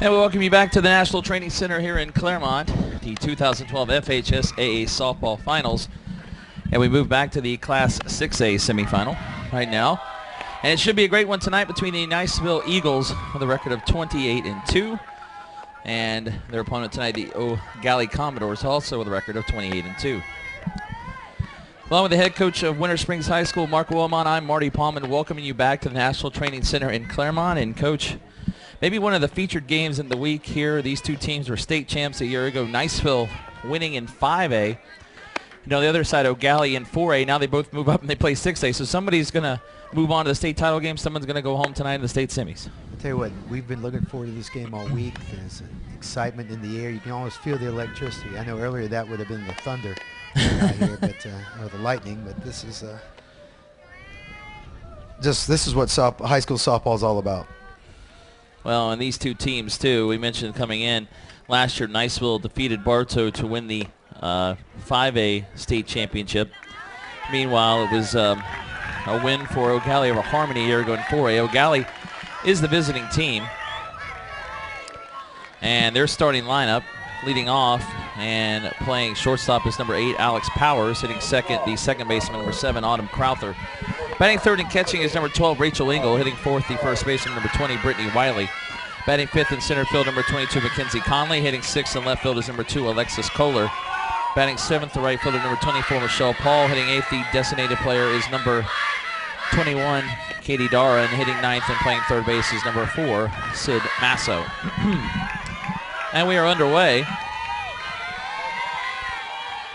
And we welcome you back to the National Training Center here in Clermont, the 2012 FHSAA Softball Finals. And we move back to the Class 6A semifinal right now. And it should be a great one tonight between the Niceville Eagles with a record of 28-2. And their opponent tonight, the Eau Gallie Commodores, also with a record of 28-2. Along with the head coach of Winter Springs High School, Mark Wilmot, I'm Marty Palman, welcoming you back to the National Training Center in Clermont. And Coach, maybe one of the featured games in the week here. These two teams were state champs a year ago. Niceville winning in 5A. You know, the other side, Eau Gallie in 4A. Now they both move up and they play 6A. So somebody's going to move on to the state title game. Someone's going to go home tonight in the state semis. I'll tell you what, we've been looking forward to this game all week. There's excitement in the air. You can almost feel the electricity. I know earlier that would have been the thunder out here, but or the lightning. But this is this is what high school softball is all about. Well, and these two teams, too, we mentioned coming in last year, Niceville defeated Bartow to win the 5A state championship. Meanwhile, it was a win for Eau Gallie over Harmony a year ago in 4A. Eau Gallie is the visiting team. And their starting lineup, leading off and playing shortstop is number 8, Alex Powers, hitting second, the second baseman, number 7, Autumn Crowther. Batting third and catching is number 12, Rachel Engel. Hitting fourth, the first baseman, number 20, Brittany Wiley. Batting fifth in center field, number 22, Mackenzie Conley. Hitting sixth in left field is number 2, Alexis Kohler. Batting seventh, the right fielder, number 24, Michelle Paul. Hitting eighth, the designated player is number 21, Katie Dara. And hitting ninth and playing third base is number 4, Sid Masso. And we are underway.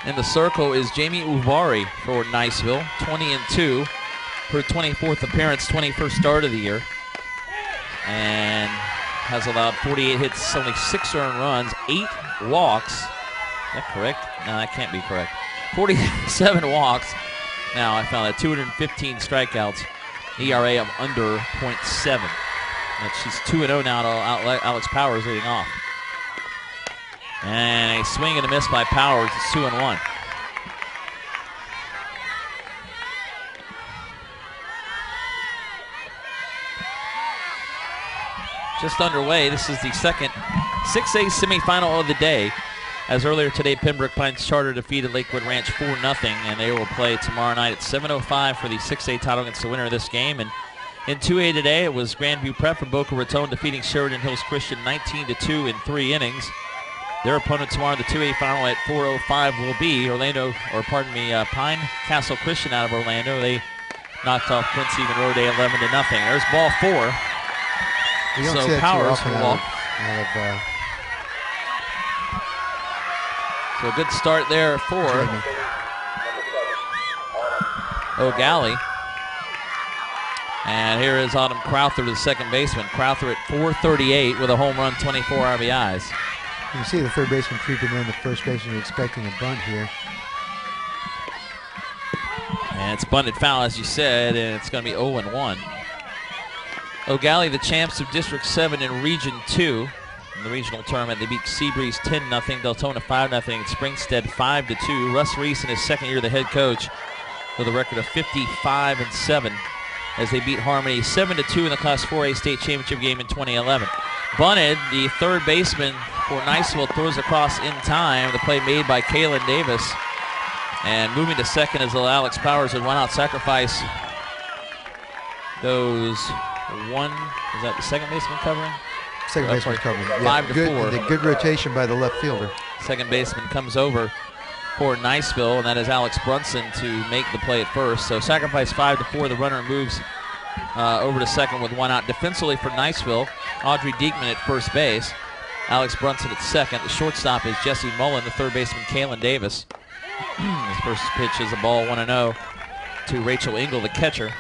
In the circle is Jamie Uvari for Niceville, 20-2. Her 24th appearance, 21st start of the year. And has allowed 48 hits, only 6 earned runs, 8 walks. Is that correct? No, that can't be correct. 47 walks. Now I found that 215 strikeouts, ERA of under .7. But she's 2-0 now to Alex Powers leading off. And a swing and a miss by Powers. It's 2-1. Just underway. This is the second 6A semifinal of the day. As earlier today, Pembroke Pines Charter defeated Lakewood Ranch 4-0, and they will play tomorrow night at 7:05 for the 6A title against the winner of this game. And in 2A today, it was Grandview Prep from Boca Raton defeating Sheridan Hills Christian 19-2 in 3 innings. Their opponent tomorrow in the 2A final at 4:05 will be Pine Castle Christian out of Orlando. They knocked off Prince Stephen Road 11-0. There's ball 4. So Powers will walk. So a good start there for Eau Gallie. And here is Autumn Crowther, the second baseman. Crowther at .438 with a home run, 24 RBIs. You can see the third baseman creeping in. The first baseman expecting a bunt here. And it's bunted foul, as you said, and it's going to be 0-1. Eau Gallie, the champs of District 7 in Region 2. In the regional tournament, they beat Seabreeze 10-0, Deltona 5-0, and Springstead 5-2. Russ Reese in his second year, the head coach, with a record of 55-7 as they beat Harmony 7-2 in the Class 4A state championship game in 2011. Bunted, the third baseman for Niceville, throws across in time. The play made by Kaylin Davis. And moving to second is Alex Powers with one out sacrifice. Those one, is that the second baseman covering? Second baseman covering. Yeah, 5-4. The good rotation by the left fielder. Second baseman comes over for Niceville, and that is Alex Brunson to make the play at first. So sacrifice 5-4. The runner moves over to second with one out. Defensively for Niceville, Audrey Diekman at first base. Alex Brunson at second. The shortstop is Jesse Mullen. The third baseman, Kaylin Davis. His first pitch is a ball 1-0 to Rachel Engel, the catcher.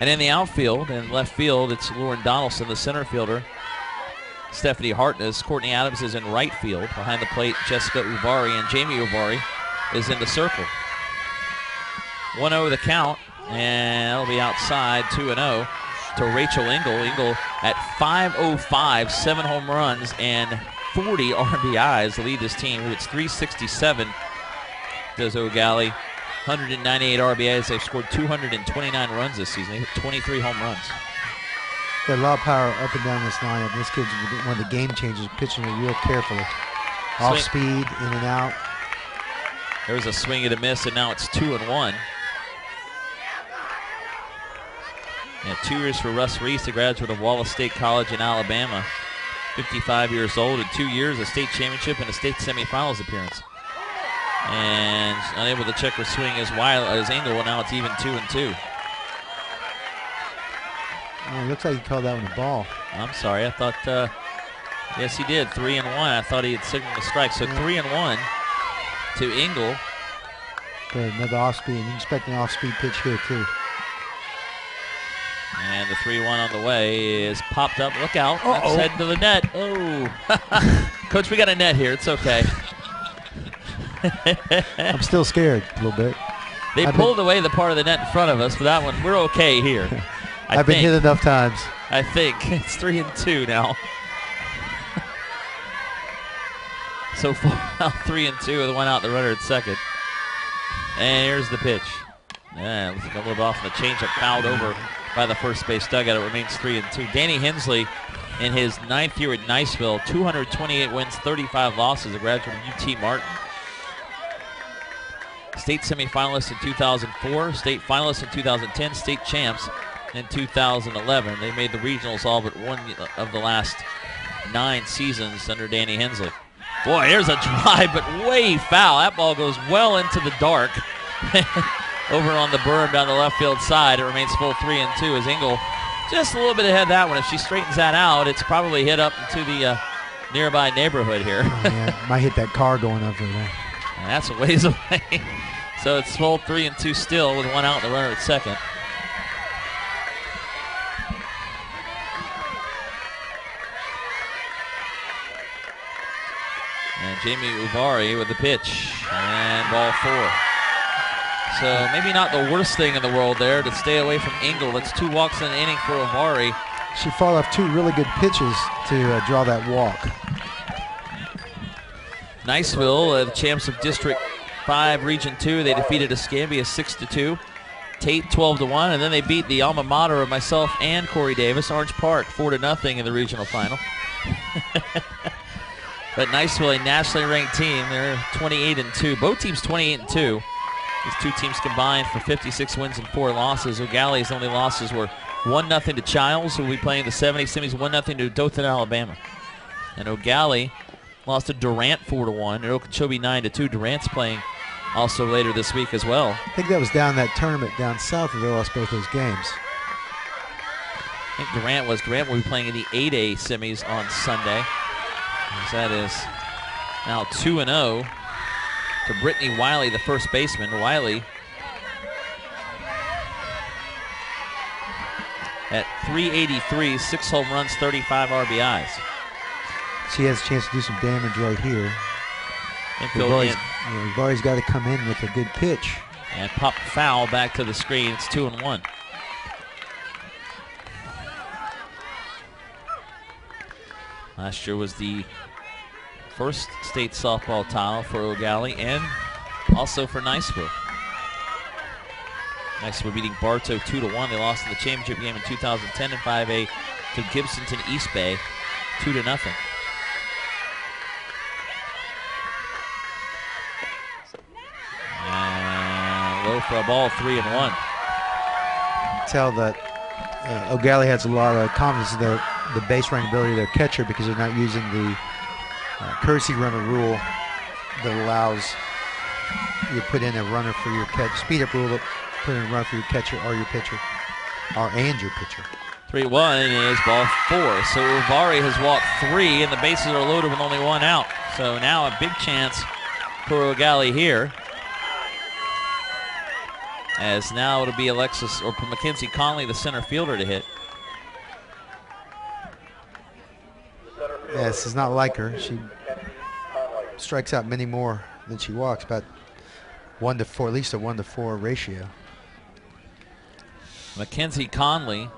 And in the outfield and left field, it's Lauren Donaldson, the center fielder. Stephanie Hartness. Courtney Adams is in right field. Behind the plate, Jessica Uvari, and Jamie Uvari is in the circle. 1-0 the count, and that'll be outside, 2-0 to Rachel Engel. Engel at .505, 7 home runs and 40 RBIs to lead this team. It's .367 does Eau Gallie. 198 RBIs. They've scored 229 runs this season. They hit 23 home runs. Got a lot of power up and down this lineup. This kid's one of the game changers, pitching it real carefully. Off speed, in and out. There's a swing and a miss, and now it's 2-1. And 2 years for Russ Reese, a graduate of Wallace State College in Alabama. 55 years old, in 2 years, a state championship and a state semifinals appearance. And unable to check her swing as Engel, and now it's even 2-2. Oh, it looks like he called that one a ball. I'm sorry, I thought, yes he did, 3-1. I thought he had signaled a strike, so 3-1 to Engel. Good, another off-speed, and you expect an off-speed pitch here too. And the 3-1 on the way is popped up. Look out. That's heading to the net. Oh. Coach, we got a net here. It's okay. I'm still scared a little bit. They pulled away the part of the net in front of us. For that one, we're okay here. I've been hit enough times. I think. It's 3-2 now. So now 3-2 with one out, the runner at second. And here's the pitch. Yeah, looks like a little bit off on the changeup, fouled over by the first base dugout. It remains 3-2. Danny Hensley, in his 9th year at Niceville, 228 wins, 35 losses, a graduate of UT Martin. State semifinalist in 2004, state finalist in 2010, state champs in 2011. They made the regionals all but one of the last 9 seasons under Danny Hensley. Boy, here's a drive, but way foul. That ball goes well into the dark. Over on the berm down the left field side. It remains full 3-2 as Engel just a little bit ahead of that one. If she straightens that out, it's probably hit up into the nearby neighborhood here. Oh, yeah. Might hit that car going over there. And that's a ways away. So it's full 3-2 still with one out and the runner at second. And Jamie Uvari with the pitch. And ball 4. So maybe not the worst thing in the world there to stay away from Engel. That's 2 walks in an inning for Uvari. She fought off 2 really good pitches to draw that walk. Niceville, the champs of District 5, Region 2. They defeated Escambia 6-2. Tate 12-1, and then they beat the alma mater of myself and Corey Davis, Orange Park, 4-0 in the regional final. But Niceville, a nationally ranked team, they're 28-2. Both teams 28-2. These 2 teams combined for 56 wins and 4 losses. Eau Gallie's only losses were 1-0 to Childs, who will be playing the 70 semis, 1-0 to Dothan, Alabama. And Eau Gallie lost to Durant 4-1, and Okeechobee 9-2. Durant's playing also later this week as well. I think that was down that tournament down south where they lost both those games. I think Durant will be playing in the 8A semis on Sunday. As that is now 2-0 to Brittany Wiley, the first baseman. Wiley at .383, 6 home runs, 35 RBIs. She has a chance to do some damage right here. We've always got to come in with a good pitch. And pop foul back to the screen. It's 2-1. Last year was the first state softball title for Eau Gallie and also for Niceville. Niceville beating Bartow 2-1. They lost in the championship game in 2010 in 5A to Gibsonton East Bay 2-0. And low for a ball, 3-1. Tell that Eau Gallie has a lot of confidence in the base running ability of their catcher because they're not using the courtesy runner rule that allows you to put in a runner for your catch. Speed up rule that put in a runner for your catcher or your pitcher, and your pitcher. 3-1 is ball 4. So Uvari has walked 3 and the bases are loaded with only 1 out. So now a big chance for Eau Gallie here. As now it'll be Alexis or Mackenzie Conley, the center fielder, to hit. Yeah, this is not like her. She strikes out many more than she walks, about 1-4, at least a 1-4 ratio. Mackenzie Conley,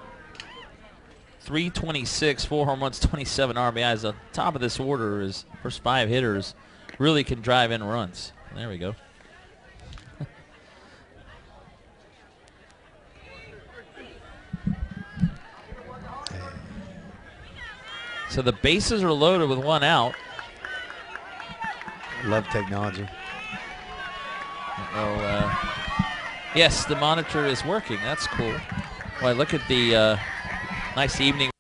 326, 4 home runs, 27 RBIs. The top of this order is first 5 hitters really can drive in runs. There we go. So the bases are loaded with 1 out. Love technology. Yes, the monitor is working. That's cool. Boy, look at the nice evening.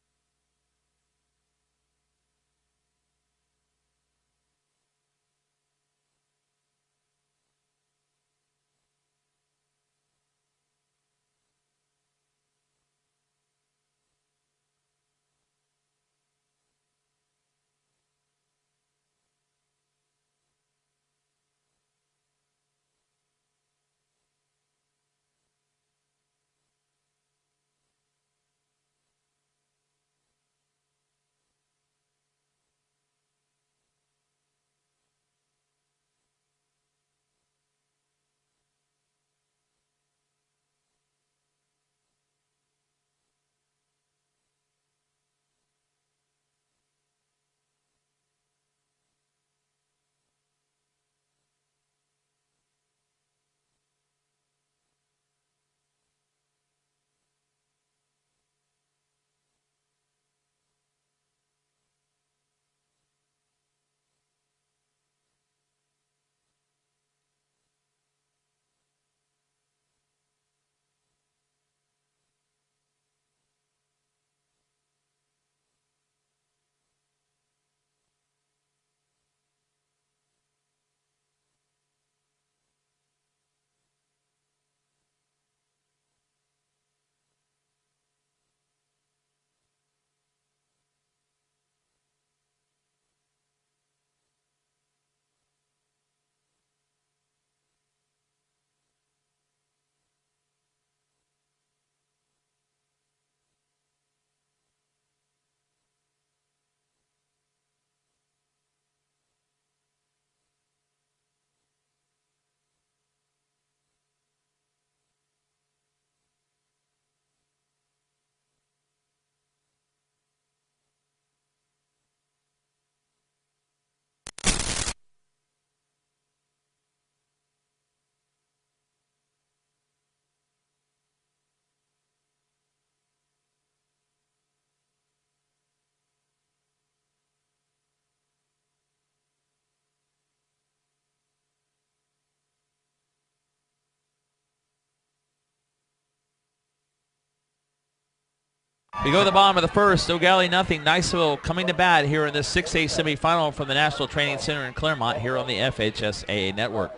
We go to the bottom of the first. Eau Gallie nothing. Niceville coming to bat here in the 6A semifinal from the National Training Center in Clermont here on the FHSAA network.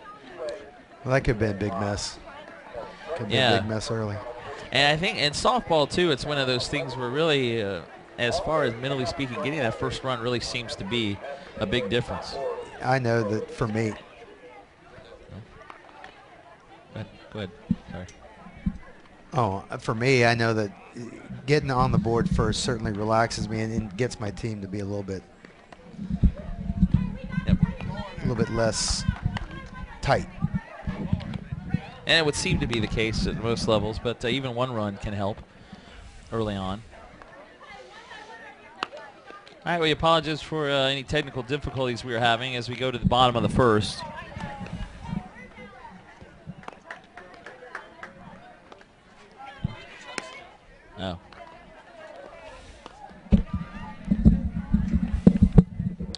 Well, that could have been a big mess. Could have been a big mess early. And I think in softball, too, it's one of those things where really, as far as mentally speaking, getting that first run really seems to be a big difference. I know that for me. Go ahead. Sorry. Oh, for me, I know that getting on the board first certainly relaxes me and gets my team to be a little bit less tight. And it would seem to be the case at most levels, but even 1 run can help early on. All right, we apologize for any technical difficulties we were having as we go to the bottom of the first. Oh.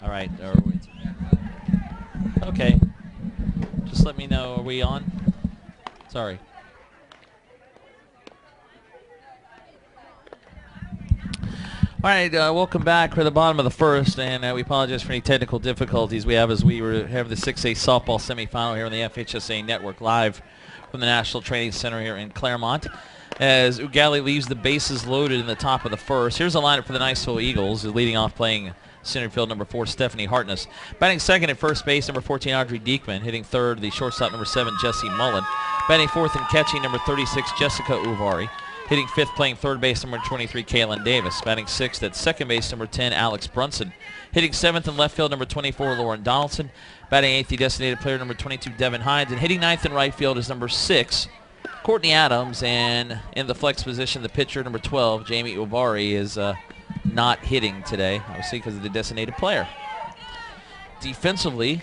All right. Okay. Just let me know. Are we on? Sorry. All right, welcome back for the bottom of the first, and we apologize for any technical difficulties we have as we have the 6A softball semifinal here on the FHSAA network live from the National Training Center here in Clermont. As Eau Gallie leaves the bases loaded in the top of the first. Here's the lineup for the Niceville Eagles, leading off playing center field number 4, Stephanie Hartness. Batting second at first base, number 14, Audrey Diekman. Hitting third, the shortstop, number 7, Jessie Mullen. Batting fourth and catching, number 36, Jessica Uvari. Hitting fifth, playing third base, number 23, Kaylin Davis. Batting sixth at second base, number 10, Alex Brunson. Hitting seventh in left field, number 24, Lauren Donaldson. Batting eighth, the designated player, number 22, Devin Hines. And hitting ninth in right field is number 6, Courtney Adams. And in the flex position, the pitcher, number 12, Jamie Uvari, is not hitting today, obviously because of the designated player. Defensively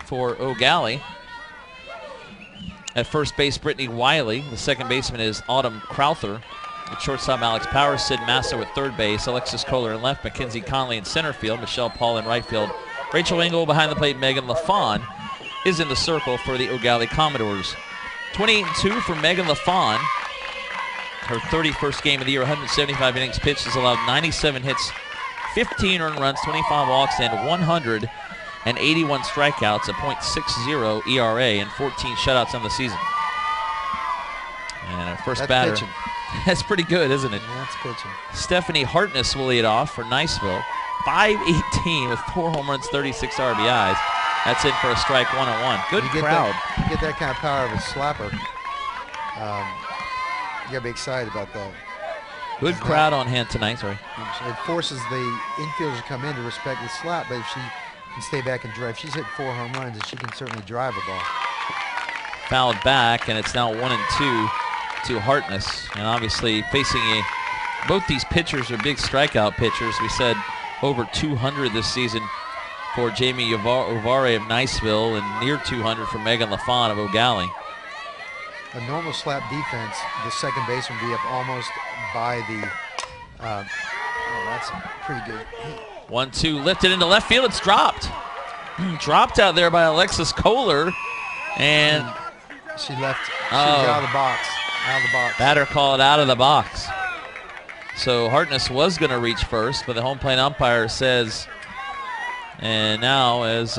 for Eau Gallie, at first base, Brittany Wiley. The second baseman is Autumn Crowther. At shortstop, Alex Powers, Sid Massa at third base, Alexis Kohler in left, Mackenzie Conley in center field, Michelle Paul in right field, Rachel Engel behind the plate, Megan LaFawn is in the circle for the Eau Gallie Commodores. 28-2 for Megan LaFawn. Her 31st game of the year, 175 innings pitched, has allowed 97 hits, 15 earned runs, 25 walks, and 181 strikeouts, a .60 ERA, and 14 shutouts on the season. And our first batter. Pitching. That's pretty good, isn't it? That's pitching. Stephanie Hartness will lead off for Niceville. 5'18" with 4 home runs, 36 RBIs. That's in for a strike, 1-1. Good crowd. You get that kind of power of a slapper. You gotta be excited about that. Good crowd on hand tonight. Sorry. It forces the infielders to come in to respect the slap, but if she can stay back and drive, she's hit 4 home runs, and she can certainly drive a ball. Fouled back, and it's now 1-2 to Hartness. And obviously facing both these pitchers are big strikeout pitchers. We said over 200 this season for Jamie Ovare of Niceville and near 200 for Megan LaFawn of Eau Gallie. A normal slap defense, the second baseman would be up almost by the, that's pretty good. 1-2 lifted into left field. It's dropped. Dropped out there by Alexis Kohler. And she left, she was out of the box. Out of the box. Batter called out of the box. So Hartness was going to reach first, but the home plate umpire says, and now as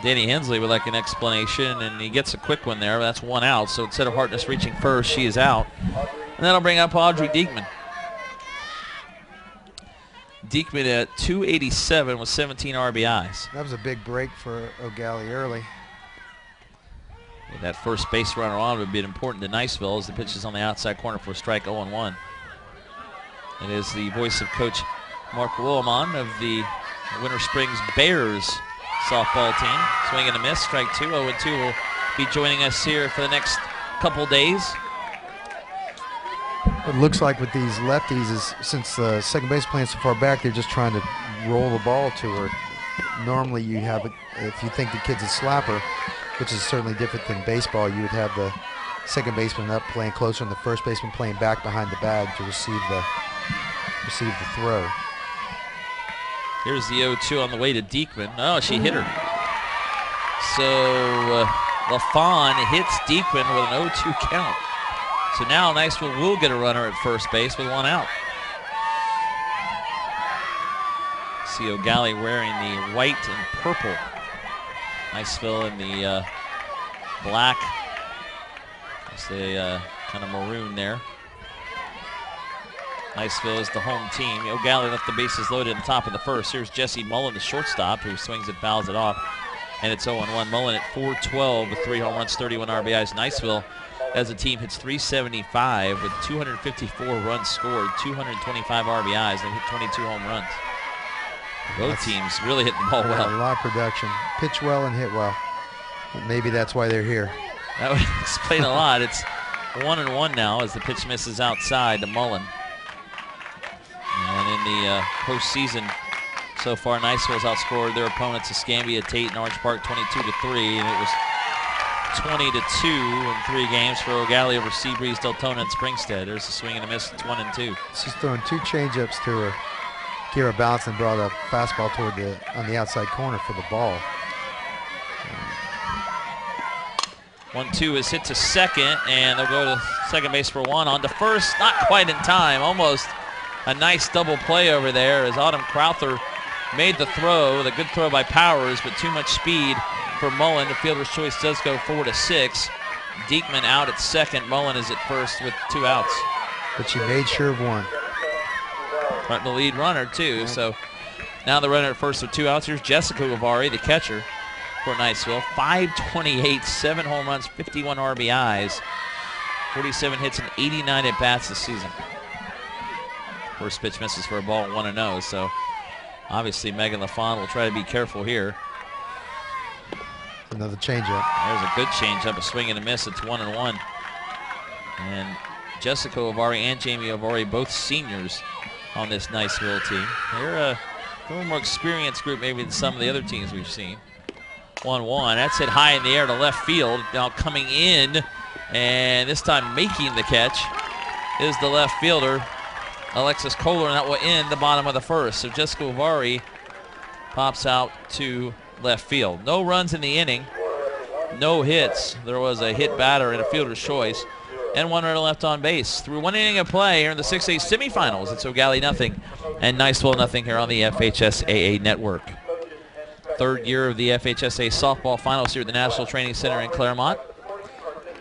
Danny Hensley would like an explanation, and he gets a quick one there. That's 1 out, so instead of Hartness reaching first, she is out. And that'll bring up Audrey Diekman. Diekman at 287 with 17 RBIs. That was a big break for Eau Gallie early. With that first base runner on would be important to Niceville as the pitch is on the outside corner for a strike, 0-1. It is the voice of Coach Mark Willimon of the Winter Springs Bears softball team. Swing and a miss, strike 2. 0-2 will be joining us here for the next couple days. What it looks like with these lefties is since the second base playing so far back, they're just trying to roll the ball to her. Normally you have, if you think the kid's a slapper, which is certainly different than baseball, you would have the second baseman up playing closer and the first baseman playing back behind the bag to receive the throw. Here's the 0-2 on the way to Diekman. Oh, she hit her. So LaFawn hits Diekman with an 0-2 count. So now Niceville will get a runner at first base with 1 out. See Eau Gallie wearing the white and purple. Niceville in the black. It's the kind of maroon there. Niceville is the home team. Eau Gallie left the bases loaded at the top of the first. Here's Jesse Mullen, the shortstop, who swings and fouls it off. And it's 0-1. Mullen at .412 with 3 home runs, 31 RBIs. Niceville, as a team, hits .375 with 254 runs scored, 225 RBIs. They hit 22 home runs. Both teams really hit the ball well. A lot of production. Pitch well and hit well. Maybe that's why they're here. That would explain a lot. It's 1-1 now as the pitch misses outside to Mullen. And in the postseason so far, Niceville's outscored their opponents, Escambia, Tate, and Orange Park 22-3, and it was 20-2 in 3 games for Eau Gallie over Seabreeze, Deltona, and Springstead. There's a swing and a miss. It's 1-2. She's throwing 2 changeups to her. Keep her balance and brought a fastball toward on the outside corner for the ball. 1-2 is hit to second, and they'll go to second base for 1. On to first, not quite in time. Almost a nice double play over there as Autumn Crowther made the throw. The good throw by Powers, but too much speed for Mullen. The fielder's choice does go 4-6. Diekman out at second. Mullen is at first with 2 outs. But she made sure of 1. Front the lead runner, too. So now the runner at first with 2 outs. Here's Jessica Uvari, the catcher for Niceville. 528, 7 home runs, 51 RBIs, 47 hits, and 89 at-bats this season. First pitch misses for a ball, 1-0. So obviously Megan LaFawn will try to be careful here. Another changeup. There's a good changeup, a swing and a miss. It's 1-1. And Jessica Uvari and Jamie Uvari, both seniors on this Niceville team. They're a little more experienced group maybe than some of the other teams we've seen. 1-1. That's hit high in the air to left field. Now coming in, and this time making the catch is the left fielder, Alexis Kohler, and that will end the bottom of the first. So Jessica Uvari pops out to left field. No runs in the inning, no hits. There was a hit batter and a fielder's choice, and one runner left on base. Through one inning of play here in the 6A semifinals, it's Eau Gallie nothing and Niceville nothing here on the FHSAA network. Third year of the FHSAA softball finals here at the National Training Center in Clermont,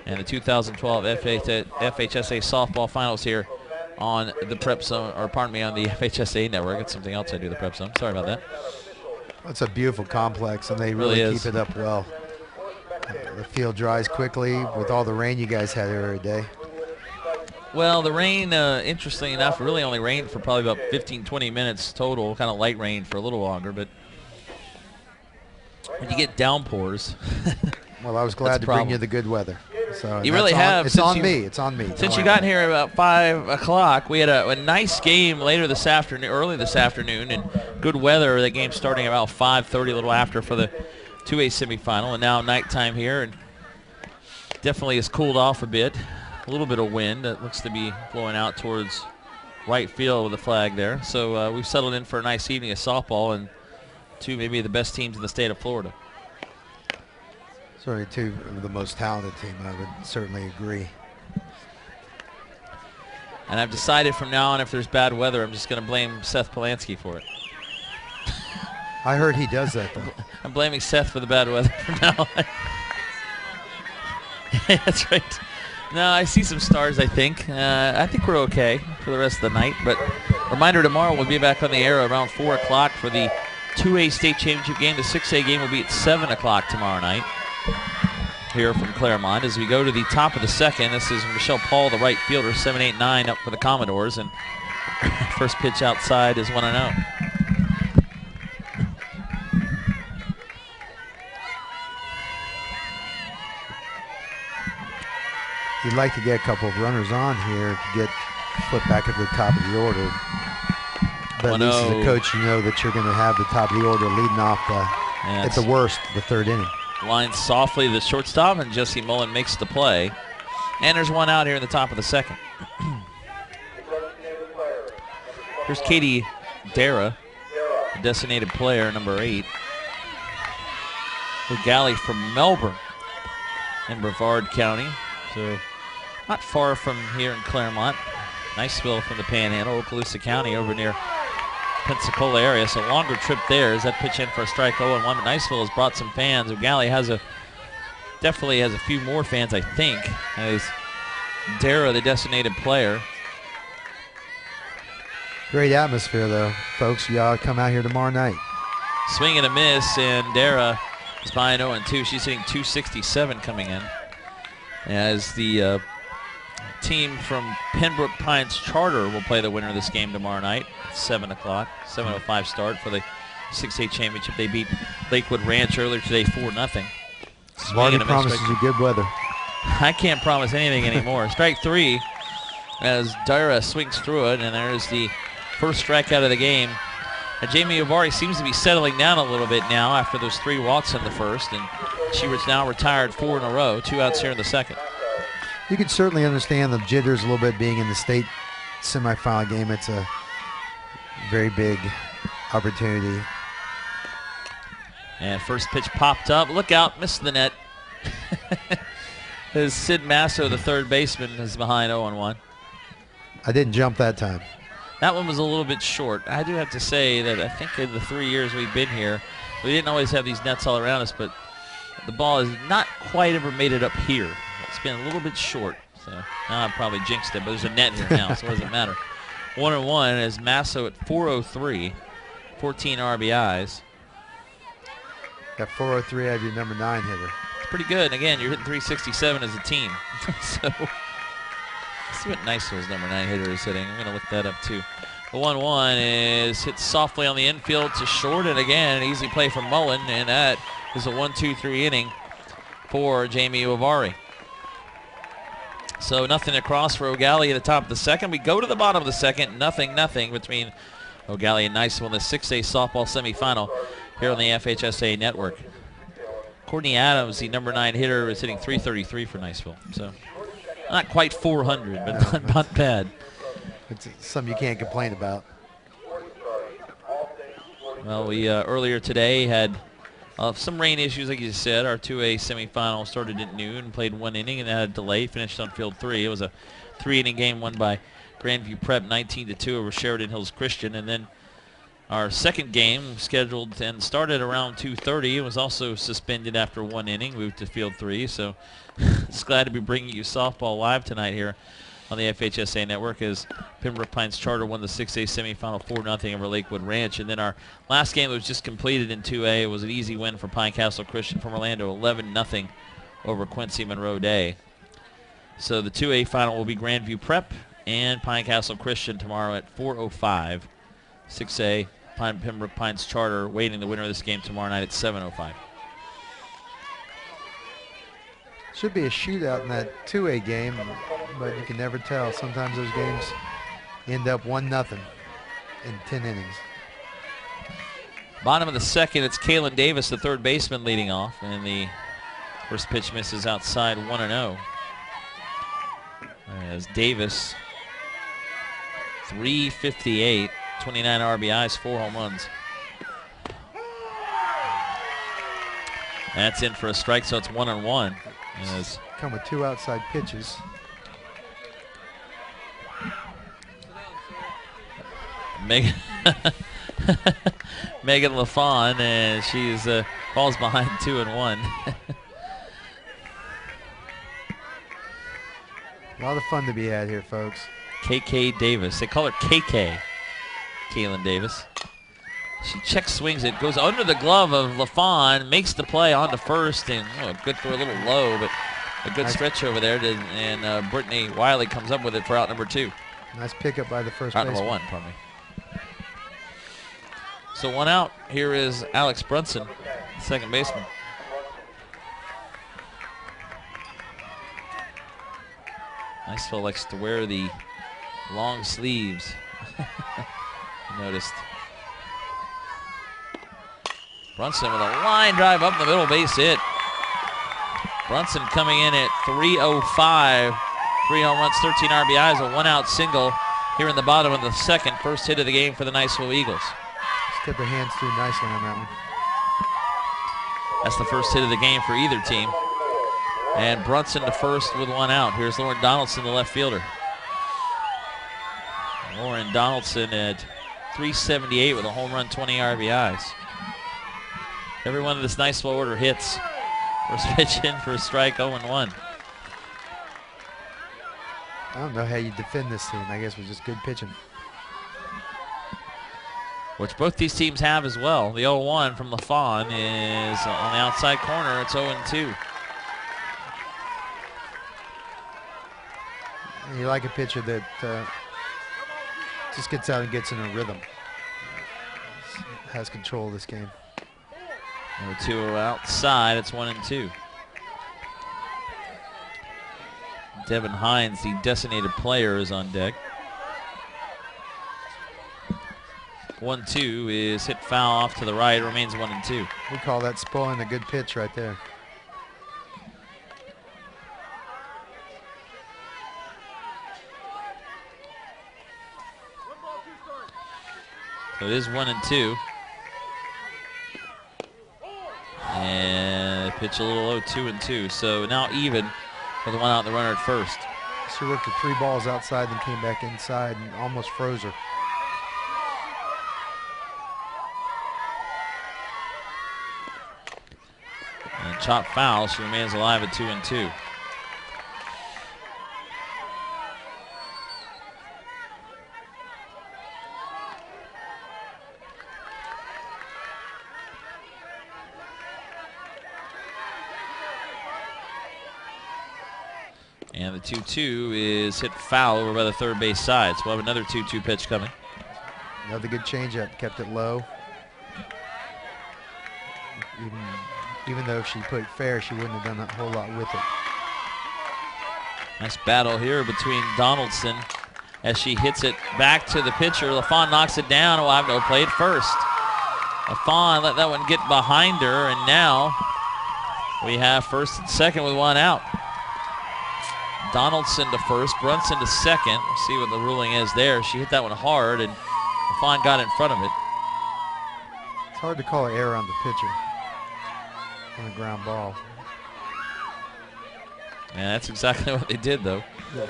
and the 2012 FHSAA softball finals here on the Prep Zone, or pardon me, on the FHSAA network. It's something else I do, the Prep Zone. Sorry about that. It's a beautiful complex, and they really keep it up well. The field dries quickly with all the rain you guys had every day. Well, the rain, interestingly enough, really only rained for probably about 15-20 minutes total, kind of light rain for a little longer, but when you get downpours. Well, I was glad to bring you the good weather. So you really have. It's on me. It's on me. Since you got here about 5 o'clock, we had a nice game later this afternoon, early this afternoon, and good weather. The game starting about 5:30, a little after, for the 2A semifinal, and now nighttime here, and definitely has cooled off a bit. A little bit of wind that looks to be blowing out towards right field with the flag there. So we've settled in for a nice evening of softball, and two maybe the best teams in the state of Florida. Certainly two of the most talented team, I would certainly agree. And I've decided from now on, if there's bad weather, I'm just going to blame Seth Polanski for it. I heard he does that, though. I'm blaming Seth for the bad weather from now on. That's right. No, I see some stars, I think. I think we're okay for the rest of the night. But reminder, tomorrow we'll be back on the air around 4 o'clock for the 2A state championship game. The 6A game will be at 7 o'clock tomorrow night here from Clermont. As we go to the top of the second, this is Michelle Paul, the right fielder, 7-8-9 up for the Commodores. And first pitch outside is 1-0. You'd like to get a couple of runners on here to get flipped back at the top of the order. But at least as a coach, you know that you're going to have the top of the order leading off at the worst, the third inning. Lines softly to the shortstop, and Jesse Mullen makes the play. And there's one out here in the top of the second. Here's Katie Dara, the designated player, number 8. Eau Gallie from Melbourne in Brevard County. So not far from here in Clermont. Niceville from the Panhandle, Okaloosa County over near Pensacola area. So longer trip there as that pitch in for a strike 0-1. But Niceville has brought some fans. Eau Gallie definitely has a few more fans, I think, as Dara, the designated player. Great atmosphere, though, folks. Y'all come out here tomorrow night. Swing and a miss, and Dara is behind 0-2. She's hitting 267 coming in. As the team from Pembroke Pines Charter will play the winner of this game tomorrow night at 7 o'clock. 7:05 start for the 6A championship. They beat Lakewood Ranch earlier today 4-0. Marty promises you good weather. I can't promise anything anymore. Strike 3 as Dara swings through it, and there's the first strikeout of the game. And Jamie Uvari seems to be settling down a little bit now after those 3 walks in the first, and she was now retired 4 in a row, 2 outs here in the second. You can certainly understand the jitters a little bit being in the state semifinal game. It's a very big opportunity. And first pitch popped up. Look out, missed the net. As Sid Masso, the third baseman, is behind 0-1. I didn't jump that time. That one was a little bit short. I do have to say that I think in the 3 years we've been here, we didn't always have these nets all around us, but the ball has not quite ever made it up here. It's been a little bit short. So now I've probably jinxed it, but there's a net here now, so it doesn't matter. 1-1 as Masso at 403, 14 RBIs. Got 403 out of your number 9 hitter. It's pretty good. And again, you're hitting 367 as a team. So let's see what Niceville's number 9 hitter is hitting. I'm going to look that up too. The 1-1 is hit softly on the infield to short, and again, an easy play from Mullen, and that is a 1-2-3 inning for Jamie Uvari. So nothing across for Eau Gallie at the top of the second. We go to the bottom of the second. Nothing between Eau Gallie and Niceville in the 6A softball semifinal here on the FHSAA network. Courtney Adams, the number 9 hitter, is hitting 333 for Niceville. So Not quite 400, but not bad. It's something you can't complain about. Well, we earlier today had some rain issues, like you said. Our 2A semifinal started at noon, played 1 inning, and had a delay, finished on field 3. It was a 3-inning game won by Grandview Prep 19-2 over Sheridan Hills Christian. And then our second game scheduled and started around 2:30. It was also suspended after 1 inning, moved to field 3. So it's glad to be bringing you softball live tonight here on the FHSAA network as Pembroke Pines Charter won the 6A semifinal 4-0 over Lakewood Ranch. And then our last game that was just completed in 2A was an easy win for Pine Castle Christian from Orlando, 11-0 over Quincy Monroe Day. So the 2A final will be Grandview Prep and Pine Castle Christian tomorrow at 4:05. 6A Pembroke Pines Charter waiting the winner of this game tomorrow night at 7:05. Should be a shootout in that 2A game, but you can never tell. Sometimes those games end up 1-0 in 10 innings. Bottom of the second, it's Kalen Davis, the third baseman, leading off, and the first pitch misses outside 1-0. As Davis, 358, 29 RBIs, 4 home runs. That's in for a strike, so it's 1-1. As come with 2 outside pitches. Megan LaFawn, and she's falls behind 2-1. A lot of fun to be had here, folks. KK Davis. They call her KK. Kaylin Davis. She check swings it, goes under the glove of LaFawn, makes the play on to first, and good for a little low, but a good stretch over there. And Brittany Wiley comes up with it for out number 2. Nice pickup by the first out baseman. Number 1, pardon me. So 1 out. Here is Alex Brunson, second baseman. Niceville likes to wear the long sleeves. Noticed. Brunson with a line drive up the middle, base hit. Brunson coming in at 3:05. 3 home runs, 13 RBIs, a 1-out single here in the bottom of the second. First hit of the game for the Niceville Eagles. Just kept her hands through nicely on that one. That's the first hit of the game for either team. And Brunson to first with 1 out. Here's Lauren Donaldson, the left fielder. Lauren Donaldson at 378 with a home run, 20 RBIs. Every one of this Niceville order hits. First pitch in for a strike, 0-1. I don't know how you defend this team. I guess it was just good pitching. Which both these teams have as well. The 0-1 from LaFawn is on the outside corner. It's 0-2. You like a pitcher that just gets out and gets in a rhythm. Has control of this game. 0-2 outside. It's 1-2. Devin Hines, the designated player, is on deck. 1-2 is hit foul off to the right. It remains 1-2. We call that spoiling a good pitch right there. So it is 1-2. And pitch a little low, 2-2. So now even with 1 out, the runner at first. She worked with 3 balls outside, then came back inside and almost froze her. And chop foul. She remains alive at 2-2. And the 2-2 is hit foul over by the third base side. So we'll have another 2-2 pitch coming. Another good changeup, kept it low. Even though if she put it fair, she wouldn't have done a whole lot with it. Nice battle here between Donaldson as she hits it back to the pitcher. LaFawn knocks it down. We'll have no play at first. LaFawn let that one get behind her, and now we have first and second with 1 out. Donaldson to first, Brunson to second. We'll see what the ruling is there. She hit that one hard, and LaFawn got in front of it. It's hard to call an error on the pitcher on a ground ball. Yeah, that's exactly what they did, though. Yeah.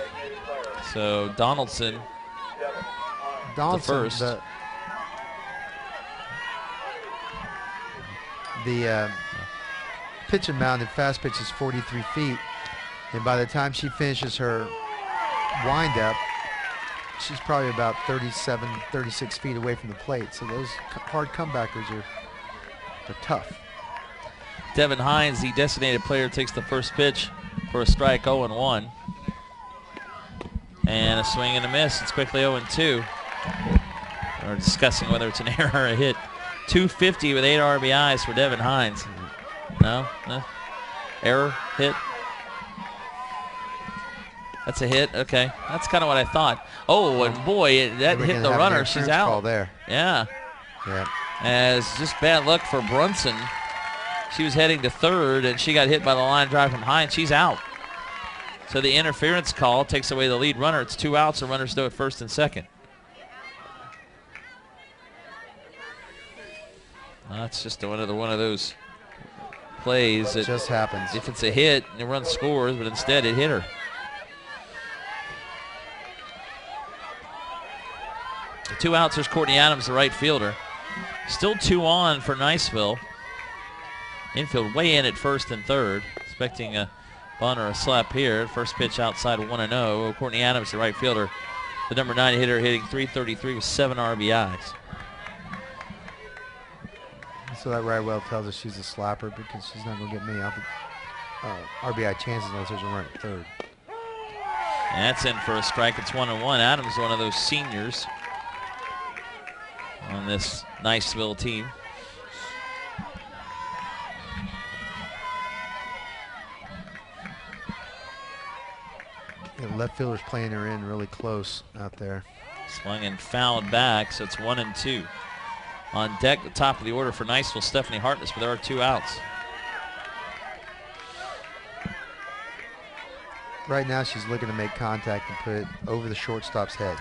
So Donaldson to first. The pitch and mounded fast pitch is 43 feet, and by the time she finishes her windup, she's probably about 37, 36 feet away from the plate. So those hard comebackers are tough. Devin Hines, the designated player, takes the first pitch for a strike, 0-1. And a swing and a miss. It's quickly 0-2. We're discussing whether it's an error or a hit. 250 with 8 RBIs for Devin Hines. No? No? Error? Hit? That's a hit? Okay. That's kind of what I thought. Oh, and boy, that hit the runner. She's out. Call there. Yeah. Yeah. As just bad luck for Brunson. She was heading to third, and she got hit by the line drive from Hines. She's out. So the interference call takes away the lead runner. It's 2 outs, and runners still at first and second. That's just one of those plays that just happens. If it's a hit, the run scores, but instead it hit her. The 2 outs, there's Courtney Adams, the right fielder. Still 2 on for Niceville. Infield way in at first and third. Expecting a bunt or a slap here. First pitch outside 1-0. Courtney Adams, the right fielder. The number 9 hitter, hitting .333 with 7 RBIs. So that right well tells us she's a slapper because she's not going to get many RBI chances unless there's a run at third. And that's in for a strike. It's 1-1. Adams is one of those seniors on this Niceville team. The left fielder's playing her in really close out there. Swung and fouled back, so it's 1-2. On deck, the top of the order for Niceville, Stephanie Hartness, but there are 2 outs. Right now she's looking to make contact and put it over the shortstop's head.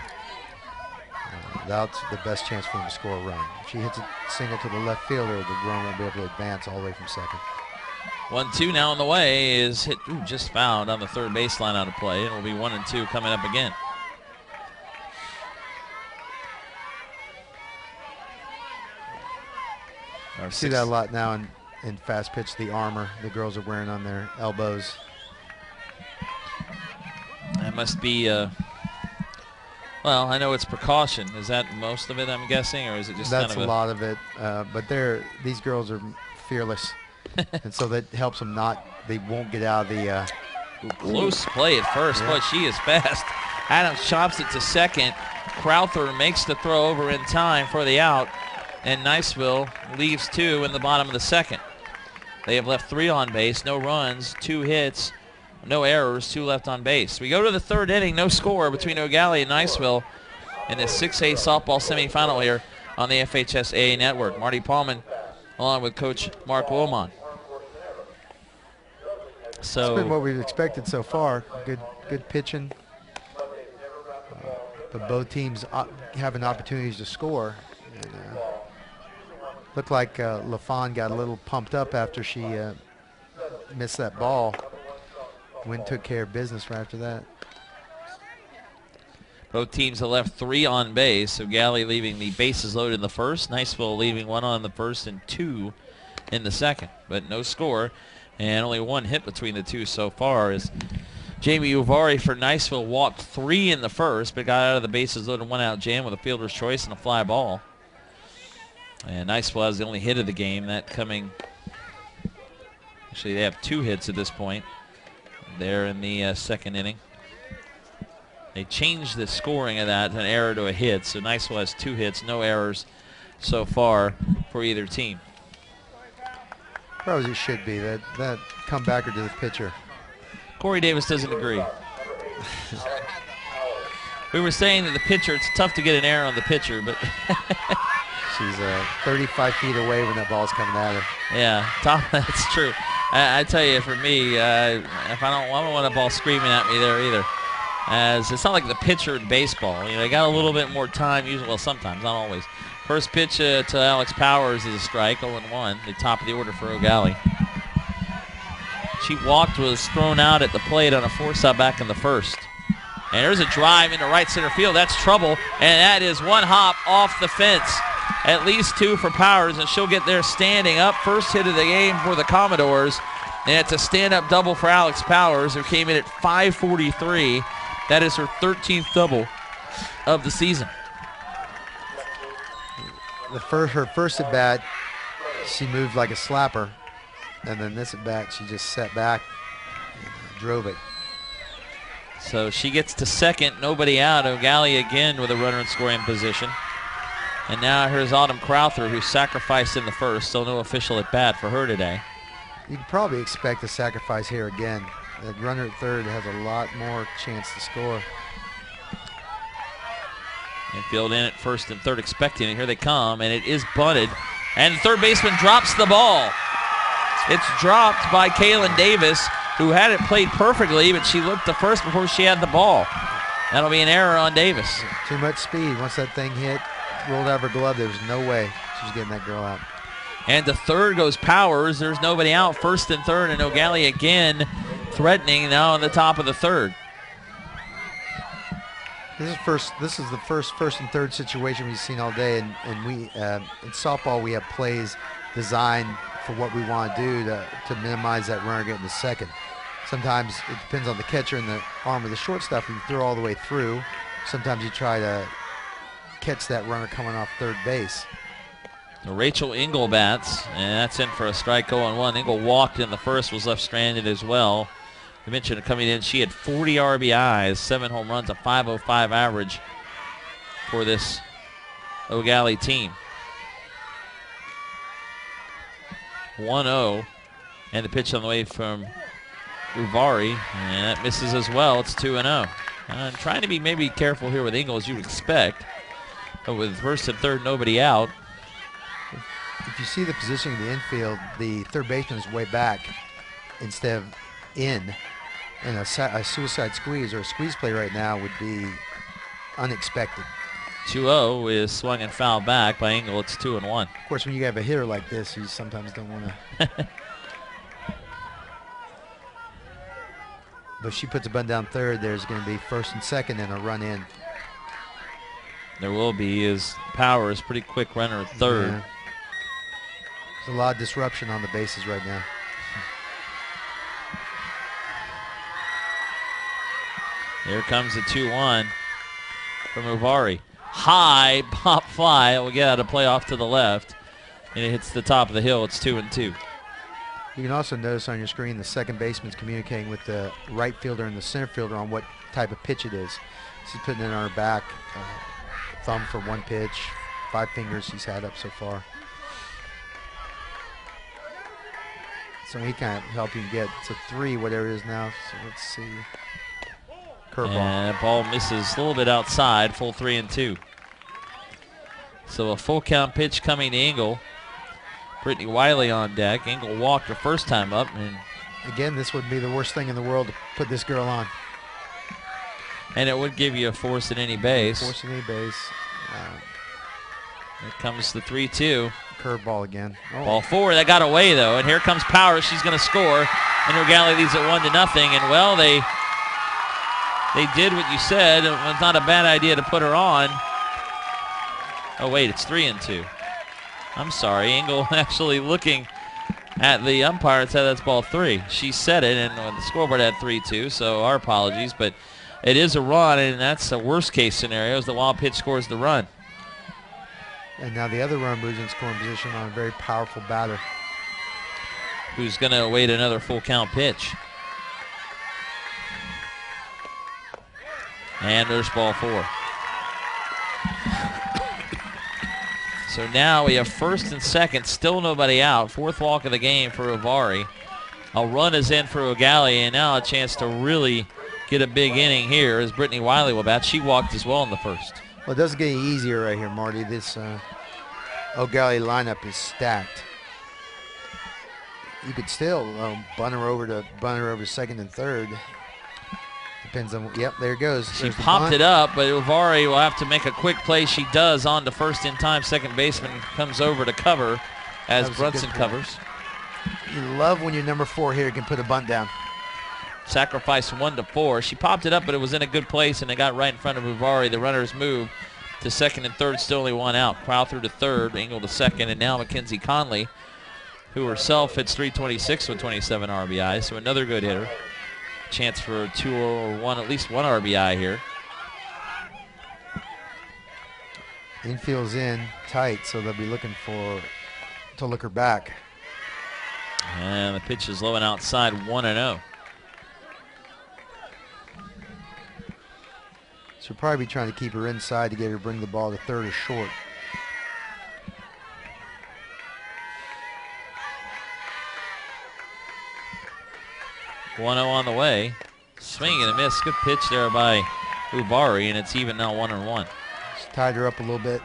That's the best chance for him to score a run. If she hits a single to the left fielder, the run won't be able to advance all the way from second. 1-2 now on the way is hit, just fouled on the third baseline out of play. It will be 1-2 coming up again. See that a lot now in fast pitch, the armor the girls are wearing on their elbows. That must be, well, I know it's precaution. Is that most of it, I'm guessing, or is it just That's kind of a lot of it, but these girls are fearless, and so that helps them they won't get out of the... Close play at first. Yeah. Boy, she is fast. Adams chops it to second. Crowther makes the throw over in time for the out. And Niceville leaves 2 in the bottom of the second. They have left 3 on base, no runs, 2 hits, no errors, 2 left on base. We go to the third inning, no score between Eau Gallie and Niceville in the 6A softball semifinal here on the FHSAA network. Marty Paulman along with Coach Mark Wilmon. So it's been what we've expected so far. Good pitching. But both teams having opportunities to score. And, looked like LaFawn got a little pumped up after she missed that ball. Wynn took care of business right after that. Both teams have left 3 on base. So Gallie leaving the bases loaded in the first. Niceville leaving 1 on the first and 2 in the second. But no score and only 1 hit between the 2 so far as Jamie Uvari for Niceville walked 3 in the first but got out of the bases loaded 1 out jam with a fielder's choice and a fly ball. And Niceville has the only hit of the game, that coming, actually they have 2 hits at this point. They're in the second inning. They changed the scoring of that, an error to a hit, so Niceville has 2 hits, no errors so far for either team. Probably it should be, that comebacker to the pitcher. Corey Davis doesn't agree. We were saying that the pitcher, it's tough to get an error on the pitcher, but... She's 35 feet away when that ball's coming at her. Yeah, that's true. I tell you, for me, if I don't want a ball screaming at me there either. As it's not like the pitcher in baseball. You know, they got a little bit more time usually. Well, sometimes, not always. First pitch to Alex Powers is a strike, 0-1, the top of the order for Eau Gallie. She walked, was thrown out at the plate on a force-out back in the first. And there's a drive into right center field. That's trouble, and that is one hop off the fence. At least 2 for Powers, and she'll get there standing up. First hit of the game for the Commodores, and it's a stand-up double for Alex Powers, who came in at .543. That is her 13th double of the season. Her first at bat, she moved like a slapper, and then this at bat, she just sat back and drove it. So she gets to second, nobody out. Eau Gallie again with a runner in scoring position. And now here's Autumn Crowther, who sacrificed in the first. Still no official at bat for her today. You could probably expect a sacrifice here again. That runner at third has a lot more chance to score. Infield in at first and third, expecting it. Here they come, and it is bunted. And the third baseman drops the ball. It's dropped by Kaylin Davis, who had it played perfectly, but she looked to first before she had the ball. That'll be an error on Davis. Too much speed. Once that thing hit, rolled out of her glove, there was no way she was getting that girl out. And to third goes Powers. There's nobody out. First and third, and Eau Gallie again threatening now on the top of the third. This is the first and third situation we've seen all day, and we in softball we have plays designed for what we want to do to minimize that runner getting to second. Sometimes it depends on the catcher and the arm of the shortstop. You throw all the way through. Sometimes you try to catch that runner coming off third base. Rachel Engel bats, and that's in for a strike, 0-1. Engel walked in the first, was left stranded as well. I mentioned coming in, she had 40 RBIs, 7 home runs, a .505 average for this Eau Gallie team. 1-0, and the pitch on the way from Uvari, and that misses as well. It's 2-0. I'm trying to be maybe careful here with Engel, as you'd expect, but with first and third, nobody out. If you see the positioning of the infield, the third baseman is way back instead of in. And a suicide squeeze or a squeeze play right now would be unexpected. 2-0 is swung and fouled back by Engel. It's 2-1. Of course, when you have a hitter like this, you sometimes don't want to. But if she puts a bunt down third, there's going to be first and second and a run in. There will be, as Powers, pretty quick runner at third. Yeah. There's a lot of disruption on the bases right now. Here comes the 2-1 from Uvari. High pop fly. It will get out of play off to the left, and it hits the top of the hill. It's 2-2. You can also notice on your screen the second baseman's communicating with the right fielder and the center fielder on what type of pitch it is. She's putting it on her back, thumb for one pitch, 5 fingers she's had up so far. So he can't help you get to 3, whatever it is now. So let's see. Curveball. And ball misses a little bit outside, full 3-2. So a full count pitch coming to Engel. Brittany Wiley on deck. Engel walked her first time up. And again, this would be the worst thing in the world to put this girl on. And it would give you a force at any base. Force at any base. Here comes the 3-2. Curveball again. Oh. Ball forward. That got away, though. And here comes Powers. She's going to score. And Eau Gallie leads it 1-0. And, well, they did what you said. It was not a bad idea to put her on. Oh, wait, it's 3-2. I'm sorry. Engel actually looking at the umpire and said that's ball 3. She said it, and the scoreboard had 3-2, so our apologies. But it is a run, and that's the worst-case scenario, is the wild pitch scores the run. And now the other runner moves in scoring position on a very powerful batter, who's going to await another full count pitch. And there's ball 4. So now we have first and second, still nobody out. 4th walk of the game for Uvari. A run is in for Eau Gallie, and now a chance to really get a big inning here as Brittany Wiley will bat. She walked as well in the first. Well, it doesn't get any easier right here, Marty. This Eau Gallie lineup is stacked. You could still bunt her over to second and third. Depends on. Yep, there it goes. She popped it up, but Uvari will have to make a quick play. She does on to first in time. Second baseman comes over to cover as Brunson covers. You love when your number 4 here can put a bunt down. Sacrifice 1 to 4. She popped it up, but it was in a good place, and it got right in front of Uvari. The runners move to second and third, still only 1 out. Crowell through to third, Engel to second, and now Mackenzie Conley, who herself hits .326 with 27 RBI, so another good hitter. Chance for 2 or 1, at least 1 RBI here. Infield's in tight, so they'll be looking to look her back. And the pitch is low and outside, 1-0. So we'll probably be trying to keep her inside to get her to bring the ball to third or short. On the way. Swing and a miss. Good pitch there by Uvari, and it's even now 1-1. Just tied her up a little bit.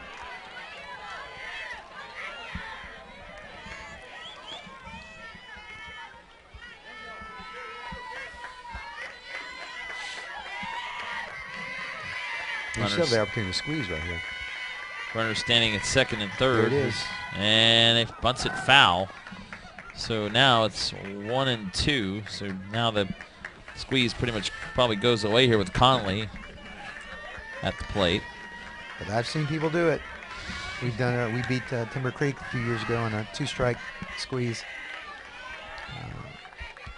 You still have the opportunity to squeeze right here. Runner standing at second and third. There it is. And it bunts it foul. So now it's 1-2. So now the squeeze pretty much probably goes away here with Conley at the plate. But I've seen people do it. We've done it. We beat Timber Creek a few years ago in a 2-strike squeeze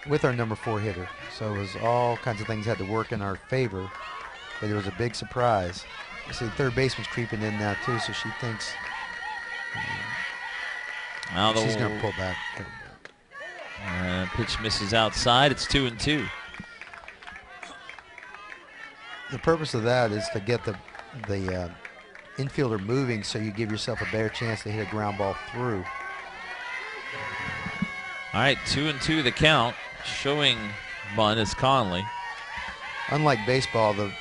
with our number 4 hitter. So it was all kinds of things had to work in our favor. But it was a big surprise. I see the third baseman's creeping in now too, so she thinks she's going to pull back. Pitch misses outside. It's 2-2. The purpose of that is to get the infielder moving, so you give yourself a better chance to hit a ground ball through. All right, 2-2 the count. Showing bunt is Conley. Unlike baseball, the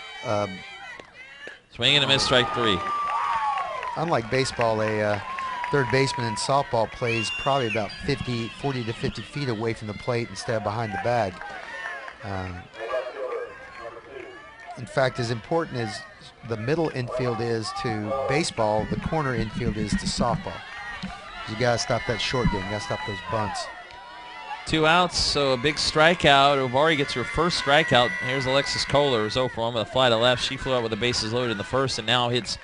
swing and a miss, strike 3. Unlike baseball, a third baseman in softball plays probably about 40 to 50 feet away from the plate instead of behind the bag. In fact, as important as the middle infield is to baseball, the corner infield is to softball. You got to stop that short game. You got to stop those bunts. 2 outs, so a big strikeout. Uvari gets her first strikeout. Here's Alexis Kohler, 0 for 1 with a fly to left. She flew out with the bases loaded in the first and now hits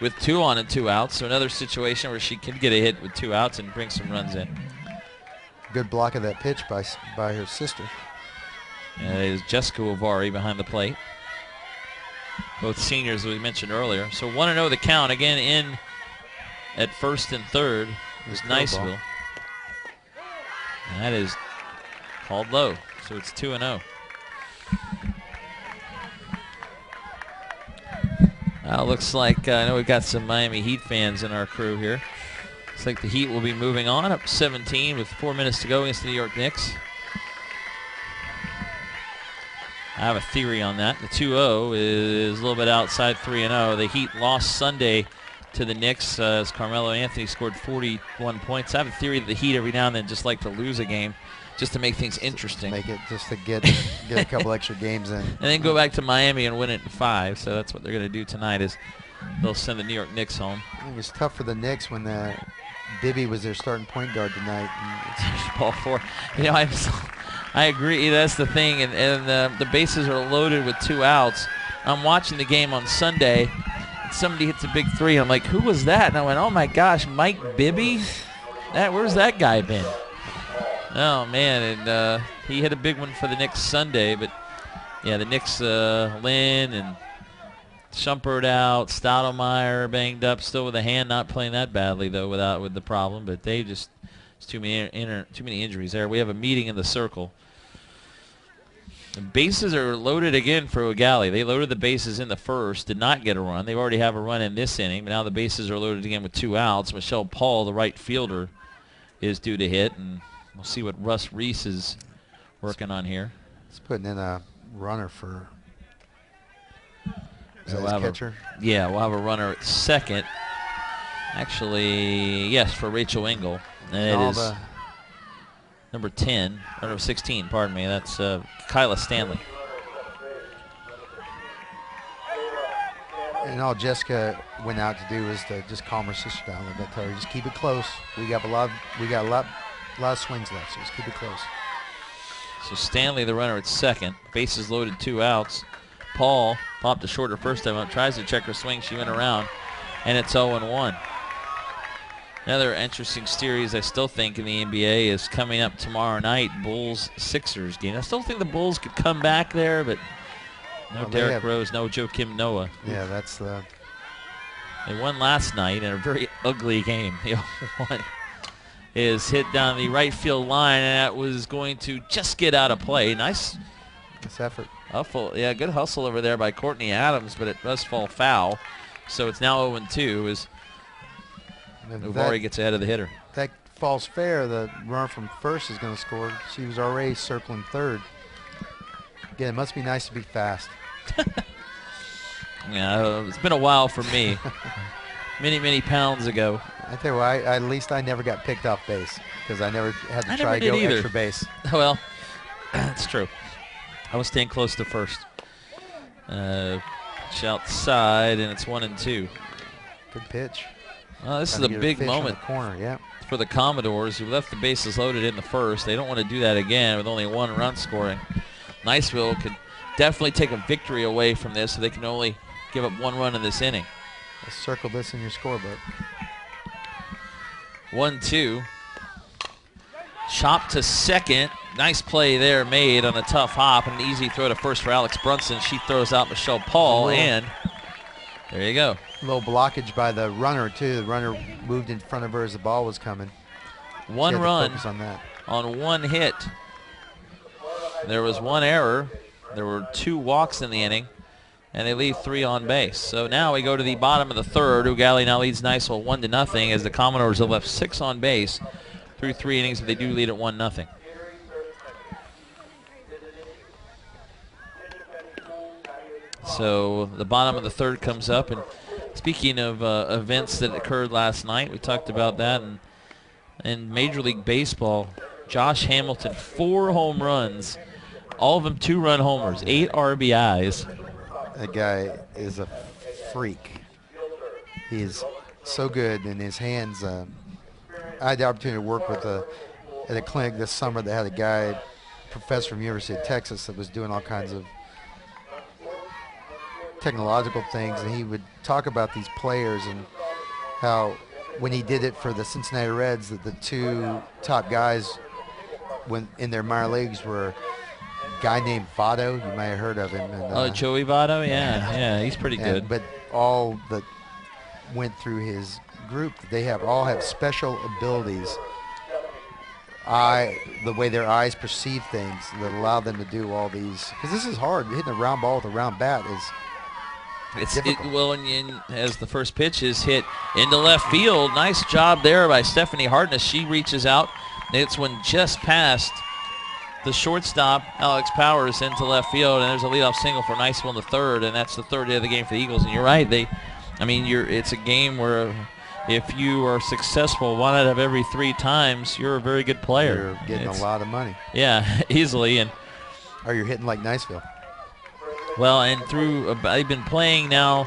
with 2 on and 2 outs. So another situation where she can get a hit with 2 outs and bring some runs in. Good block of that pitch by her sister. And it is Jessica Uvari behind the plate. Both seniors, as we mentioned earlier. So 1-0 the count. Again in at first and third is Niceville. And that is called low. So it's 2-0. Now looks like, I know we've got some Miami Heat fans in our crew here. Looks like the Heat will be moving on up 17 with 4 minutes to go against the New York Knicks. I have a theory on that. The 2-0 is a little bit outside 3-0. The Heat lost Sunday to the Knicks as Carmelo Anthony scored 41 points. I have a theory that the Heat every now and then just like to lose a game just to make things interesting. Make it just to get a couple extra games in. And then go back to Miami and win it in 5. So that's what they're going to do tonight is they'll send the New York Knicks home. I think it's tough for the Knicks when Bibby was their starting point guard tonight. It's ball 4. You know, I agree. That's the thing. And the bases are loaded with 2 outs. I'm watching the game on Sunday. Somebody hits a big 3. I'm like, who was that? And I went, oh my gosh, Mike Bibby? Where's that guy been? Oh man, and he hit a big one for the Knicks Sunday. But yeah, the Knicks, Lynn and Shumpert out, Stoudemire banged up, still with a hand, not playing that badly though with the problem. But they just it's too many injuries there. We have a meeting in the circle. The bases are loaded again for Eau Gallie. They loaded the bases in the first, did not get a run. They already have a run in this inning, but now the bases are loaded again with 2 outs. Michelle Paul, the right fielder, is due to hit, and we'll see what Russ Reese is working on here. He's putting in a runner for his catcher. Yeah, we'll have a runner at second. Actually, yes, for Rachel Engel. And number 10, or number 16, pardon me. That's Kyla Stanley. And all Jessica went out to do was to just calm her sister down a little bit. Tell her, just keep it close. We got a lot of swings left, so just keep it close. So Stanley, the runner at second. Bases loaded, 2 outs. Paul popped a shorter first time out, tries to check her swing. She went around, and it's 0-1. Another interesting series I still think in the NBA is coming up tomorrow night, Bulls-Sixers game. I still think the Bulls could come back there, but no Derrick Rose, no Joakim Noah. Yeah, that's the... They won last night in a very ugly game. The 0-1 is hit down the right field line, and that was going to just get out of play. Nice effort. Yeah, good hustle over there by Courtney Adams, but it does fall foul. So it's now 0-2 as Uvari gets ahead of the hitter. That falls fair. The runner from first is going to score. She was already circling third. Again, it must be nice to be fast. Yeah, it's been a while for me. many pounds ago. I tell you what, at least I never got picked off base because I never had to try to go extra base. Well, that's true. I was staying close to first. Pitch outside, and it's 1-2. Good pitch. Well, this is a big moment corner, yeah, for the Commodores, who left the bases loaded in the first. They don't want to do that again with only 1 run scoring. Niceville could definitely take a victory away from this, so they can only give up 1 run in this inning. Let's circle this in your scorebook. 1-2. Chop to second. Nice play there made on a tough hop, and an easy throw to first for Alex Brunson. She throws out Michelle Paul, and there you go. A little blockage by the runner, too. The runner moved in front of her as the ball was coming. 1 run on that. On 1 hit. There was 1 error. There were 2 walks in the inning, and they leave 3 on base. So now we go to the bottom of the third. Eau Gallie now leads Niceville 1-0 as the Commodores have left 6 on base through 3 innings, but they do lead at 1-0. So the bottom of the third comes up, and speaking of events that occurred last night, we talked about that, and in Major League Baseball, Josh Hamilton, 4 home runs, all of them 2-run homers, 8 RBIs. That guy is a freak. He is so good in his hands. I had the opportunity to work with at a clinic this summer that had a guy, professor from the University of Texas, that was doing all kinds of technological things, and he would talk about these players and how when he did it for the Cincinnati Reds, that the 2 top guys when in their minor leagues were a guy named Votto. You might have heard of him. And, Joey Votto, yeah, he's pretty good. But all that went through his group, they all have special abilities. The way their eyes perceive things that allow them to do all these. Because this is hard. Hitting a round ball with a round bat is. And as the first pitch is hit into left field, nice job there by Stephanie Hartness. She reaches out. It's one just past the shortstop, Alex Powers, into left field, and there's a leadoff single for Niceville in the third, and that's the third hit of the game for the Eagles. And you're right, it's a game where if you are successful 1 out of every 3 times, you're a very good player. You're getting a lot of money. Yeah, easily. Or you're hitting like Niceville. Well, and I've been playing now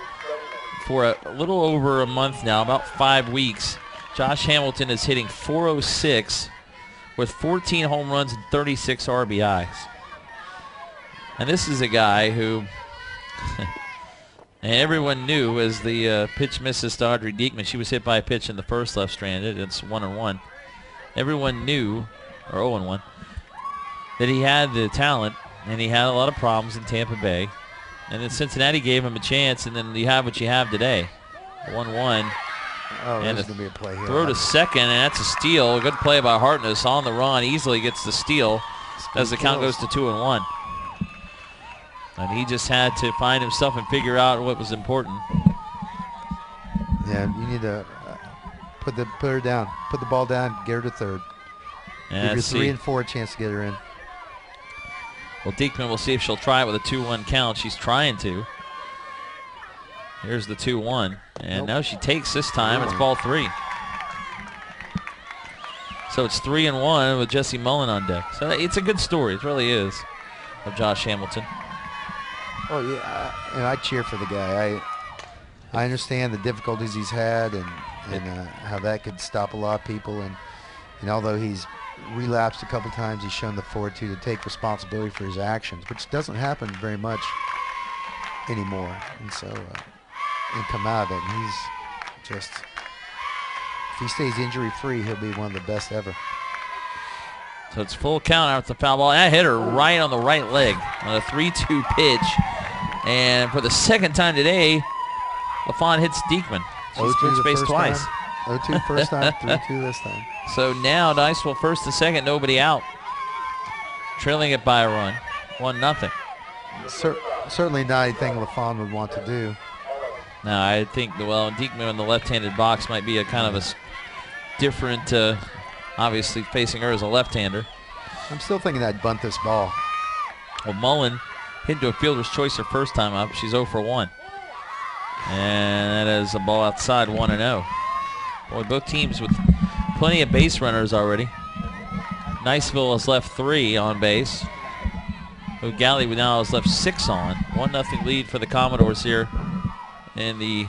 for a little over a month now, about 5 weeks. Josh Hamilton is hitting .406 with 14 home runs and 36 RBIs. And this is a guy who, and everyone knew as the pitch misses to Audrey Diekman, she was hit by a pitch in the first left-stranded. It's 1-1. Everyone knew, or 0-1, that he had the talent. And he had a lot of problems in Tampa Bay. And then Cincinnati gave him a chance, and then you have what you have today. 1-1. Oh, and there's going to be a play here. Throw to second, and that's a steal. A good play by Hartness on the run. Easily gets the steal as the count goes to 2-1. And he just had to find himself and figure out what was important. Yeah, you need to put her down. Put the ball down, get her to third. Yeah, give your 3 and 4 a chance to get her in. Well, Diekman will see if she'll try it with a 2-1 count. She's trying to. Here's the 2-1. And now she takes this time. It's ball 3. So it's 3-1 with Jesse Mullen on deck. So it's a good story. It really is, of Josh Hamilton. Oh yeah, and I cheer for the guy. I understand the difficulties he's had and how that could stop a lot of people. And although he's relapsed a couple times, he's shown the fortitude to take responsibility for his actions, which doesn't happen very much anymore. And so, and come out of it, and he's just, if he stays injury-free, he'll be one of the best ever. So it's full count out the foul ball. That hit her right on the right leg on a 3-2 pitch. And for the second time today, LaFawn hits Diekman. She's been spaced twice. 0-2 first time, 3-2 this time. So now Niceville first and second, nobody out. Trailing it by a run, 1-0. Certainly not anything LaFawn would want to do. No, I think, well, Diekman in the left-handed box might be a kind of a different, obviously facing her as a left-hander. I'm still thinking I'd bunt this ball. Well, Mullen hit into a fielder's choice her first time up. She's 0 for 1. And that is a ball outside, 1-0. Boy, both teams with plenty of base runners already. Niceville has left 3 on base. Eau Gallie now has left 6 on. 1-0 lead for the Commodores here in the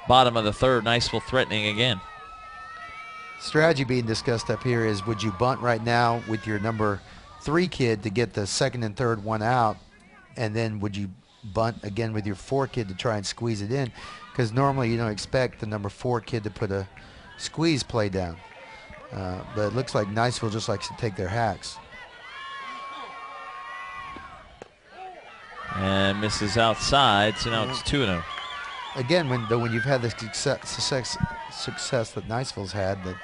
bottom of the third. Niceville threatening again. Strategy being discussed up here is, would you bunt right now with your number 3 kid to get the second and third one out, and then would you bunt again with your 4 kid to try and squeeze it in? Because normally you don't expect the number 4 kid to put a squeeze play down. But it looks like Niceville just likes to take their hacks. And misses outside, so now it's 2-0. Again, when you've had the success that Niceville's had, that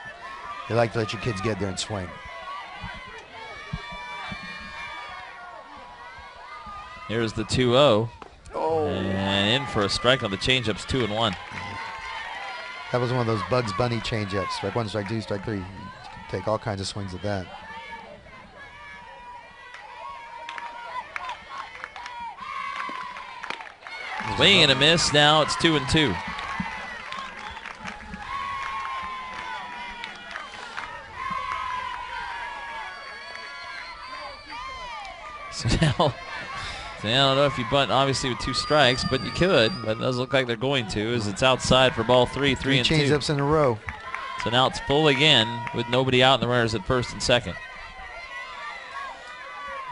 they like to let your kids get there and swing. Here's the 2-0. Oh. And in for a strike on the changeups, 2-1. That was one of those Bugs Bunny changeups. Strike 1, strike 2, strike 3. You can take all kinds of swings at that. Swing and a miss. Now it's 2-2. So now, I don't know if you bunt obviously with 2 strikes, but you could. But it does look like they're going to, as it's outside for ball 3, 3 and 2. Change-ups in a row. So now it's full again with nobody out and the runners at first and second.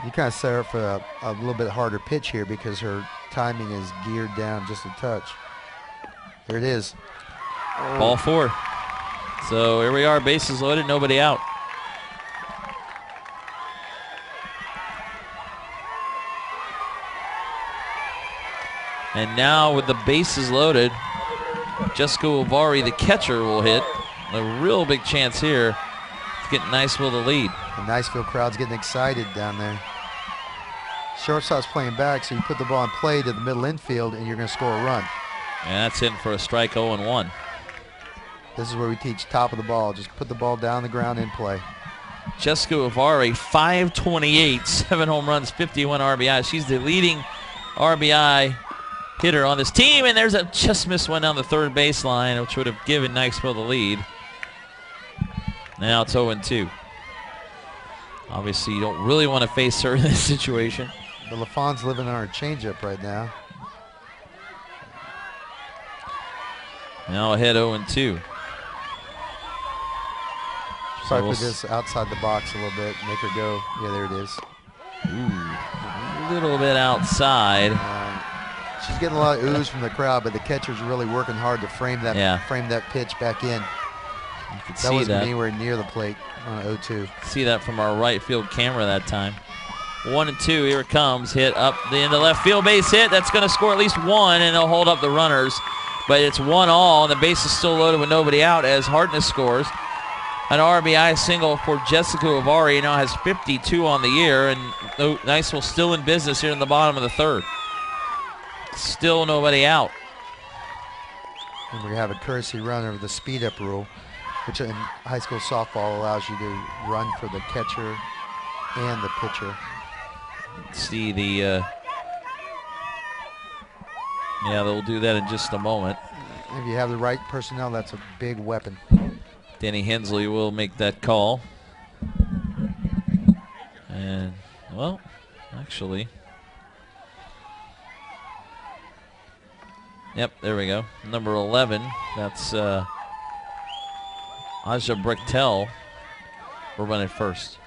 You kind of set her up for a little bit harder pitch here because her timing is geared down just a touch. There it is. Oh. Ball 4. So here we are, bases loaded, nobody out. And now with the bases loaded, Jessica Uvari, the catcher, will hit. A real big chance here to get Niceville the lead. The Niceville crowd's getting excited down there. Shortstop's playing back, so you put the ball in play to the middle infield, and you're going to score a run. And that's in for a strike, 0-1. This is where we teach top of the ball. Just put the ball down the ground in play. Jessica Uvari, 528, 7 home runs, 51 RBI. She's the leading RBI hitter on this team, and there's a just missed one down the third baseline, which would have given Niceville the lead. Now it's 0-2. Obviously, you don't really want to face her in this situation. But LaFawn's living on her changeup right now. Now ahead 0-2. Probably put this outside the box a little bit, make her go. Yeah, there it is. Ooh, a little bit outside. She's getting a lot of oohs from the crowd, but the catcher's really working hard to frame that pitch back in. That wasn't anywhere near the plate on 0-2. See that from our right field camera that time. 1-2, here it comes. Hit up the end of left field, base hit. That's going to score at least 1, and they'll hold up the runners. But it's 1-all, and the base is still loaded with nobody out as Hartness scores. An RBI single for Jessica Uvari. Now has 52 on the year, and Niceville still in business here in the bottom of the third. Still nobody out. And we're going to have a courtesy run over the speed-up rule, which in high school softball allows you to run for the catcher and the pitcher. See the, yeah, they'll do that in just a moment. If you have the right personnel, that's a big weapon. Denny Hensley will make that call. And, well, actually, yep, there we go. Number 11, that's Aja Brechtel. We're running first.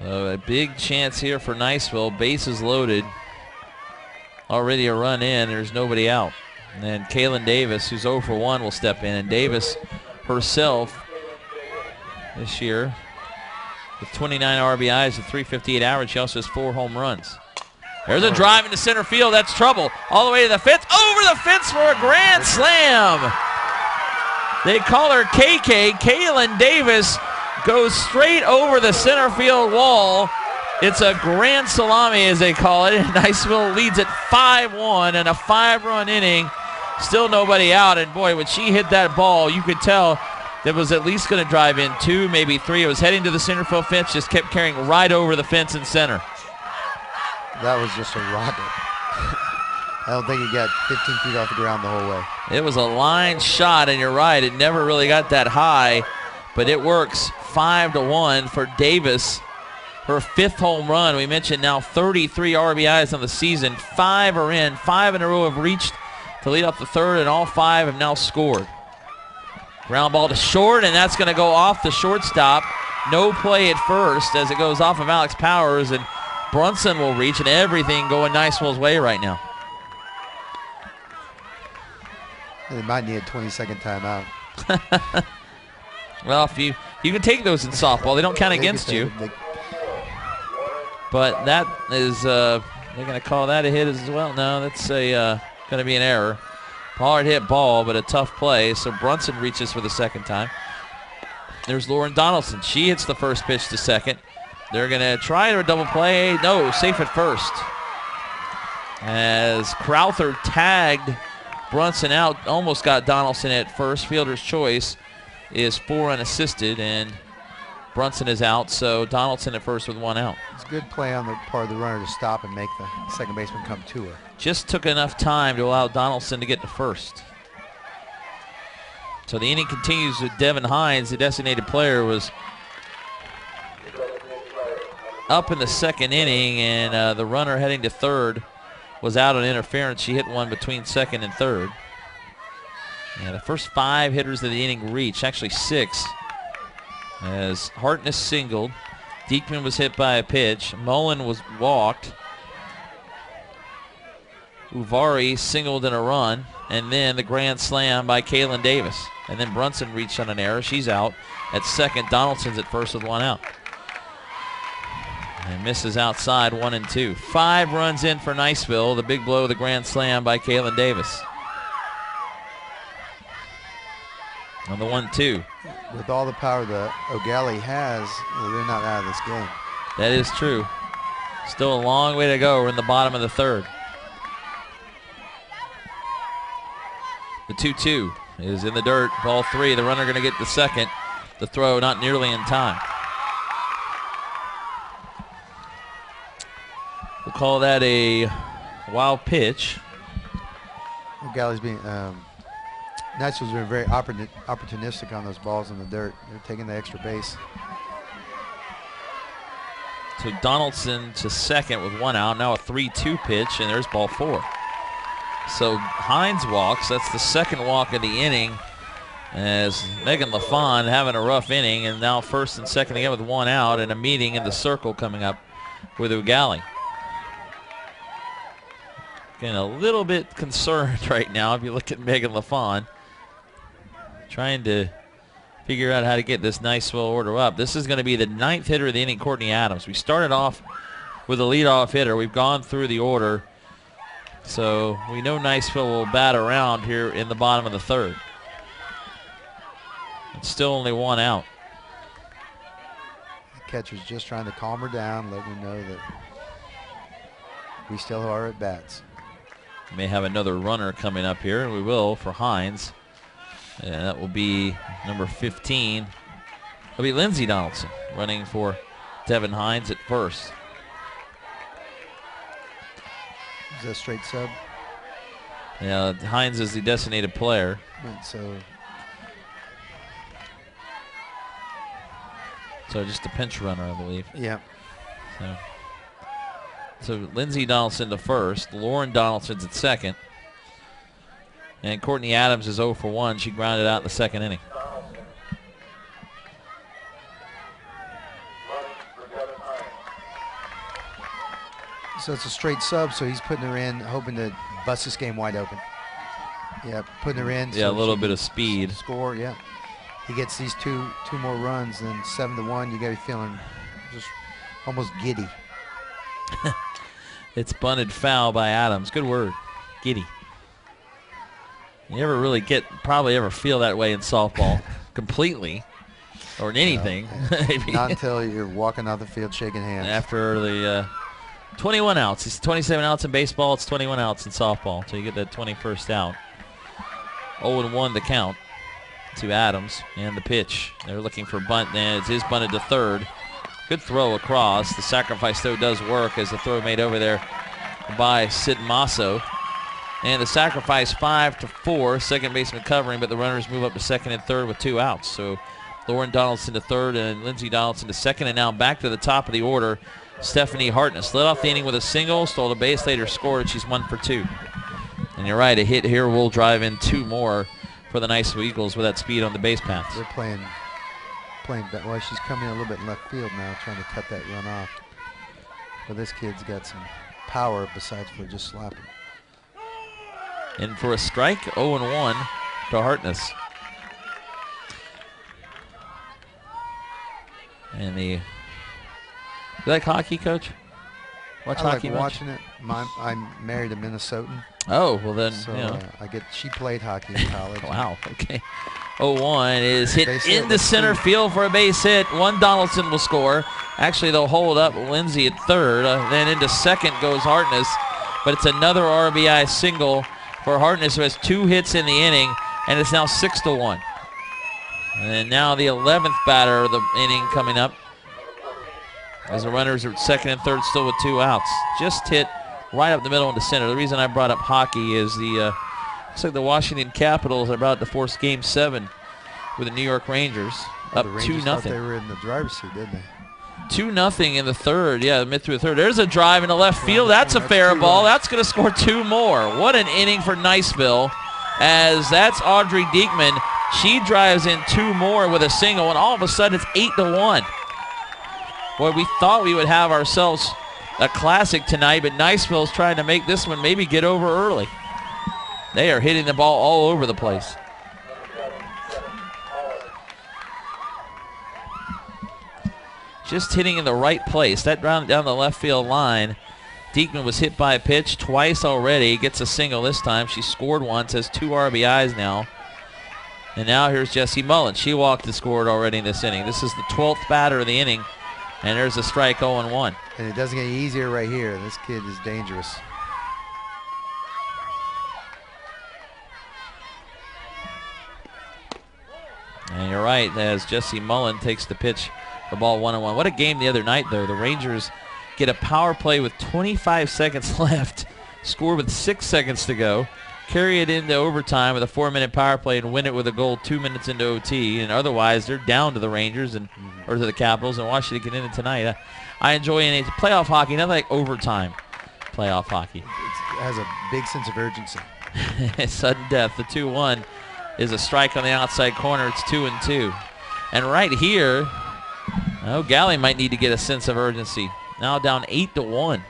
A big chance here for Niceville. Bases loaded. Already a run in. There's nobody out. And then Kaylin Davis, who's 0 for 1, will step in. And Davis herself this year with 29 RBIs and 358 average. She also has 4 home runs. There's a drive into center field. That's trouble. All the way to the fence. Over the fence for a grand slam. They call her KK. Kaylin Davis goes straight over the center field wall. It's a grand salami, as they call it. And Niceville leads it 5-1 in a 5-run inning. Still nobody out. And boy, when she hit that ball, you could tell that was at least going to drive in 2, maybe 3. It was heading to the center field fence, just kept carrying right over the fence in center. That was just a rocket. I don't think it got 15 feet off the ground the whole way. It was a line shot, and you're right, it never really got that high, but it works. 5-1 for Davis. Her 5th home run. We mentioned now 33 RBIs on the season. 5 are in. 5 in a row have reached to lead off the 3rd, and all 5 have now scored. Ground ball to short, and that's going to go off the shortstop. No play at first as it goes off of Alex Powers, and Brunson will reach, and everything going Niceville's way right now. They might need a 20-second timeout. Well, if you can take those in softball, they don't count against you. But that is, they're going to call that a hit as well. No, that's going to be an error. Hard hit ball, but a tough play. So Brunson reaches for the 2nd time. There's Lauren Donaldson. She hits the first pitch to second. They're going to try to double play. No, safe at first. As Crowther tagged Brunson out, almost got Donaldson at first. Fielder's choice is 4 unassisted, and Brunson is out, so Donaldson at first with 1 out. It's a good play on the part of the runner to stop and make the second baseman come to her. Just took enough time to allow Donaldson to get to first. So the inning continues with Devin Hines. The designated player was up in the 2nd inning, and the runner heading to 3rd was out on interference. She hit one between 2nd and 3rd. Yeah, the first 5 hitters of the inning reached, actually 6. As Hartness singled, Diekman was hit by a pitch, Mullen was walked, Uvari singled in a run, and then the grand slam by Kaylin Davis. And then Brunson reached on an error. She's out at 2nd. Donaldson's at first with 1 out. And misses outside, 1 and 2. 5 runs in for Niceville. The big blow, the grand slam by Kaylin Davis. On the 1-2. With all the power that Eau Gallie has, they're not out of this game. That is true. Still a long way to go. We're in the bottom of the 3rd. The 2-2 is in the dirt. Ball 3. The runner going to get the 2nd. The throw not nearly in time. We'll call that a wild pitch. Eau Gallie's being... Niceville's been very opportunistic on those balls in the dirt. They're taking the extra base. So Donaldson to 2nd with 1 out. Now a 3-2 pitch, and there's ball 4. So Hines walks. That's the 2nd walk of the inning, as Megan LaFawn having a rough inning, and now 1st and 2nd again with 1 out, and a meeting in the circle coming up with Eau Gallie. Getting a little bit concerned right now if you look at Megan LaFawn. Trying to figure out how to get this Niceville order up. This is going to be the 9th hitter of the inning, Courtney Adams. We started off with a leadoff hitter. We've gone through the order. So we know Niceville will bat around here in the bottom of the 3rd. It's still only 1 out. The catcher's just trying to calm her down, let her know that we still are at bats. We may have another runner coming up here, and we will for Hines. And that will be number 15. It'll be Lindsey Donaldson running for Devin Hines at first. Is that a straight sub? Yeah, Hines is the designated player. So So just a pinch runner, I believe. Yeah. So Lindsay Donaldson to first. Lauren Donaldson's at second. And Courtney Adams is 0 for 1. She grounded out in the second inning. So it's a straight sub, so he's putting her in, hoping to bust this game wide open. Yeah, putting her in. Yeah, so a little bit of speed. Score, yeah. He gets these two more runs, and 7-1. You got to be feeling just almost giddy. It's bunted foul by Adams. Good word, giddy. You never really probably ever feel that way in softball completely, or in anything. Not until you're walking out the field shaking hands. After the 21 outs. It's 27 outs in baseball. It's 21 outs in softball until you get that 21st out. 0-1 the count to Adams, and the pitch. They're looking for bunt, and it is bunted to third. Good throw across. The sacrifice throw does work as the throw made over there by Sid Masso. And the sacrifice 5-4. Second baseman covering, but the runners move up to second and third with 2 outs. So Lauren Donaldson to third and Lindsay Donaldson to second. And now back to the top of the order, Stephanie Hartness. Led off the inning with a single, stole a base, later scored. She's 1 for 2. And you're right, a hit here will drive in 2 more for the Niceville Eagles with that speed on the base paths. They're playing well, she's coming in a little bit in left field now, trying to cut that run off. But this kid's got some power besides for just slapping. And for a strike, 0-1 to Hartness. And you like hockey, Coach? I like watching it. I'm married a Minnesotan. Oh, well then, so, you know. She played hockey in college. Wow, okay. 0-1 is hit into center field for a base hit. One Donaldson will score. Actually, they'll hold up Lindsay at third. Then into second goes Hartness. But it's another RBI single for Hartness, who has 2 hits in the inning, and it's now 6-1. And now the 11th batter of the inning coming up, as the runners are at second and third still with 2 outs. Just hit right up the middle into center. The reason I brought up hockey is looks like the Washington Capitals are about to force Game 7 with the New York Rangers, up 2-0. They were in the driver's seat, didn't they? 2-0 in the third. Yeah, mid through the third. There's a drive into left field. That's a fair ball. That's going to score 2 more. What an inning for Niceville, as that's Audrey Diekman. She drives in 2 more with a single, and all of a sudden it's 8-1. Boy, we thought we would have ourselves a classic tonight, but Niceville's trying to make this one maybe get over early. They are hitting the ball all over the place. Just hitting in the right place. That round down the left field line. Diekman was hit by a pitch twice already. Gets a single this time. She scored once, has 2 RBIs now. And now here's Jessie Mullen. She walked and scored already in this inning. This is the 12th batter of the inning. And there's a strike, 0-1. And it doesn't get easier right here. This kid is dangerous. And you're right, as Jessie Mullen takes the pitch, the ball 1-1. What a game the other night, though. The Rangers get a power play with 25 seconds left, score with 6 seconds to go, carry it into overtime with a 4-minute power play, and win it with a goal 2 minutes into OT. And otherwise, they're down to the Rangers or to the Capitals, and Washington get in it tonight. I enjoy any playoff hockey, not like overtime playoff hockey. It has a big sense of urgency. Sudden death. The 2-1 is a strike on the outside corner. It's 2-2. And right here, Eau Gallie might need to get a sense of urgency. Now down 8-1.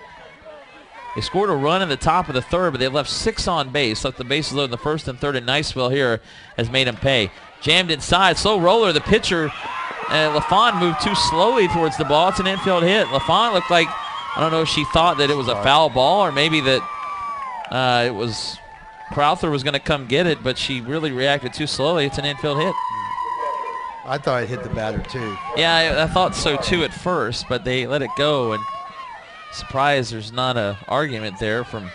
They scored a run in the top of the third, but they've left 6 on base. Left the bases loaded in the first and third, and Niceville here has made them pay. Jammed inside, slow roller. The pitcher, LaFawn, moved too slowly towards the ball. It's an infield hit. LaFawn looked like, I don't know if she thought that it was a foul ball or maybe that it was Crowther was going to come get it, but she really reacted too slowly. It's an infield hit. I thought it hit the batter too. Yeah, I thought so too at first, but they let it go, and surprised there's not an argument there from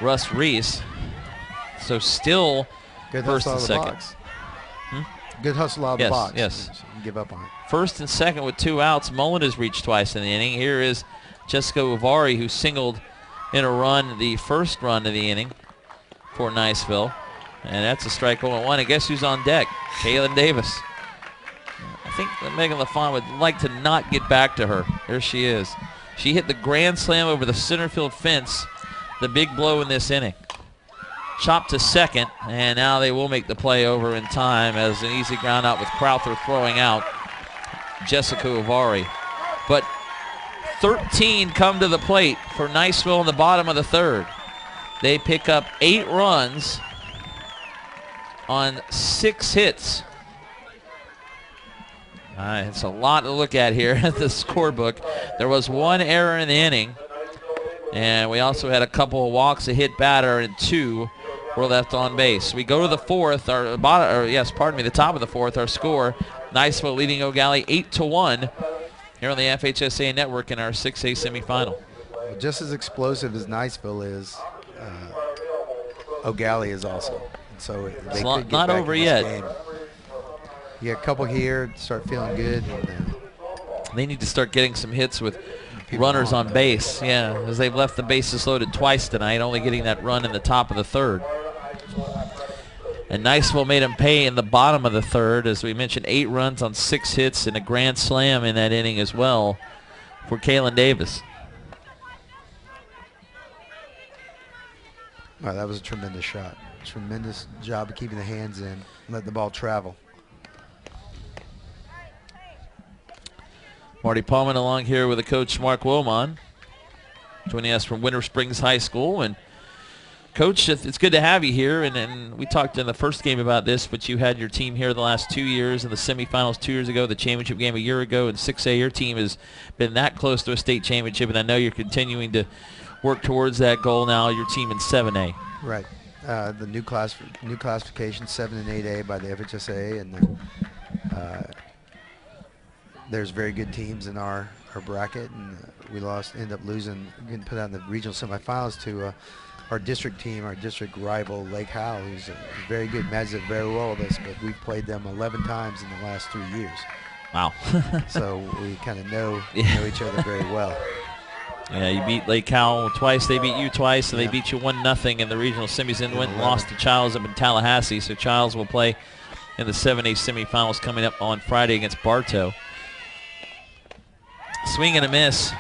Russ Reese. So still good first and second. Good hustle out of the box. Yes. Give up on it. First and second with 2 outs. Mullen has reached twice in the inning. Here is Jessica Uvari, who singled in a run, the first run of the inning for Niceville. And that's a strike 0-1. And guess who's on deck? Kaylin Davis. I think that Megan LaFawn would like to not get back to her. There she is. She hit the grand slam over the center field fence, the big blow in this inning. Chopped to second, and now they will make the play over in time as an easy ground out with Crowther throwing out Jessica Uvari. But 13 come to the plate for Niceville in the bottom of the third. They pick up 8 runs on 6 hits. It's a lot to look at here at the scorebook. There was 1 error in the inning, and we also had a couple of walks, a hit batter, and 2 were left on base. We go to the fourth, the top of the fourth. Our score: Niceville leading Eau Gallie 8-1 here on the FHSAA network in our 6A semifinal. Well, just as explosive as Niceville is, Eau Gallie is also. And so they could get not back over in this yet. Game. You got a couple here, start feeling good. And they need to start getting some hits with runners on base. Yeah, as they've left the bases loaded twice tonight, only getting that run in the top of the third. And Niceville made them pay in the bottom of the third. As we mentioned, 8 runs on 6 hits and a grand slam in that inning as well for Kaylin Davis. Wow, that was a tremendous shot. Tremendous job of keeping the hands in, letting the ball travel. Marty Paulman along here with the coach Mark Wilmon, joining us from Winter Springs High School. And Coach, it's good to have you here. And we talked in the first game about this, but you had your team here the last 2 years in the semifinals 2 years ago, the championship game a year ago, and 6A. Your team has been that close to a state championship, and I know you're continuing to work towards that goal now. Your team in 7A. Right. The new classification, 7 and 8A by the FHSAA, and there's very good teams in our bracket, and we ended up losing, getting put out in the regional semifinals to our district team, our district rival Lake Howell, who's very good, matches it very well with us, but we've played them 11 times in the last 3 years. Wow. So we kind of know each other very well. Yeah, you beat Lake Howell twice, they beat you twice, and they beat you 1-0 in the regional semis, and went and lost to Childs up in Tallahassee. So Childs will play in the 7A semifinals coming up on Friday against Bartow. Swing and a miss.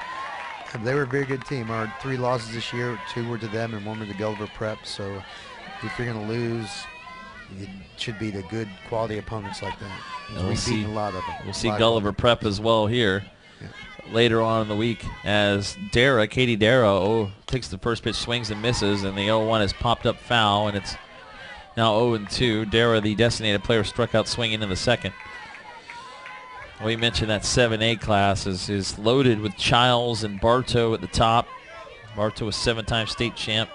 They were a very good team. Our 3 losses this year, 2 were to them and 1 were to Gulliver Prep. So if you're going to lose, it should be the good quality opponents like that. We've beaten a lot of them. We'll see Gulliver Prep as well here later on in the week as Katie Darrow takes the first pitch, swings and misses, and the 0-1 has popped up foul, and it's now 0-2. Darrow, the designated player, struck out swinging in the second. We mentioned that 7A class is loaded with Childs and Bartow at the top. Bartow was 7-time state champ.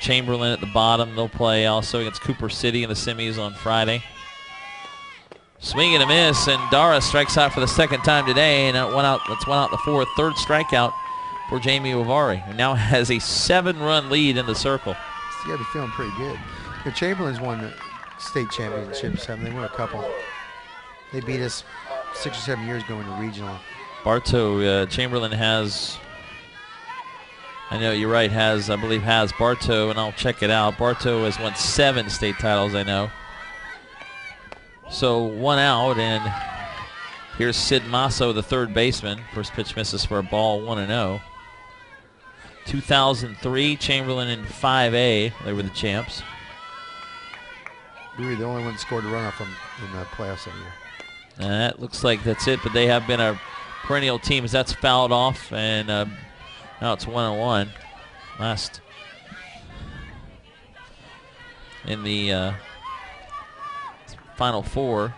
Chamberlain at the bottom. They'll play also against Cooper City in the semis on Friday. Swing and a miss, and Dara strikes out for the second time today, and that's one out the fourth. Third strikeout for Jamie Uvari, who now has a 7-run lead in the circle. So you got to be feeling pretty good. Chamberlain's won the state championships. They won a couple. They beat us 6 or 7 years ago in the regional. Bartow, Chamberlain has, I know you're right, I believe has Bartow, and I'll check it out. Bartow has won 7 state titles, I know. So 1 out, and here's Sid Masso, the third baseman. First pitch misses for a ball, 1-0. 2003, Chamberlain in 5A. They were the champs. We were the only one that scored a runoff in the playoffs that year. And that looks like that's it, but they have been a perennial team as that's fouled off, and now it's 1-1. Last in the Final Four,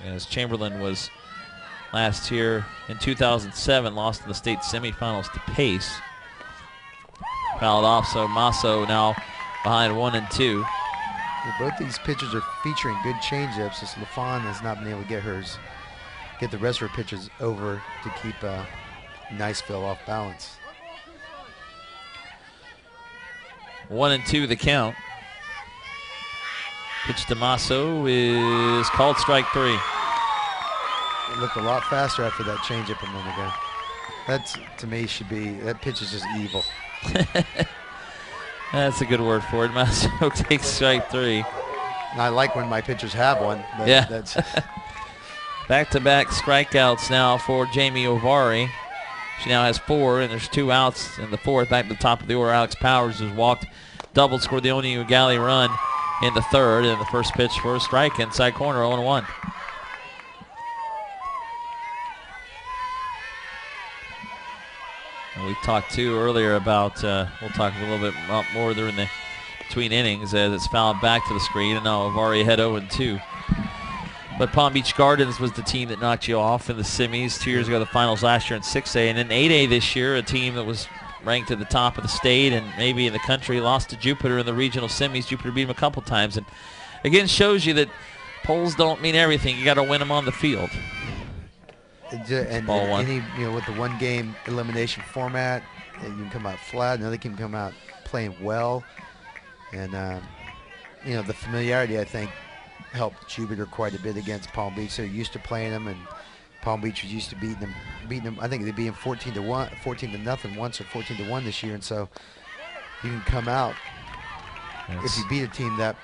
as Chamberlain was last year in 2007, lost in the state semifinals to Pace. Fouled off, so Masso now behind 1-2. Both these pitchers are featuring good changeups. Just LaFawn has not been able to get the rest of her pitches over to keep Niceville off balance. 1-2 the count. Pitch to Masso is called strike 3. It looked a lot faster after that changeup a minute ago. That's, to me, that pitch is just evil. That's a good word for it. Masso takes strike 3. And I like when my pitchers have one. But yeah. That's back-to-back strikeouts now for Jamie Ovari. She now has 4, and there's 2 outs in the 4th. Back to the top of the order, Alex Powers has walked, doubled, scored the only Eau Gallie run in the 3rd, and the first pitch for a strike inside corner, 0-1. And we talked too earlier about, we'll talk a little bit more during the between innings as it's fouled back to the screen, and now Ovari head 0-2. But Palm Beach Gardens was the team that knocked you off in the semis 2 years ago, the finals last year in 6A. And in 8A this year, a team that was ranked at the top of the state and maybe in the country lost to Jupiter in the regional semis. Jupiter beat them a couple times. And again, shows you that polls don't mean everything. You got to win them on the field. And any, with the one-game elimination format, you can come out flat. Another can come out playing well. And, the familiarity, I think, helped Jupiter quite a bit against Palm Beach. They're used to playing them, and Palm Beach was used to beating them. I think they beat them 14-1, 14-0 once, or 14-1 this year. And so you can come out if you beat a team that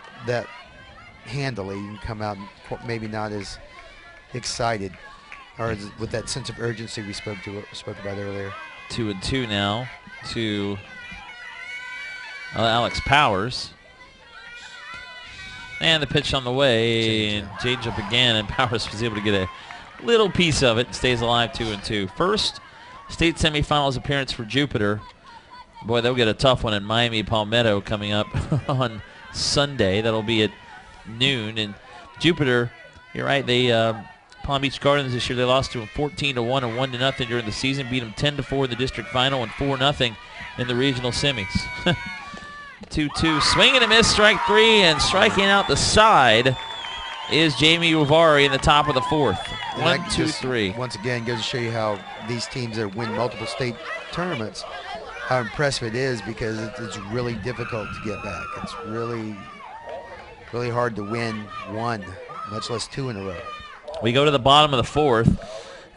handily. You can come out maybe not as excited or with that sense of urgency we spoke about earlier. 2-2 now to Alex Powers. And the pitch on the way, and change up again, and Powers was able to get a little piece of it and stays alive, 2-2. First state semifinals appearance for Jupiter. Boy, they'll get a tough one in Miami Palmetto coming up on Sunday. That'll be at noon. And Jupiter, you're right, they Palm Beach Gardens this year, they lost to them 14-1 and 1-0 during the season, beat them 10-4 in the district final and 4-0 in the regional semis. 2-2, swing and a miss, strike 3, and striking out the side is Jamie Ovari in the top of the 4th. 1-2-3. Once again, goes to show you how these teams that win multiple state tournaments, how impressive it is, because it's really difficult to get back. It's really, really hard to win one, much less 2 in a row. We go to the bottom of the 4th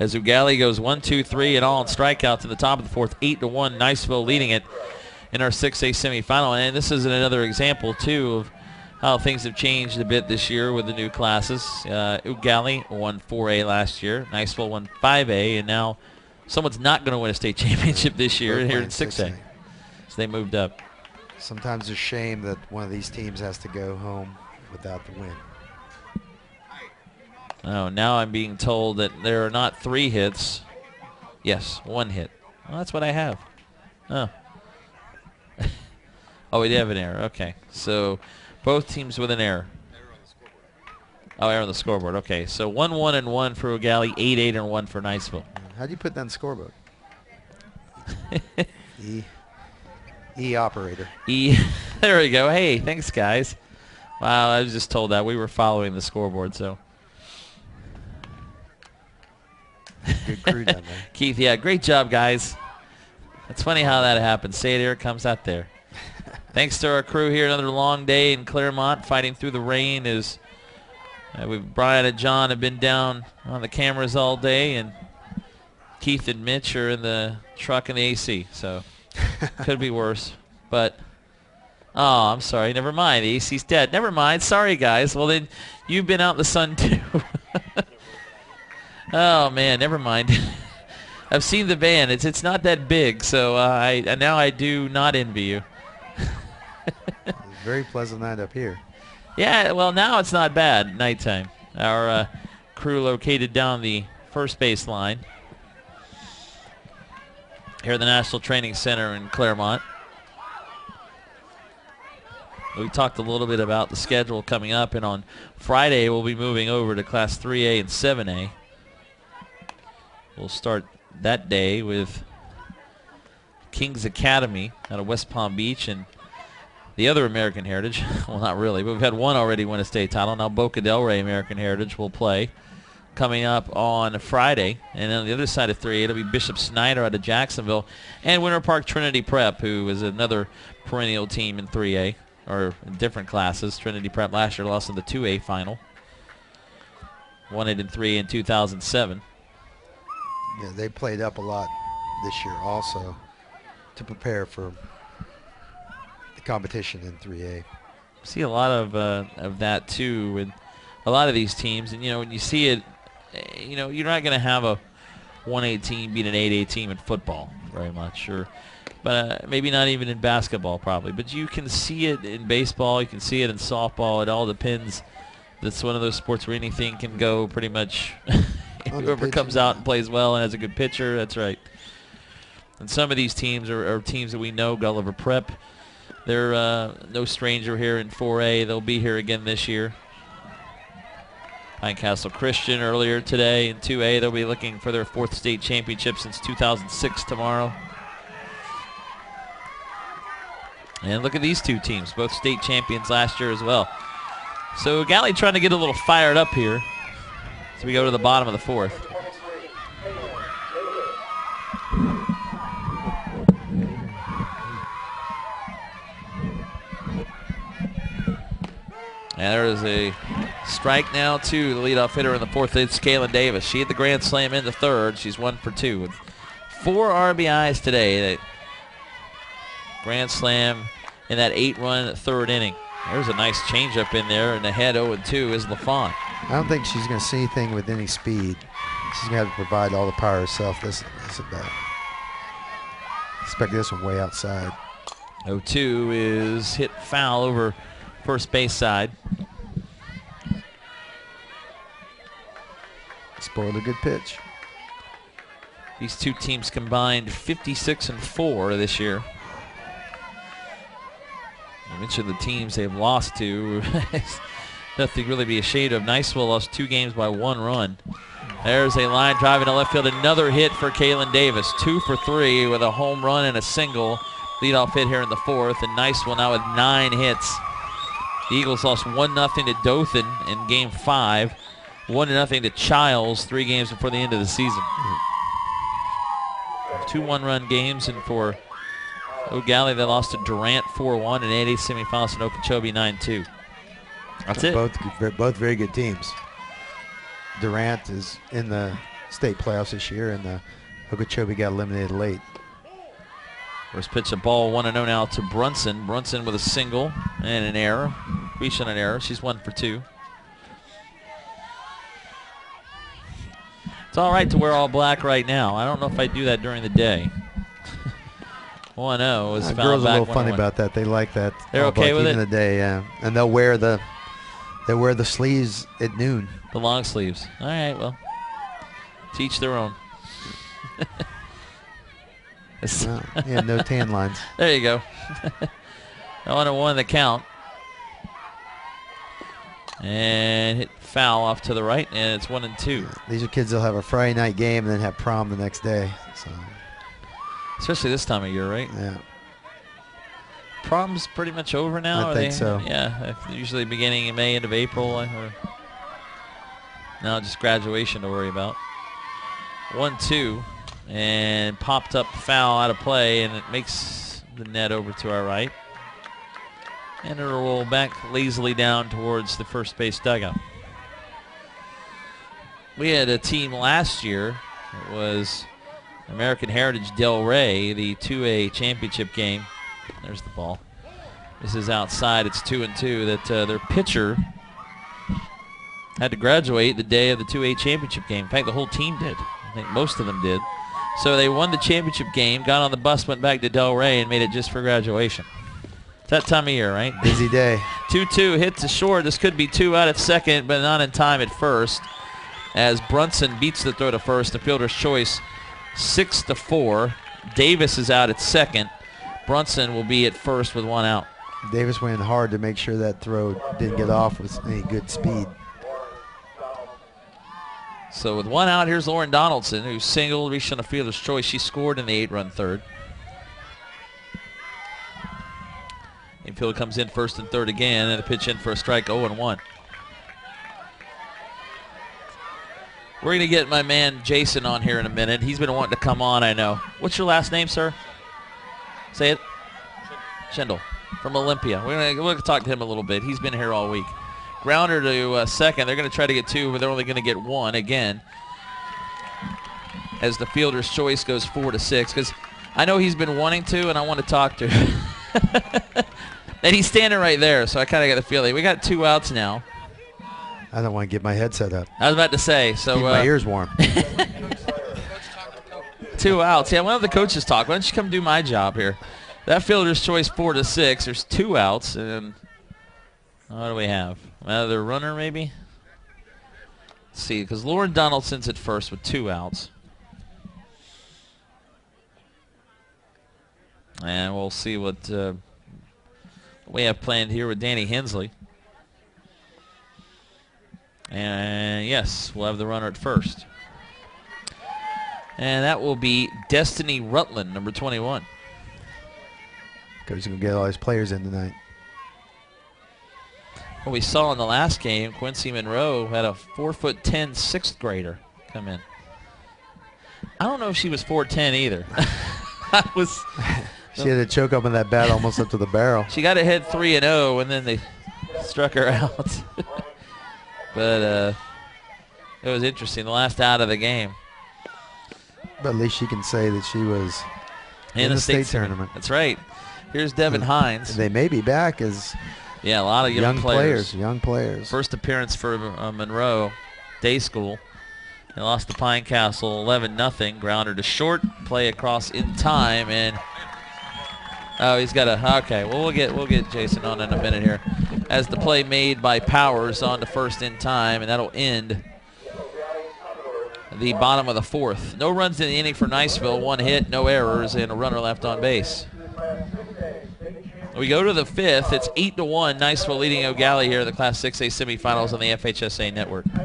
as Eau Gallie goes 1-2-3 and all in strikeouts in the top of the 4th, 8-1, Niceville leading it in our 6A semifinal. And this is another example, too, of how things have changed a bit this year with the new classes. Eau Gallie won 4A last year. Niceville won 5A, and now someone's not going to win a state championship this year here in 6A. So they moved up. Sometimes it's a shame that one of these teams has to go home without the win. Oh, now I'm being told that there are not 3 hits. Yes, 1 hit. Well, that's what I have. Oh. Oh, we did have an error. Okay. So both teams with an error. Oh, error on the scoreboard. Okay. So 1-1 and 1 for Eau Gallie, 8-8 and 1 for Niceville. How do you put that in the scoreboard? E operator. E. There we go. Hey, thanks, guys. Wow, I was just told that. We were following the scoreboard, so. Good crew down there. Keith, yeah, great job, guys. It's funny how that happens. Say it here, it comes out there. Thanks to our crew here. Another long day in Clearmont, fighting through the rain. As Brian and John have been down on the cameras all day, and Keith and Mitch are in the truck in the AC. So could be worse. But oh, I'm sorry. Never mind. The AC's dead. Never mind. Sorry, guys. Well, then you've been out in the sun too. Oh man, never mind. I've seen the van. It's not that big, so now I do not envy you. Very pleasant night up here. Yeah, well, now it's not bad nighttime. Our crew located down the first base line here at the National Training Center in Clermont. We talked a little bit about the schedule coming up, and on Friday we'll be moving over to Class 3A and 7A. We'll start that day with King's Academy out of West Palm Beach and the other American Heritage. Well, not really, but we've had one already win a state title. Now Boca Del Rey American Heritage will play coming up on Friday. And on the other side of 3A, it'll be Bishop Snyder out of Jacksonville and Winter Park Trinity Prep, who is another perennial team in 3A, or in different classes. Trinity Prep last year lost in the 2A final. Won it in 3A in 2007. Yeah, they played up a lot this year also to prepare for the competition in 3A. See a lot of that too with a lot of these teams, and when you see it, you're not going to have a 1A team beat an 8A team in football very much, but maybe not even in basketball probably. But you can see it in baseball, you can see it in softball. It all depends. That's one of those sports where anything can go pretty much. Whoever comes out and plays well and has a good pitcher, that's right. And some of these teams are teams that we know. Gulliver Prep, they're no stranger here in 4A. They'll be here again this year. Pinecastle Christian earlier today in 2A. They'll be looking for their 4th state championship since 2006 tomorrow. And look at these two teams, both state champions last year as well. So Eau Gallie trying to get a little fired up here as we go to the bottom of the 4th. And there is a strike now to the leadoff hitter in the 4th. It's Kaylin Davis. She hit the grand slam in the 3rd. She's 1 for 2 with 4 RBIs today. Grand slam in that 8-run 3rd inning. There's a nice changeup in there, and ahead 0-2 is LaFawn. I don't think she's going to see anything with any speed. She's going to have to provide all the power herself. This is bad. Expect this one way outside. 0-2 is hit foul over first base side. Spoiled a good pitch. These two teams combined 56-4 this year. I mentioned the teams they've lost to. Nothing really to be ashamed of. Niceville lost 2 games by 1 run. There's a line drive into left field. Another hit for Kaylin Davis. 2 for 3 with a home run and a single. Leadoff hit here in the 4th. And Niceville now with 9 hits. The Eagles lost 1-0 to Dothan in Game 5. 1-0 to Childs 3 games before the end of the season. 2 one-run games, and for Eau Gallie, they lost to Durant 4-1 in 8A semifinals and Okeechobee 9-2. That's it. Both very good teams. Durant is in the state playoffs this year, and Okeechobee got eliminated late. First pitch, a ball 1-0 now to Brunson. Brunson with a single and an error. Reach on an error. She's 1 for 2. It's all right to wear all black right now. I don't know if I do that during the day. 1-0 is fouled back. Girls are a little funny about that. They like that. They're okay with it? Even in the day, yeah. And they'll wear the sleeves at noon. The long sleeves. All right, well, teach their own. Well, yeah, no tan lines. There you go. 1-1 the count. And hit foul off to the right, and it's 1-2. These are kids that'll have a Friday night game and then have prom the next day. So. Especially this time of year, right? Yeah. Prom's pretty much over now. I think so. Yeah, usually beginning in May, end of April. Or now just graduation to worry about. 1-2, and popped up foul out of play, and it makes the net over to our right. And it'll roll back lazily down towards the first base dugout. We had a team last year. It was American Heritage Delray, the 2A championship game. There's the ball. This is outside. It's 2-2. That their pitcher had to graduate the day of the 2A championship game. In fact, the whole team did. I think most of them did. So they won the championship game, got on the bus, went back to Delray, and made it just for graduation. It's that time of year, right? Busy day. 2-2 hit to short. This could be 2 out at second, but not in time at first. As Brunson beats the throw to first, the fielder's choice 6-4. Davis is out at second. Brunson will be at first with 1 out. Davis went in hard to make sure that throw didn't get off with any good speed. So with 1 out, here's Lauren Donaldson, who singled, reached on a fielder's choice. She scored in the 8-run 3rd. Infielder comes in 1st and 3rd again, and a pitch in for a strike, 0-1. We're going to get my man Jason on here in a minute. He's been wanting to come on, I know. What's your last name, sir? Say it. Schindel from Olympia. We're going to talk to him a little bit. He's been here all week. Grounder to second. They're going to try to get 2, but they're only going to get 1 again. As the fielder's choice goes 4-6, because I know he's been wanting to, and I want to talk to him. And he's standing right there, so I kind of got the feeling. We got 2 outs now. I don't want to get my headset up. I was about to say. So keep my ears warm. 2 outs. Yeah, one of the coaches talk. Why don't you come do my job here? That fielder's choice 4 to 6. There's 2 outs. And what do we have? Another runner maybe? Let's see, because Lauren Donaldson's at first with 2 outs. And we'll see what we have planned here with Danny Hensley. And yes, we'll have the runner at first. And that will be Destiny Rutland, number 21. Coach going to get all his players in tonight. What we saw in the last game, Quincy Monroe had a 4'10" 6th grader come in. I don't know if she was 4'10" either. She had to choke up in that bat almost up to the barrel. She got ahead 3-0, and then they struck her out. But it was interesting, the last out of the game. But at least she can say that she was in the state tournament. That's right. Here's Devin Hines. They may be back as a lot of young players. Young players. First appearance for Monroe, day school. They lost to Pine Castle 11-0. Grounder to short, play across in time, and he's got okay. Well, we'll get Jason on in a minute here. As the play made by Powers on to first in time, and that'll end the bottom of the 4th. No runs in the inning for Niceville, 1 hit, no errors, and a runner left on base. We go to the 5th. It's 8-1. Niceville leading Eau Gallie here in the Class 6A semifinals on the FHSAA network. I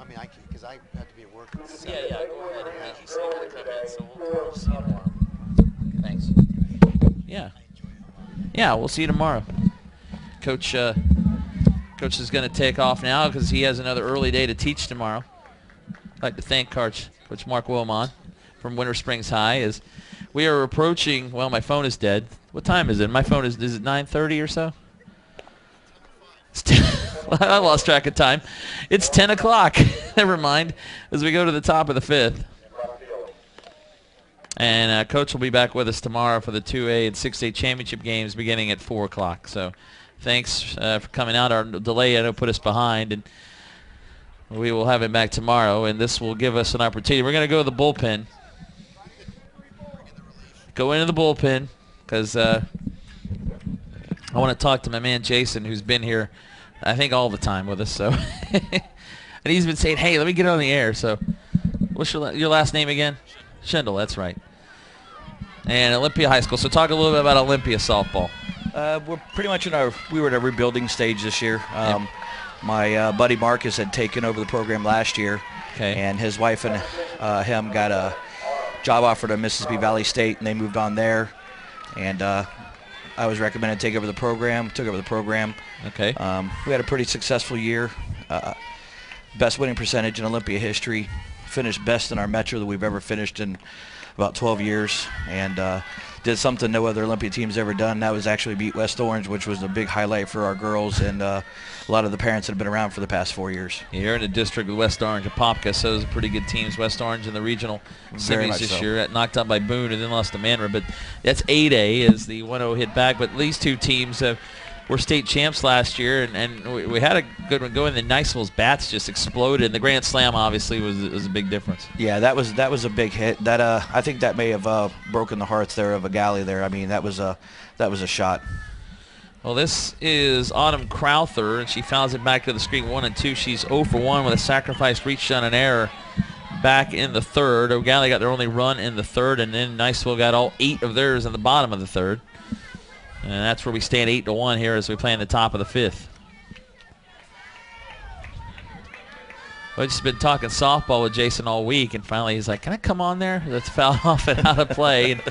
mean, because I have to be at work. Yeah, go ahead. He said he to come in, so we'll see you tomorrow. Thanks. Yeah, we'll see you tomorrow. Coach is going to take off now because he has another early day to teach tomorrow. I'd like to thank Coach Mark Wilmon from Winter Springs High. As we are approaching, well, my phone is dead. What time is it? My phone is it 9:30 or so? I lost track of time. It's 10 o'clock. Never mind. As we go to the top of the 5th. And Coach will be back with us tomorrow for the 2A and 6A championship games beginning at 4 o'clock. So thanks for coming out. Our delay, I know, put us behind. And we will have him back tomorrow. And this will give us an opportunity. We're going to go to the bullpen. Go into the bullpen because I want to talk to my man Jason, who's been here, I think, all the time with us. So, and he's been saying, "Hey, let me get on the air." So, what's your last name again? Schendel, that's right. And Olympia High School. So, talk a little bit about Olympia softball. We're pretty much we were in a rebuilding stage this year. My buddy Marcus had taken over the program last year, and his wife and him got a job offer at Mississippi Valley State, and they moved on there. And I was recommended to take over the program. Took over the program. Okay. We had a pretty successful year. Best winning percentage in Olympia history. Finished best in our metro that we've ever finished in about 12 years, and did something no other Olympia team's ever done. That was actually beat West Orange, which was a big highlight for our girls and a lot of the parents that have been around for the past 4 years. You're in the district with West Orange and Popka, so those are pretty good teams. West Orange in the regional semis this year, knocked out by Boone and then lost to Manra. But that's 8A as the 1-0 hit back. But these two teams were state champs last year, and we had a good one going. And Niceville's bats just exploded. And the Grand Slam obviously was a big difference. Yeah, that was a big hit. That I think that may have broken the hearts there of Eau Gallie there. I mean, that was a shot. Well, this is Autumn Crowther, and she fouls it back to the screen 1 and 2. She's 0 for 1 with a sacrifice reached on an error back in the 3rd. Eau Gallie got their only run in the 3rd, and then Niceville got all 8 of theirs in the bottom of the 3rd. And that's where we stand 8-1 here as we play in the top of the 5th. I've just been talking softball with Jason all week, and finally he's like, "Can I come on there?" That's fouled off and out of play. And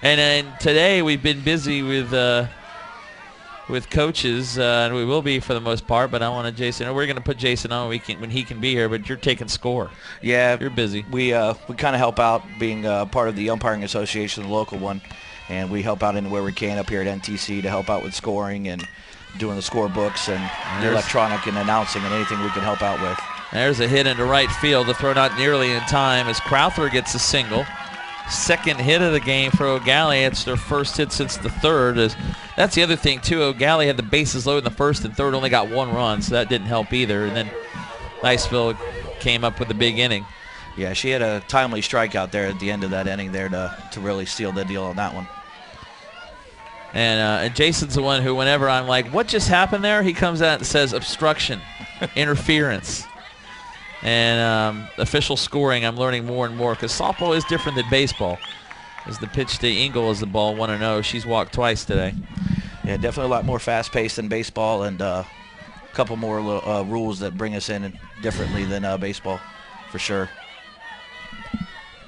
then today we've been busy with coaches, and we will be for the most part. But I wanted Jason. We're going to put Jason on when he can be here. But you're taking score. Yeah, you're busy. We kind of help out being part of the umpiring association, the local one. And we help out anywhere we can up here at NTC to help out with scoring and doing the score books and the electronic and announcing and anything we can help out with. There's a hit into right field. The throw not nearly in time as Crowther gets a single. second hit of the game for Eau Gallie. It's their first hit since the third. That's the other thing, too. Eau Gallie had the bases loaded in the first and third, only got 1 run, so that didn't help either. And then Niceville came up with a big inning. Yeah, she had a timely strikeout there at the end of that inning there to really seal the deal on that one. And Jason's the one who, whenever I'm like, what just happened there? He comes out and says obstruction, interference. And official scoring, I'm learning more and more, because softball is different than baseball. As the pitch to Engel is the ball 1-0. She's walked twice today. Yeah, definitely a lot more fast-paced than baseball, and a couple more rules that bring us in differently than baseball, for sure.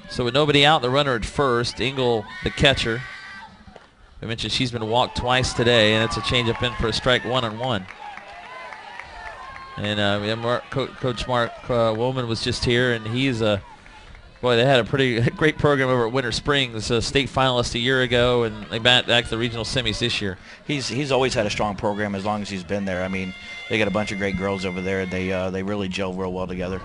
So with nobody out, the runner at first, Engel, the catcher. I mentioned she's been walked twice today, and it's a changeup in for a strike 1-1. And Coach Mark Woolman was just here, and he's boy, they had a pretty great program over at Winter Springs, a state finalist a year ago, and they back to the regional semis this year. He's always had a strong program as long as he's been there. I mean, they got a bunch of great girls over there. They really gel real well together.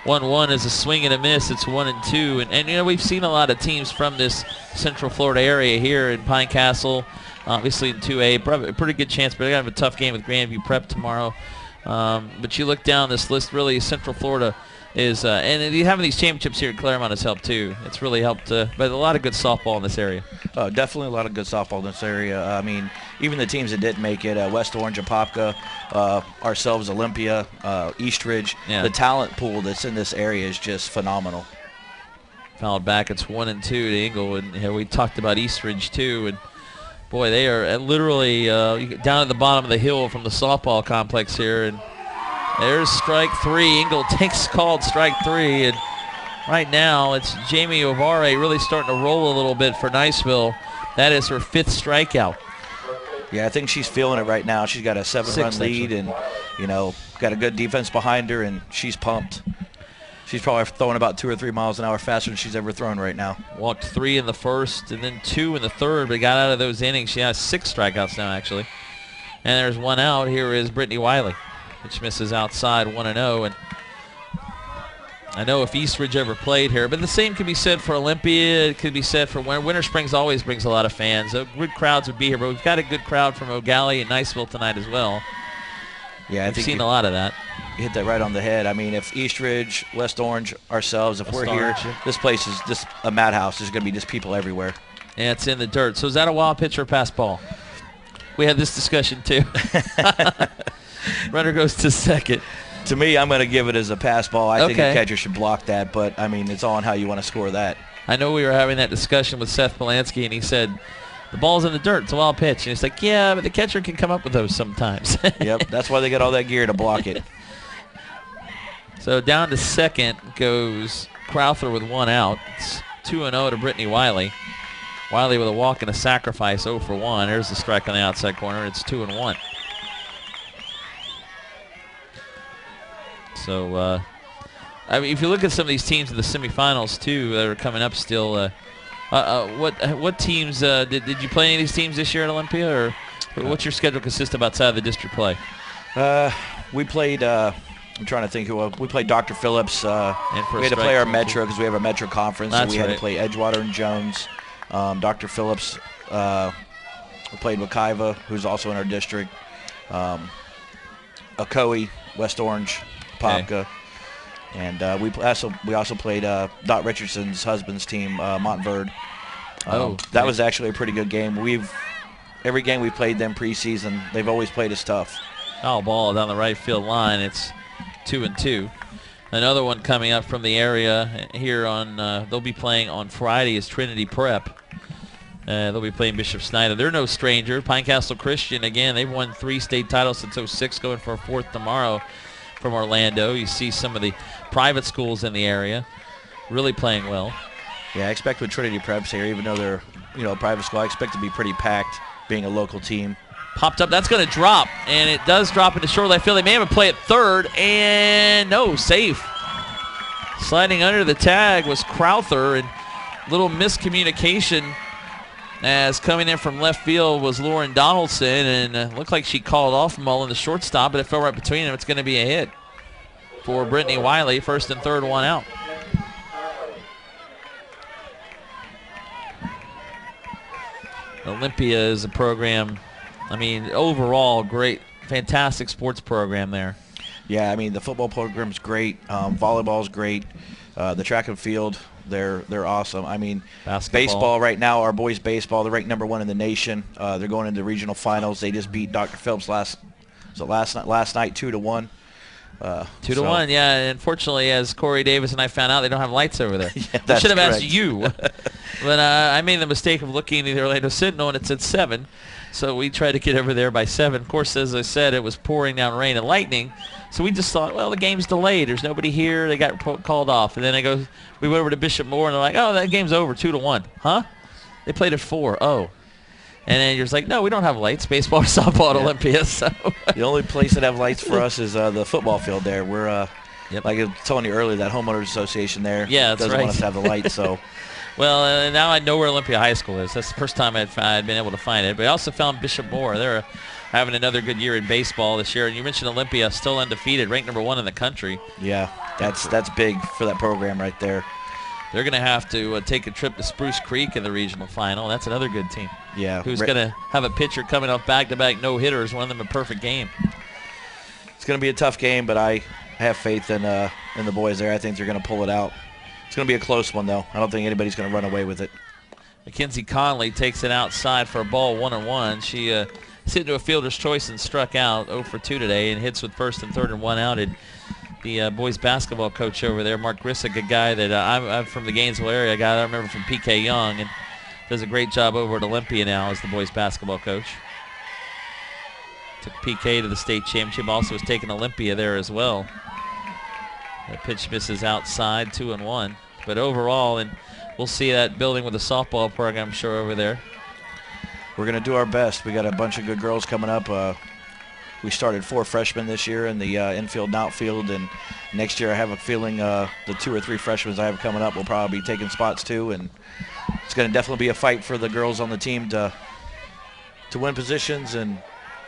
1-1 is a swing and a miss. It's 1-2, and you know, we've seen a lot of teams from this Central Florida area here in Pine Castle, obviously in 2A. Probably a pretty good chance, but they got a tough game with Grandview Prep tomorrow. But you look down this list, really Central Florida is, and having these championships here at Clearmont has helped too. It's really helped, but a lot of good softball in this area. Definitely a lot of good softball in this area. I mean, even the teams that didn't make it, West Orange, Apopka, ourselves, Olympia, Eastridge, the talent pool that's in this area is just phenomenal. Fouled back, it's 1-2 to Engel, and you know, we talked about Eastridge too, and boy, they are literally down at the bottom of the hill from the softball complex here, and there's strike 3. Engel takes called strike 3, and right now it's Jamie Ovare really starting to roll a little bit for Niceville. That is her 5th strikeout. Yeah, I think she's feeling it right now. She's got a 7-run lead, and you know, got a good defense behind her, and she's pumped. She's probably throwing about 2 or 3 miles an hour faster than she's ever thrown right now. Walked 3 in the first and then 2 in the third, but got out of those innings. She has 6 strikeouts now, actually. And there's 1 out. Here is Brittany Wiley, which misses outside 1-0. And I know if Eastridge ever played here, but the same can be said for Olympia. It could be said for Winter Springs. Always brings a lot of fans. Good crowds would be here, but we've got a good crowd from Eau Gallie and Niceville tonight as well. Yeah, I've seen a lot of that. You hit that right on the head. I mean, if Eastridge, West Orange, ourselves, if we're here, this place is just a madhouse. There's going to be just people everywhere. Yeah, it's in the dirt. So is that a wild pitch or a pass ball? We had this discussion too. Runner goes to second. To me, I'm going to give it as a pass ball. I think the catcher should block that, but, I mean, it's all on how you want to score that. I know we were having that discussion with Seth Polanski, and he said, the ball's in the dirt. It's a wild pitch. And it's like, yeah, but the catcher can come up with those sometimes. Yep, that's why they got all that gear to block it. So down to second goes Crowther with 1 out. It's 2-0 to Brittany Wiley. Wiley with a walk and a sacrifice, 0 for 1. There's the strike on the outside corner. It's 2-1. So, I mean, if you look at some of these teams in the semifinals too that are coming up still, what teams did you play any of these teams this year at Olympia, or what's your schedule consist of outside of the district play? We played. I'm trying to think who we played. Dr. Phillips. We had to play our Metro because we have a Metro conference, so we had to play Edgewater and Jones. Dr. Phillips. We played Wekiva, who's also in our district. Ocoee, West Orange, Popka. And we also played Dot Richardson's husband's team, Montverde. That was actually a pretty good game. Every game we played them preseason, they've always played us tough. Foul ball down the right field line. It's 2-2. Another one coming up from the area here on. They'll be playing on Friday is Trinity Prep. They'll be playing Bishop Snyder. They're no stranger. Pine Castle Christian, again, they've won 3 state titles since '06, going for a 4th tomorrow from Orlando. You see some of the private schools in the area really playing well. Yeah, I expect with Trinity Preps here, even though they're a private school, I expect to be pretty packed being a local team. Popped up. That's going to drop, and it does drop into short left field. They may have a play at third, and no, safe. Sliding under the tag was Crowther, and little miscommunication as coming in from left field was Lauren Donaldson, and looked like she called off Mullen, the shortstop, but it fell right between them. It's going to be a hit for Brittany Wiley. 1st and 3rd, 1 out. Olympia is a program, I mean, overall great, fantastic sports program there. Yeah, I mean, the football program's great. Volleyball's great. The track and field, they're awesome. I mean, baseball right now, our boys baseball, they're ranked #1 in the nation. They're going into regional finals. They just beat Dr. Phillips last night 2-1. 2-1, yeah. Unfortunately, as Corey Davis and I found out, they don't have lights over there. Yeah, I should have asked you. But I made the mistake of looking at the Orlando Sentinel, and it said 7. So we tried to get over there by 7. Of course, as I said, it was pouring down rain and lightning. So we just thought, well, the game's delayed. There's nobody here. They got called off. And then we went over to Bishop Moore, and they're like, oh, that game's over, 2-1. Huh? They played at 4. Oh. And then you're just like, no, we don't have lights. Baseball or softball at Olympia. So the only place that have lights for us is the football field there. We're, like I was telling you earlier, that homeowners association there doesn't want us to have the lights. So. Well, now I know where Olympia High School is. That's the first time I'd been able to find it. But I also found Bishop Moore. They're having another good year in baseball this year. And you mentioned Olympia, still undefeated, ranked #1 in the country. Yeah, that's big for that program right there. They're going to have to take a trip to Spruce Creek in the regional final. That's another good team. Yeah. Who's going to have a pitcher coming off back-to-back no-hitters, one of them a perfect game. It's going to be a tough game, but I have faith in the boys there. I think they're going to pull it out. It's going to be a close one, though. I don't think anybody's going to run away with it. Mackenzie Conley takes it outside for a ball 1-1. She hit into a fielder's choice and struck out 0 for 2 today and hits with first and third and 1 out. The boys basketball coach over there, Mark Grissick, a guy that I'm from the Gainesville area, a guy that I remember from PK Young, and does a great job over at Olympia now as the boys basketball coach. Took PK to the state championship, also has taken Olympia there as well. That pitch misses outside, 2-1. But overall, and we'll see that building with the softball program, I'm sure, over there. We're going to do our best. We got a bunch of good girls coming up. We started 4 freshmen this year in the infield and outfield, and next year I have a feeling the 2 or 3 freshmen I have coming up will probably be taking spots too, and it's going to definitely be a fight for the girls on the team to win positions, and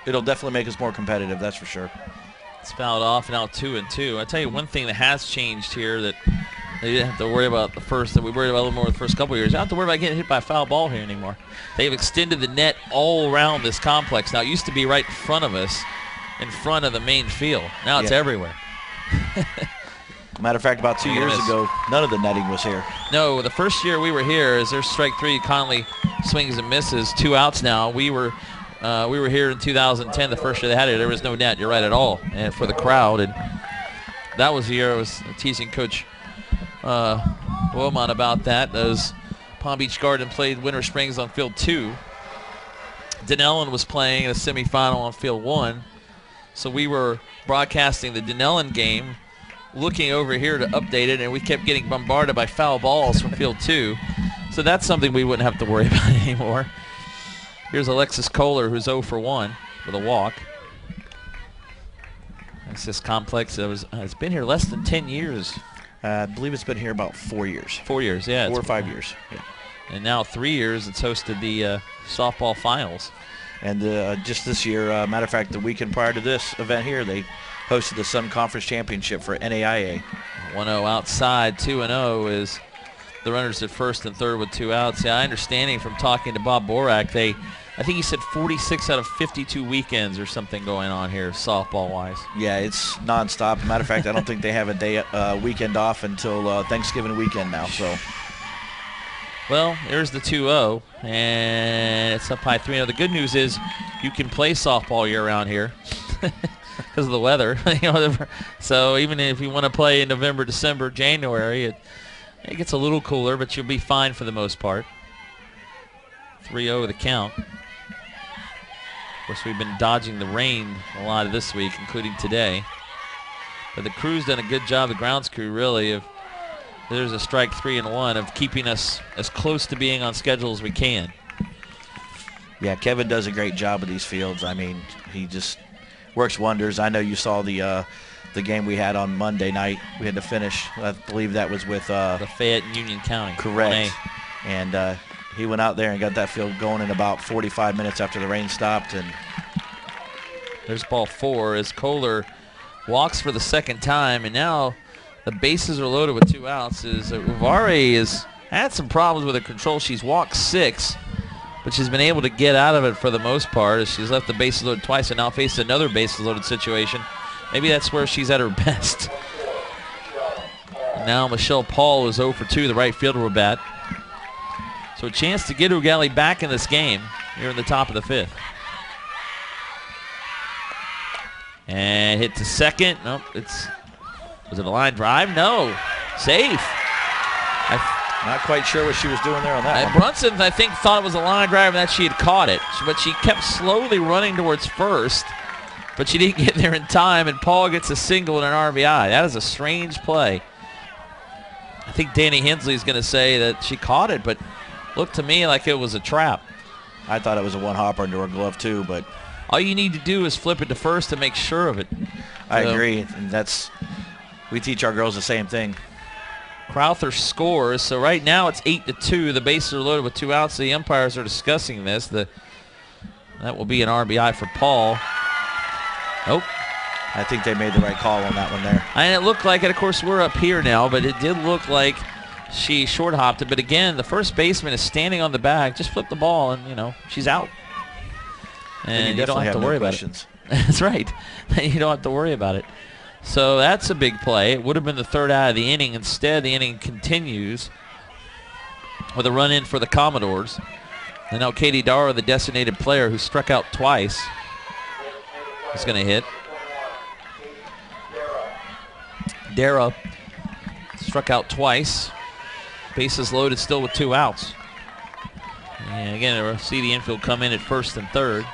it'll definitely make us more competitive, that's for sure. It's fouled off, now 2-2. I tell you one thing that has changed here that they didn't have to worry about that we worried about a little more the first couple of years. They don't have to worry about getting hit by a foul ball here anymore. They've extended the net all around this complex. Now, it used to be right in front of us, in front of the main field. Now it's everywhere. Matter of fact, about 2 years ago, none of the netting was here. No, the first year we were here, as there's strike 3, Conley swings and misses, 2 outs now. We were here in 2010, the first year they had it. There was no net, you're right, at all, and for the crowd. And that was the year I was teasing Coach Wilmot about that, as Palm Beach Garden played Winter Springs on field 2. Denellen was playing in a semifinal on field 1. So we were broadcasting the Denellen game, looking over here to update it, and we kept getting bombarded by foul balls from field 2. So that's something we wouldn't have to worry about anymore. Here's Alexis Kohler, who's 0 for 1 with a walk. It's this complex that has been here less than 10 years. I believe it's been here about 4 years. 4 years, yeah. 4 or 5 years. Yeah. And now 3 years it's hosted the softball finals. And just this year, matter of fact, the weekend prior to this event here, they hosted the Sun Conference Championship for NAIA. 1-0 outside, 2-0 is the runners at first and third with 2 outs. Yeah, I understanding from talking to Bob Borak, I think he said 46 out of 52 weekends or something going on here, softball-wise. Yeah, it's nonstop. Matter of fact, I don't think they have a weekend off until Thanksgiving weekend now. So. Well, there's the 2-0, and it's up high 3-0. The good news is you can play softball year-round here because of the weather. So even if you want to play in November, December, January, it gets a little cooler, but you'll be fine for the most part. 3-0 the count. Of course, we've been dodging the rain a lot of this week, including today. But the crew's done a good job, the grounds crew, really, there's a strike 3 and 1 of keeping us as close to being on schedule as we can. Yeah, Kevin does a great job with these fields. I mean, he just works wonders. I know you saw the game we had on Monday night. We had to finish. I believe that was with the Fayette and Union County. Correct. And he went out there and got that field going in about 45 minutes after the rain stopped. And there's ball 4 as Kohler walks for the second time, and now the bases are loaded with 2 outs. Uvari has had some problems with her control. She's walked 6, but she's been able to get out of it for the most part as she's left the bases loaded twice and now faces another bases loaded situation. Maybe that's where she's at her best. Now Michelle Paul is 0 for 2, the right fielder with bat. So a chance to get Eau Gallie back in this game here in the top of the 5th. And hit to second. Nope, was it a line drive? No. Safe. Not quite sure what she was doing there on that one. Brunson, I think, thought it was a line drive and that she had caught it. But she kept slowly running towards first. But she didn't get there in time, and Paul gets a single and an RBI. That is a strange play. I think Danny Hensley is going to say that she caught it, but looked to me like it was a trap. I thought it was a one-hopper into her glove, too, but... All you need to do is flip it to first to make sure of it. I agree, and we teach our girls the same thing. Crowther scores, so right now it's 8-2. The bases are loaded with 2 outs. The umpires are discussing this. That will be an RBI for Paul. Nope. I think they made the right call on that one there. And it looked like it. Of course, we're up here now, but it did look like she short hopped it. But again, the first baseman is standing on the bag. Just flip the ball, and she's out. And you don't have to worry about it. That's right. You don't have to worry about it. So that's a big play. It would have been the 3rd out of the inning. Instead, the inning continues with a run in for the Commodores. And now Katie Dara, the designated player who struck out twice, is going to hit. Dara struck out twice. Bases loaded still with 2 outs. And again, we'll see the infield come in at first and third.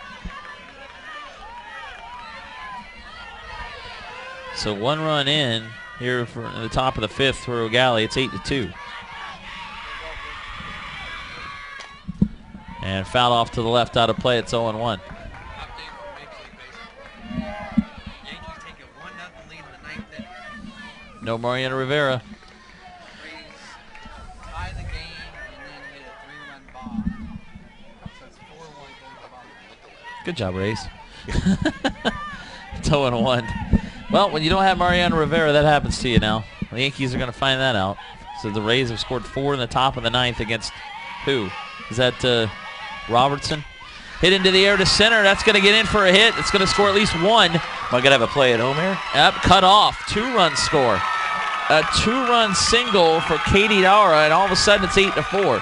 So 1 run in here for the top of the 5th for Eau Gallie. It's 8-2. And foul off to the left out of play. It's 0-1. No Mariana Rivera. Good job, Rays. It's 0-1. Well, when you don't have Mariana Rivera, that happens to you now. The Yankees are going to find that out. So the Rays have scored 4 in the top of the 9th against who? Is that Robertson? Hit into the air to center. That's going to get in for a hit. It's going to score at least 1. Am I going to have a play at home here? Yep, cut off. 2-run score. A 2-run single for Katie Dara, and all of a sudden it's 8-4.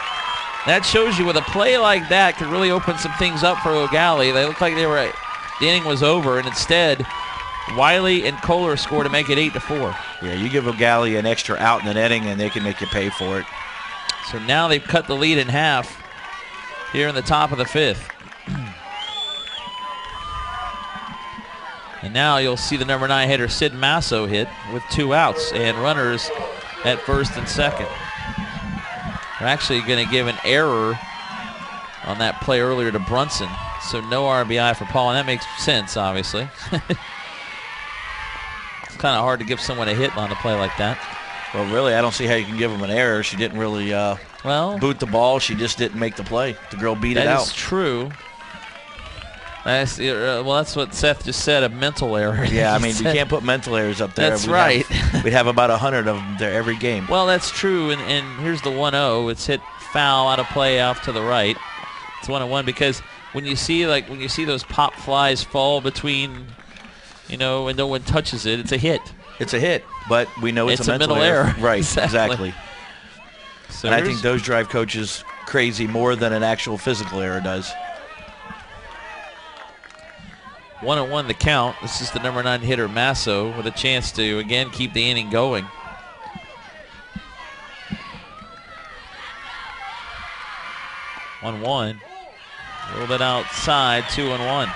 That shows you with a play like that could really open some things up for Eau Gallie. They looked like the inning was over, and instead Wiley and Kohler score to make it 8-4. Yeah, you give Eau Gallie an extra out in an inning, and they can make you pay for it. So now they've cut the lead in half here in the top of the 5th. And now you'll see the number 9 hitter Sid Masso hit with 2 outs and runners at first and second. They're actually going to give an error on that play earlier to Brunson. So no RBI for Paul, and that makes sense, obviously. It's kind of hard to give someone a hit on a play like that. Well, really, I don't see how you can give them an error. She didn't really boot the ball. She just didn't make the play. The girl beat it out. That is true. That's what Seth just said, a mental error. Yeah, I mean, you can't put mental errors up there. That's right. We'd have about 100 of them there every game. Well, that's true, and here's the 1-0. It's hit foul out of play off to the right. It's 1-1 because when you see those pop flies fall between, and no one touches it, it's a hit. It's a hit, but we know it's a mental error. Right, exactly. So and I think those drive coaches crazy more than an actual physical error does. 1-1 the count. This is the number 9 hitter Masso with a chance to again keep the inning going. (1-1). A little bit outside, 2-1.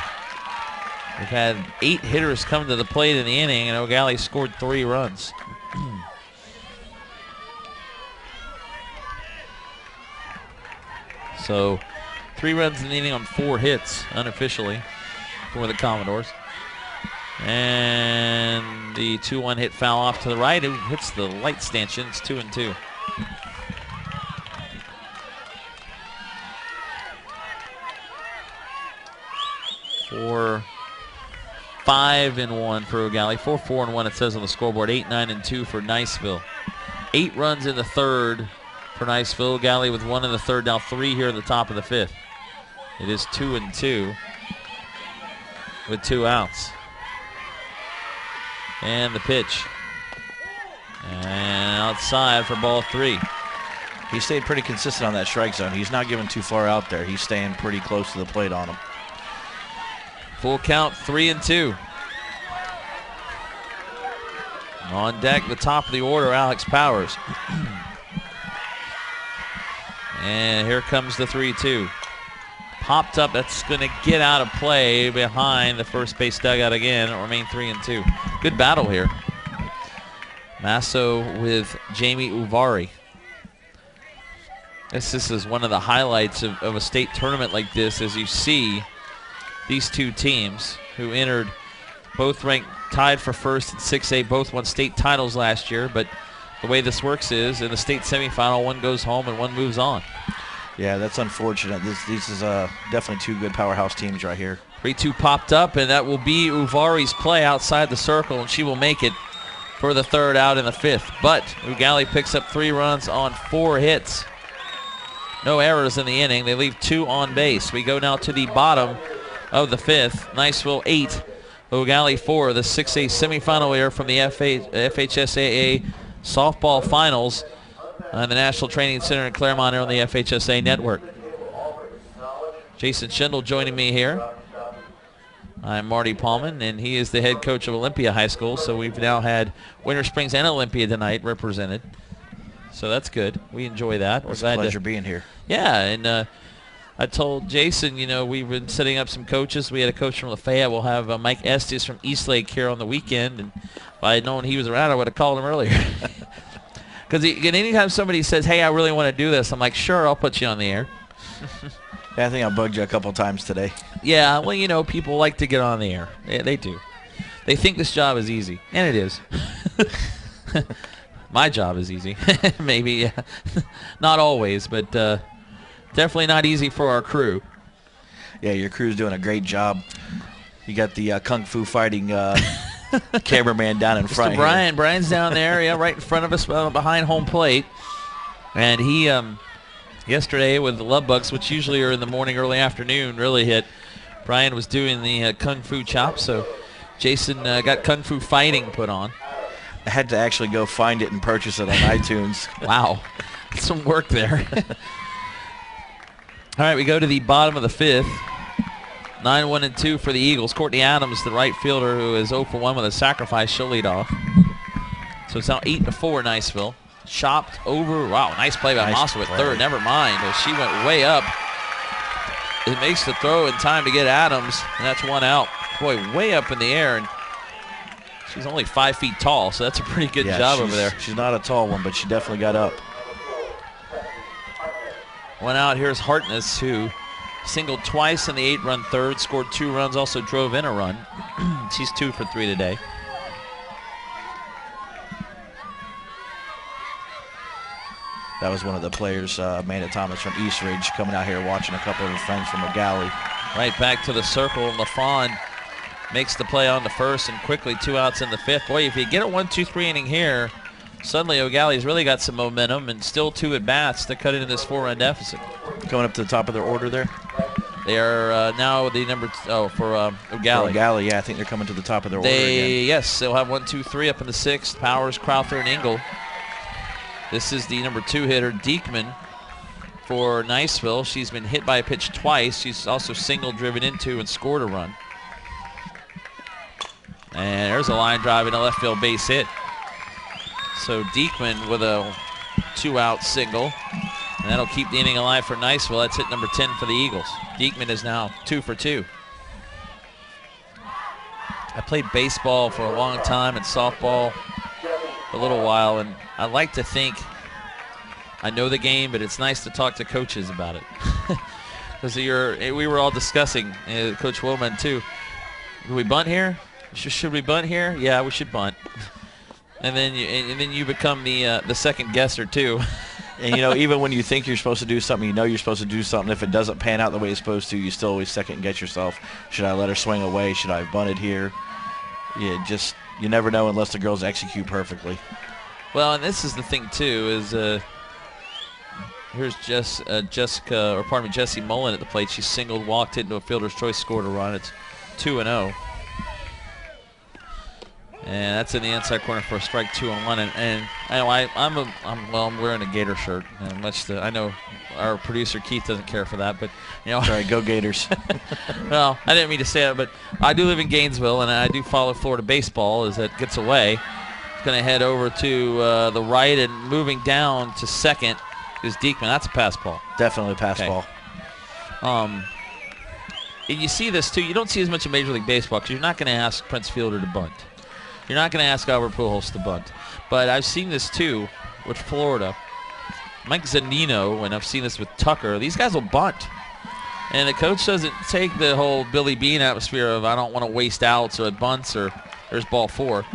We've had 8 hitters come to the plate in the inning, and Eau Gallie scored 3 runs. So 3 runs in the inning on 4 hits unofficially for the Commodores. And the 2-1 hit foul off to the right. It hits the light stanchion. It's 2-2. For 5-1 for Eau Gallie. 4-4-1 it says on the scoreboard. 8-9-2 for Niceville. 8 runs in the third for Niceville. Eau Gallie with 1 in the third. Now 3 here at the top of the 5th. It is 2-2 with 2 outs. And the pitch. And outside for ball 3. He stayed pretty consistent on that strike zone. He's not giving too far out there. He's staying pretty close to the plate on him. Full count, 3-2. On deck, the top of the order, Alex Powers. And here comes the 3-2. Popped up, that's going to get out of play behind the first base dugout again. It'll remain 3-2. Good battle here. Masso with Jamie Uvari. This is one of the highlights of a state tournament like this, as you see these two teams who entered, both ranked tied for first in 6A, both won state titles last year, but the way this works is in the state semifinal, one goes home and one moves on. Yeah, that's unfortunate. These is definitely two good powerhouse teams right here. 3-2 popped up, and that will be Uvari's play outside the circle, and she will make it for the 3rd out in the 5th. But Eau Gallie picks up 3 runs on 4 hits. No errors in the inning. They leave 2 on base. We go now to the bottom of the 5th. Niceville 8, Eau Gallie 4, the 6A semifinal here from the FHSAA softball finals on the National Training Center in Clermont here on the FHSAA network. Jason Schindel joining me here. I'm Marty Paulman, and he is the head coach of Olympia High School, so we've now had Winter Springs and Olympia tonight represented. So that's good. We enjoy that. It's a pleasure being here. Yeah, and I told Jason, you know, we've been setting up some coaches. We had a coach from Lafayette. We'll have Mike Estes from Eastlake here on the weekend. And if I had known he was around, I would have called him earlier. Because anytime somebody says, hey, I really want to do this, I'm like, sure, I'll put you on the air. Yeah, I think I bugged you a couple times today. Yeah, well, you know, people like to get on the air. They do. They think this job is easy, and it is. My job is easy. Maybe, yeah. Not always, but definitely not easy for our crew. Yeah, your crew's doing a great job. You got the Kung Fu fighting cameraman down in front. Mr. Brian. Brian's down there, yeah, right in front of us behind home plate. And he, yesterday with the Love Bugs, which usually are in the morning, early afternoon, really hit. Brian was doing the Kung Fu chop, so Jason got Kung Fu fighting put on. I had to actually go find it and purchase it on iTunes. Wow. Some work there. All right, we go to the bottom of the 5th. 9-1-2 for the Eagles. Courtney Adams, the right fielder, who is 0 for 1 with a sacrifice. She'll lead off. So it's now 8-4 Niceville. Chopped over. Wow, nice play by Mosso at 3rd. Never mind. She went way up. It makes the throw in time to get Adams, and that's 1 out. Boy, way up in the air. And she's only 5 feet tall, so that's a pretty good job over there. She's not a tall one, but she definitely got up. 1 out. Here's Hartness, who singled twice in the 8-run 3rd, scored 2 runs, also drove in a run. She's 2 for 3 today. That was one of the players, Amanda Thomas from East Ridge, coming out here watching a couple of her friends from Eau Gallie. Right back to the circle. LaFawn makes the play on the 1st, and quickly 2 outs in the 5th. Boy, if you get a 1-2-3 inning here, suddenly Eau Gallie's really got some momentum, and still 2 at-bats to cut into this 4-run deficit. Coming up to the top of their order there? They are now the number for Eau Gallie. Eau Gallie, yeah, I think they're coming to the top of their order again. Yes, they'll have 1, 2, 3 up in the 6th. Powers, Crowther, and Engel. This is the number 2 hitter, Diekman, for Niceville. She's been hit by a pitch twice. She's also single, driven into, and scored a run. And there's a line drive and a left field base hit. So Diekman with a 2-out single. And that'll keep the inning alive for Niceville. That's hit number 10 for the Eagles. Diekman is now 2 for 2. I played baseball for a long time and softball a little while, and I like to think I know the game, but it's nice to talk to coaches about it. Because we were all discussing, Coach Woolman too, do we bunt here? Should we bunt here? Yeah, we should bunt. And then you become the second guesser too. And you know, even when you think you're supposed to do something, you know you're supposed to do something. If it doesn't pan out the way it's supposed to, you still always second guess yourself. Should I let her swing away? Should I have bunted here? Yeah, you never know unless the girls execute perfectly. Well, and this is the thing too, is Here's Jessie Mullen at the plate. She singled, walked into a fielder's choice, scored a run. It's 2-0. And that's in the inside corner for a strike, 2-1. And I know I'm wearing a Gator shirt. And I know our producer Keith doesn't care for that, but Sorry, go Gators. Well, I didn't mean to say that, but I do live in Gainesville, and I do follow Florida baseball as it gets away. It's going to head over to the right, and moving down to second is Diekman. That's a pass ball. Definitely a pass ball. And you see this too. You don't see as much in Major League Baseball because you're not going to ask Prince Fielder to bunt. You're not going to ask Albert Pujols to bunt. But I've seen this too with Florida. Mike Zunino, and I've seen this with Tucker. These guys will bunt. And the coach doesn't take the whole Billy Bean atmosphere of I don't want to waste outs or it bunts or there's ball 4.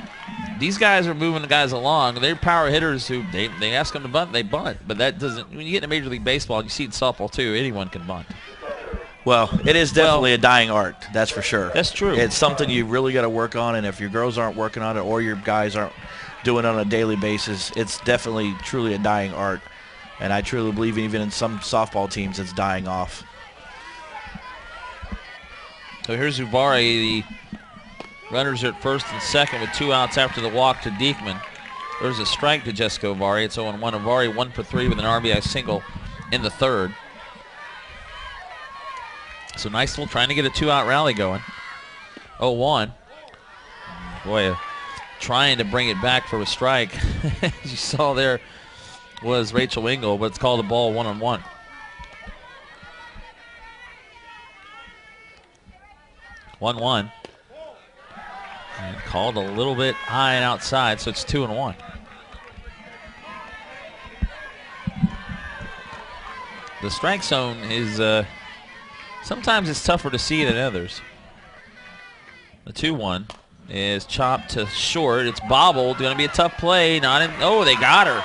These guys are moving the guys along. They're power hitters who they ask them to bunt, they bunt. But that doesn't, when you get into Major League Baseball, you see it in softball too, anyone can bunt. Well, it is definitely a dying art, that's for sure. That's true. It's something you really got to work on, and if your girls aren't working on it or your guys aren't doing it on a daily basis, it's definitely truly a dying art. And I truly believe even in some softball teams it's dying off. So here's Uvari. The runners are at first and second with 2 outs after the walk to Diekman. There's a strike to Jessica Uvari. It's 0-1. Uvari 1 for 3 with an RBI single in the third. So Niceville trying to get a 2-out rally going. 0-1. Boy, trying to bring it back for a strike. As you saw there was Rachel Engel, but it's called a ball 1-on-1. 1-1. And called a little bit high and outside, so it's 2-1. The strike zone is sometimes it's tougher to see than others. The 2-1 is chopped to short. It's bobbled. Going to be a tough play. Oh, they got her.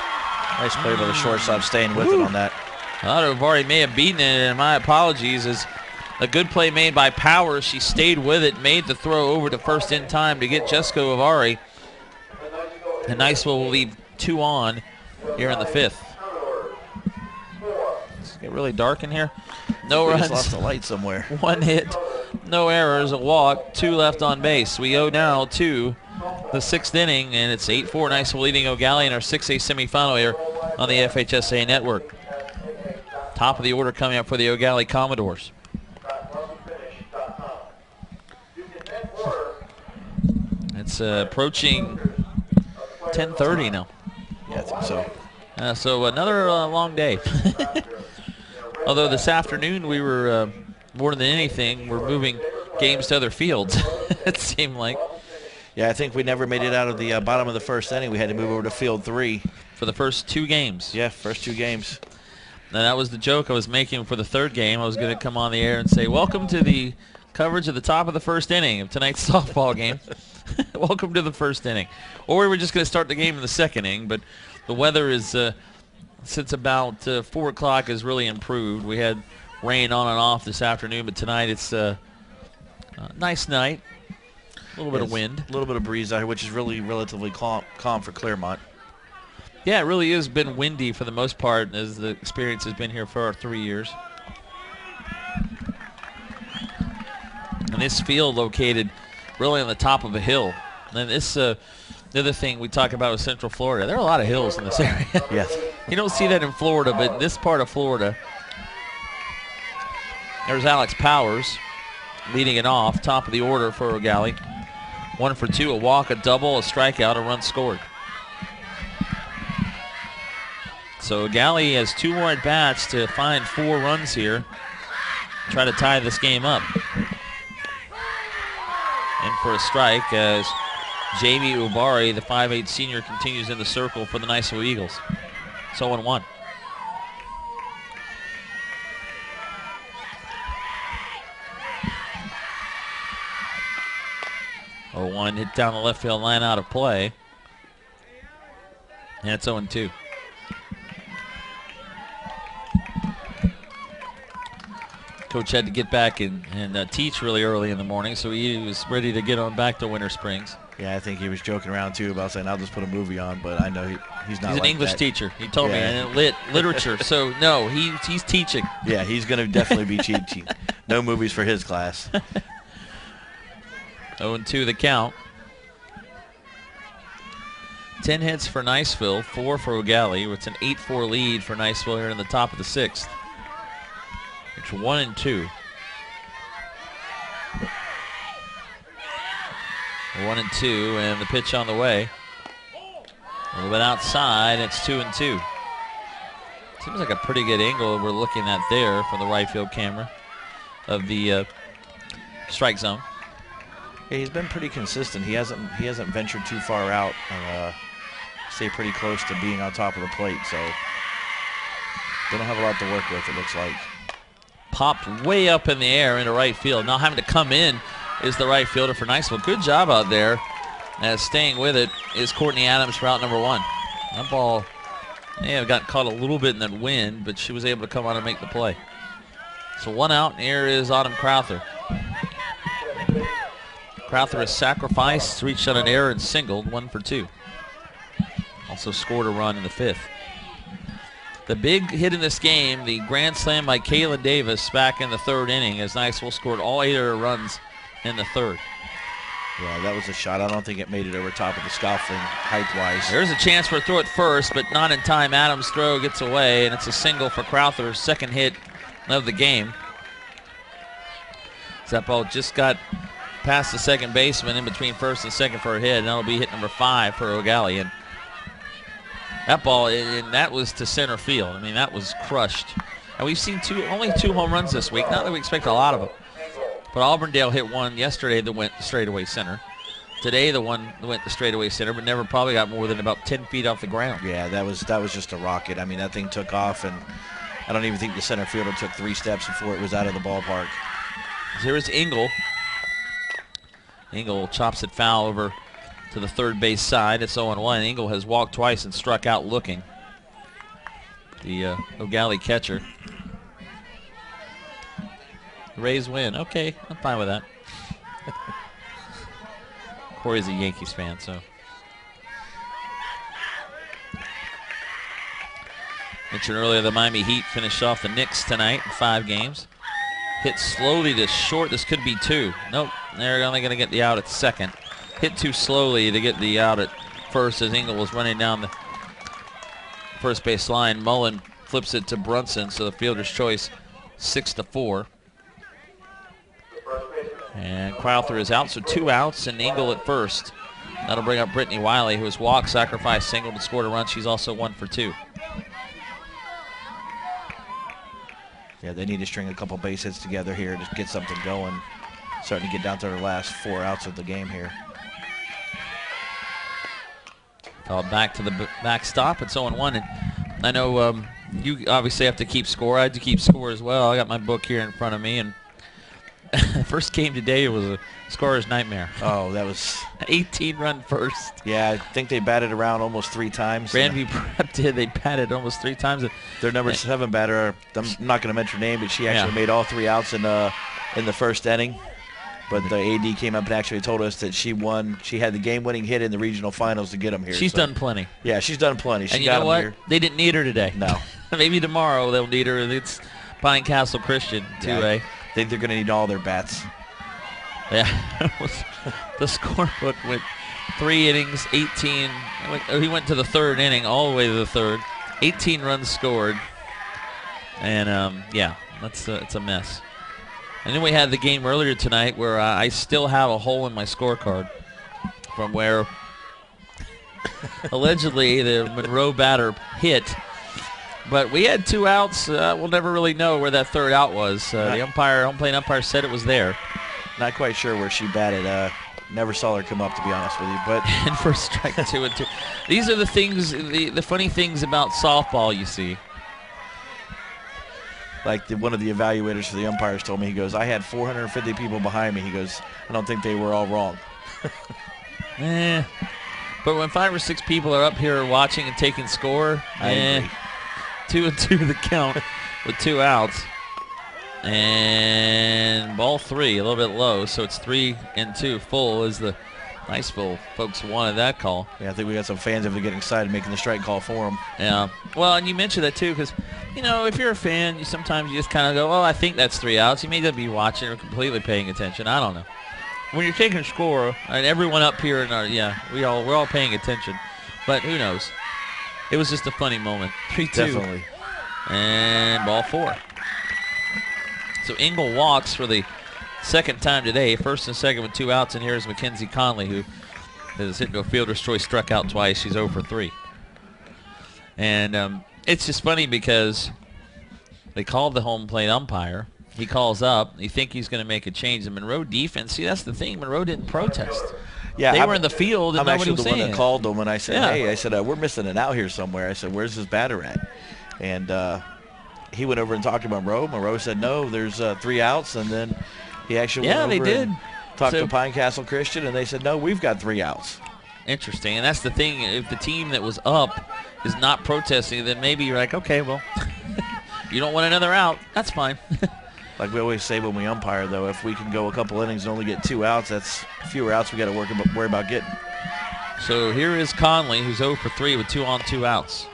Nice play by the shortstop, staying with it on that. I thought Uvari may have beaten it, and my apologies. As a good play made by Powers. She stayed with it, made the throw over to first in time to get Jessica Uvari. And Niceville will leave 2 on here in the 5th. It's get really dark in here. No runs. Just lost the light somewhere. 1 hit, no errors, a walk, 2 left on base. We go now to the 6th inning, and it's 8-4 Niceville leading Eau Gallie in our 6A semifinal here on the FHSAA network. Top of the order coming up for the Eau Gallie Commodores. It's approaching 10:30 now. Yeah, I think so. So another long day. Although this afternoon we were, more than anything, we're moving games to other fields, it seemed like. Yeah, I think we never made it out of the bottom of the 1st inning. We had to move over to field 3. For the first 2 games. Yeah, first 2 games. Now that was the joke I was making for the 3rd game. I was going to come on the air and say, welcome to the coverage of the top of the 1st inning of tonight's softball game. Welcome to the 1st inning. Or we were just going to start the game in the 2nd inning, but the weather is, since about 4 o'clock, has really improved. We had rain on and off this afternoon, but tonight it's a nice night. A little bit of wind. A little bit of breeze out here, which is really relatively calm for Clearmont. Yeah, it really has been windy for the most part, as the experience has been here for our 3 years. And this field located really on the top of a hill. And this, the other thing we talk about with Central Florida, there are a lot of hills in this area. Yes. You don't see that in Florida, but this part of Florida. There's Alex Powers leading it off, top of the order for Eau Gallie. 1 for 2, a walk, a double, a strikeout, a run scored. So Eau Gallie has 2 more at-bats to find 4 runs here. Try to tie this game up. And for a strike as Jamie Uvari, the 5'8" senior, continues in the circle for the Niceville Eagles. So 0-1. Oh, 1 hit down the left field line, out of play. And it's 0-2. Coach had to get back and teach really early in the morning, so he was ready to get on back to Winter Springs. Yeah, I think he was joking around too about saying I'll just put a movie on, but I know he's not. He's an like English that. teacher. He told me, and literature. So no, he's teaching. Yeah, he's going to definitely be teaching. No movies for his class. 0-2 the count. 10 hits for Niceville, 4 for Eau Gallie. It's an 8-4 lead for Niceville here in the top of the 6th. It's 1-2. 1-2, and the pitch on the way. A little bit outside, it's 2-2. Seems like a pretty good angle we're looking at there from the right field camera of the strike zone. Yeah, he's been pretty consistent. He hasn't ventured too far out and stayed pretty close to being on top of the plate. So they don't have a lot to work with, it looks like. Popped way up in the air into right field. Now having to come in is the right fielder for Niceville. Good job out there. As staying with it is Courtney Adams for out number 1. That ball may have got caught a little bit in that wind, but she was able to come on and make the play. So 1 out, and here is Autumn Crowther. Crowther has sacrificed, reached on an error and singled, 1 for 2. Also scored a run in the 5th. The big hit in this game, the grand slam by Kaylin Davis back in the 3rd inning, as Niceville scored all 8 of their runs in the 3rd. Yeah, that was a shot. I don't think it made it over top of the scaffolding height-wise. There's a chance for a throw at first, but not in time. Adams' throw gets away, and it's a single for Crowther's 2nd hit of the game. That ball just got past the second baseman in between first and second for a hit, and that'll be hit number 5 for Eau Gallie. And that ball, and that was to center field. I mean, that was crushed. And we've seen only 2 home runs this week. Not that we expect a lot of them. But Auburndale hit one yesterday that went straightaway center. Today the one that went to straightaway center, but never probably got more than about 10 feet off the ground. Yeah, that was just a rocket. I mean, that thing took off, and I don't even think the center fielder took 3 steps before it was out of the ballpark. Here is Engel. Engel chops it foul over to the third base side. It's 0-1. Engel has walked twice and struck out looking. The Eau Gallie catcher. The Rays win. Okay, I'm fine with that. Corey's a Yankees fan, so. Mentioned earlier the Miami Heat finished off the Knicks tonight in 5 games. Hit slowly to short. This could be 2. Nope, they're only going to get the out at second. Hit too slowly to get the out at first as Engel was running down the first base line. Mullen flips it to Brunson, so the fielder's choice 6-4. And Crowther is out, so 2 outs and Engel at first. That'll bring up Brittany Wiley, who has walked, sacrificed, singled, and scored a run. She's also 1 for 2. Yeah, they need to string a couple base hits together here to get something going. Starting to get down to their last 4 outs of the game here. Called back to the backstop. It's 0-1. And I know you obviously have to keep score. I had to keep score as well. I got my book here in front of me, and the first game today was a scorer's nightmare. Oh, that was 18-run first. Yeah, I think they batted around almost 3 times. Grandview Prep did. They batted almost 3 times. Their number 7 batter, I'm not going to mention her name, but she actually made all 3 outs in the first inning. But the AD came up and actually told us that she won. She had the game-winning hit in the regional finals to get them here. She's done plenty. Yeah, she's done plenty. She and got you know what? Here. They didn't need her today. No. Maybe tomorrow they'll need her. It's Pine Castle Christian 2A. I think they're going to need all their bats. Yeah. The scorebook went 3 innings, 18. He went to the 3rd inning, all the way to the 3rd. 18 runs scored. And, yeah, it's a mess. And then we had the game earlier tonight where I still have a hole in my scorecard from where allegedly the Monroe batter hit. But we had 2 outs. We'll never really know where that 3rd out was. The home plate umpire said it was there. Not quite sure where she batted. Never saw her come up, to be honest with you. But and first strike 2-2. These are the things, the funny things about softball you see. Like one of the evaluators for the umpires told me, he goes, I had 450 people behind me. He goes, I don't think they were all wrong. But when 5 or 6 people are up here watching and taking score, I agree. 2-2 the count with 2 outs. And ball 3, a little bit low, so it's 3-2 full as the Niceville folks wanted that call. Yeah, I think we got some fans that are getting excited making the strike call for them. Yeah. Well, and you mentioned that too because, you know, if you're a fan, sometimes you just kind of go, oh, I think that's 3 outs. You may not be watching or completely paying attention. I don't know. When you're taking a score, and everyone up here, we're all paying attention. But who knows? It was just a funny moment. 3-2. Definitely. And ball 4. So Engel walks for the second time today, first and second with 2 outs, and here's Mackenzie Conley, who has hit into a fielder's choice, struck out twice. She's 0 for 3. And it's just funny because they called the home plate umpire. He calls up. You think he's going to make a change. The Monroe defense, see, that's the thing. Monroe didn't protest. Yeah, they were in the field, and I'm nobody actually was the one saying that it. called them, and I said, hey, I said, we're missing an out here somewhere. I said, where's this batter at? And he went over and talked to Monroe. Monroe said, no, there's 3 outs, and then he actually went over and talked to Pine Castle Christian, and they said, no, we've got 3 outs. Interesting, and that's the thing. If the team that was up is not protesting, then maybe you're like, okay, well, you don't want another out. That's fine. Like we always say when we umpire, though, if we can go a couple innings and only get 2 outs, that's fewer outs we got to worry about getting. So here is Conley, who's 0 for 3 with 2 on, 2 outs.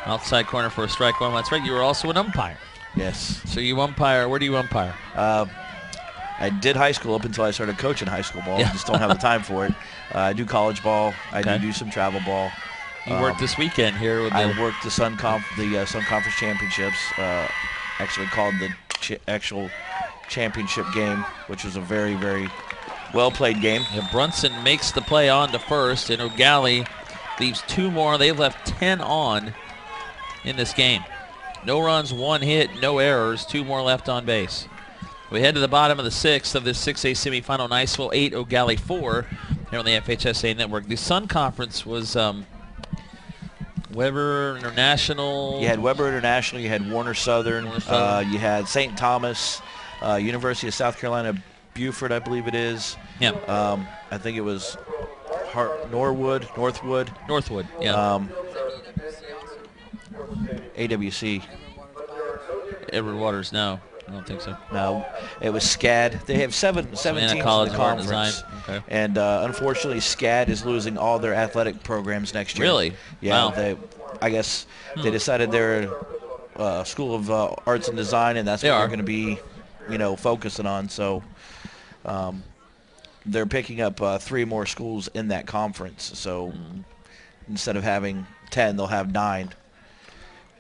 Outside corner for a strike 1. That's right. You were also an umpire. Yes. So you umpire. Where do you umpire? I did high school up until I started coaching high school ball. I just don't have the time for it. I do college ball. I do some travel ball. You worked this weekend here with I worked the Sun Conference Championships. Actually called the actual championship game, which was a very, very well-played game. Yeah, Brunson makes the play on to first, and Eau Gallie leaves 2 more. They've left 10 on in this game. No runs, 1 hit, no errors, 2 more left on base. We head to the bottom of the 6th of this 6A semifinal. Niceville 8, Eau Gallie 4 here on the FHSAA network. The Sun Conference was Weber International. You had Weber International. You had Warner Southern. You had St. Thomas, University of South Carolina, Beaufort, I believe it is. Yeah. I think it was Northwood. Northwood, yeah. AWC. Edward Waters, no. I don't think so. No, it was SCAD. They have 7 teams in the conference. Okay. And unfortunately, SCAD is losing all their athletic programs next year. Really? Yeah. Wow. I guess they decided they're a school of arts and design, and that's what they're going to be, focusing on. So they're picking up 3 more schools in that conference. So instead of having 10, they'll have 9.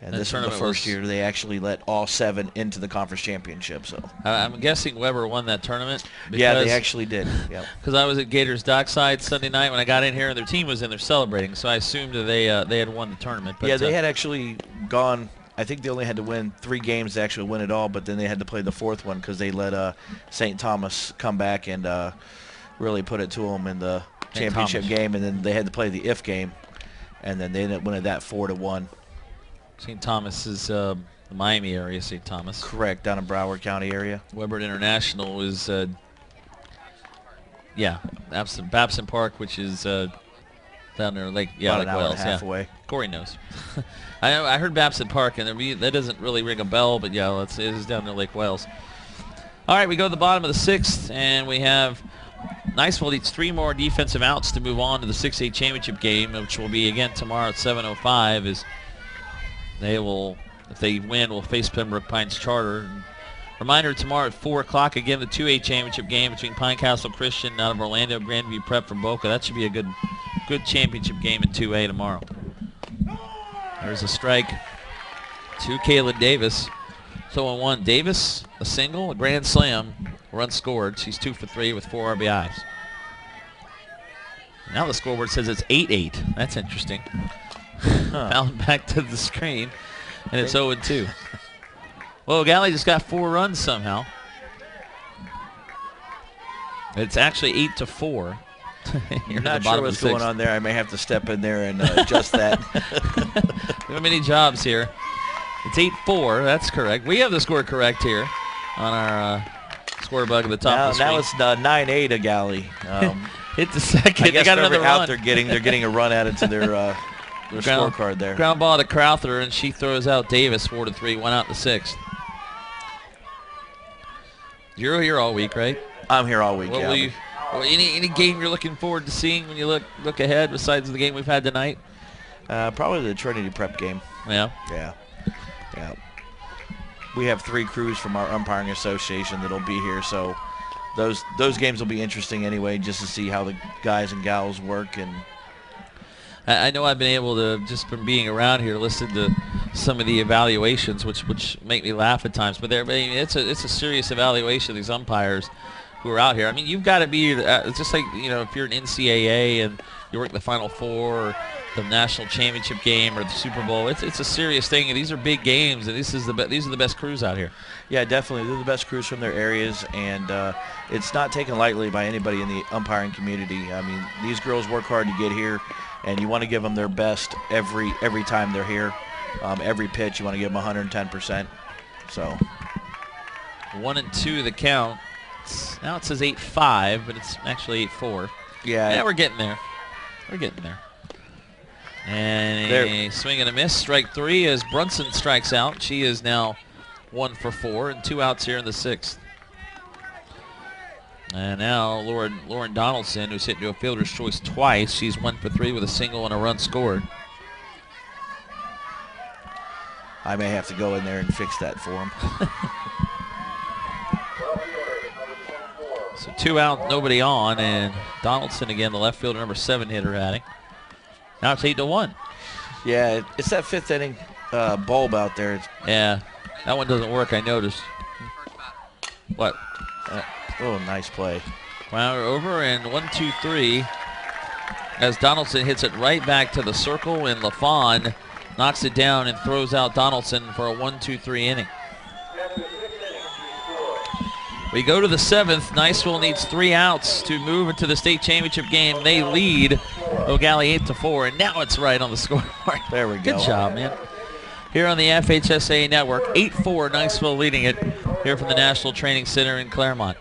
And this is the first year they actually let all 7 into the conference championship. So I'm guessing Weber won that tournament. Yeah, they actually did. Yeah. Because I was at Gators Dockside Sunday night when I got in here, and their team was in there celebrating. So I assumed that they had won the tournament. But, yeah, they had actually gone. I think they only had to win 3 games to actually win it all, but then they had to play the 4th one because they let St. Thomas come back and really put it to them in the championship game, and then they had to play the if game, and then they ended up winning that 4-1. St. Thomas is the Miami area, St. Thomas. Correct, down in Broward County area. Weber International is, Babson Park, which is down there, Lake Wales. Half away. Corey knows. I heard Babson Park, and that doesn't really ring a bell, but yeah, it is down there, Lake Wales. All right, we go to the bottom of the 6th, and we have Niceville needs 3 more defensive outs to move on to the 6A championship game, which will be again tomorrow at 7:05. As they will, if they win, will face Pembroke Pines Charter. And reminder, tomorrow at 4 o'clock, again, the 2A championship game between Pine Castle Christian out of Orlando, Grandview Prep from Boca. That should be a good championship game in 2A tomorrow. There's a strike to Kaylin Davis. So on 1, Davis, a single, a grand slam, run scored. She's 2 for 3 with 4 RBIs. Now the scoreboard says it's 8-8. That's interesting. Bouncing back to the screen, and it's 0-2. Well, Gallie just got 4 runs somehow. It's actually 8-4. You're not sure what's going on there. I may have to step in there and adjust that. We have many jobs here. It's 8-4. That's correct. We have the score correct here on our score bug at the top of the screen. Now it's 9-8 a Gallie. Hit the second. I guess they got another out run. they're getting a run added to their scorecard there. Ground ball to Crowther, and she throws out Davis 4-3. Went out the 6th. You're here all week, right? I'm here all week. What will you, any game you're looking forward to seeing when you look ahead besides the game we've had tonight? Probably the Trinity Prep game. Yeah. Yeah. We have 3 crews from our umpiring association that'll be here, so those games will be interesting anyway, just to see how the guys and gals work. And I know I've been able to, just from being around here, listen to some of the evaluations, which make me laugh at times. But it's a serious evaluation of these umpires who are out here. I mean, you've got to be just like, if you're an NCAA and you work the Final Four or the national championship game or the Super Bowl. It's a serious thing, and these are big games, and these are the best crews out here. Yeah, definitely. They're the best crews from their areas, and it's not taken lightly by anybody in the umpiring community. I mean, these girls work hard to get here, and you want to give them their best every time they're here. Every pitch, you want to give them 110%. So 1-2 the count. Now it says 8-5, but it's actually 8-4. Yeah, we're getting there. We're getting there. And a swing and a miss. Strike 3 as Brunson strikes out. She is now 1 for 4 and 2 outs here in the 6th. And now Lauren Donaldson, who's hit into a fielder's choice twice. She's 1 for 3 with a single and a run scored. I may have to go in there and fix that for him. So 2 out, nobody on, and Donaldson again, the left fielder, number 7 hitter, batting. Now it's 8-1. Yeah, it's that 5th inning bulb out there. Yeah, that one doesn't work, I noticed. What? Oh, nice play. Well, we're over, and 1-2-3 as Donaldson hits it right back to the circle, and LaFawn knocks it down and throws out Donaldson for a 1-2-3 inning. We go to the 7th. Niceville needs 3 outs to move into the state championship game. They lead Eau Gallie 8-4, and now it's right on the scoreboard. There we go. Good job, man. Here on the FHSAA network, 8-4, Niceville leading it here from the National Training Center in Clermont.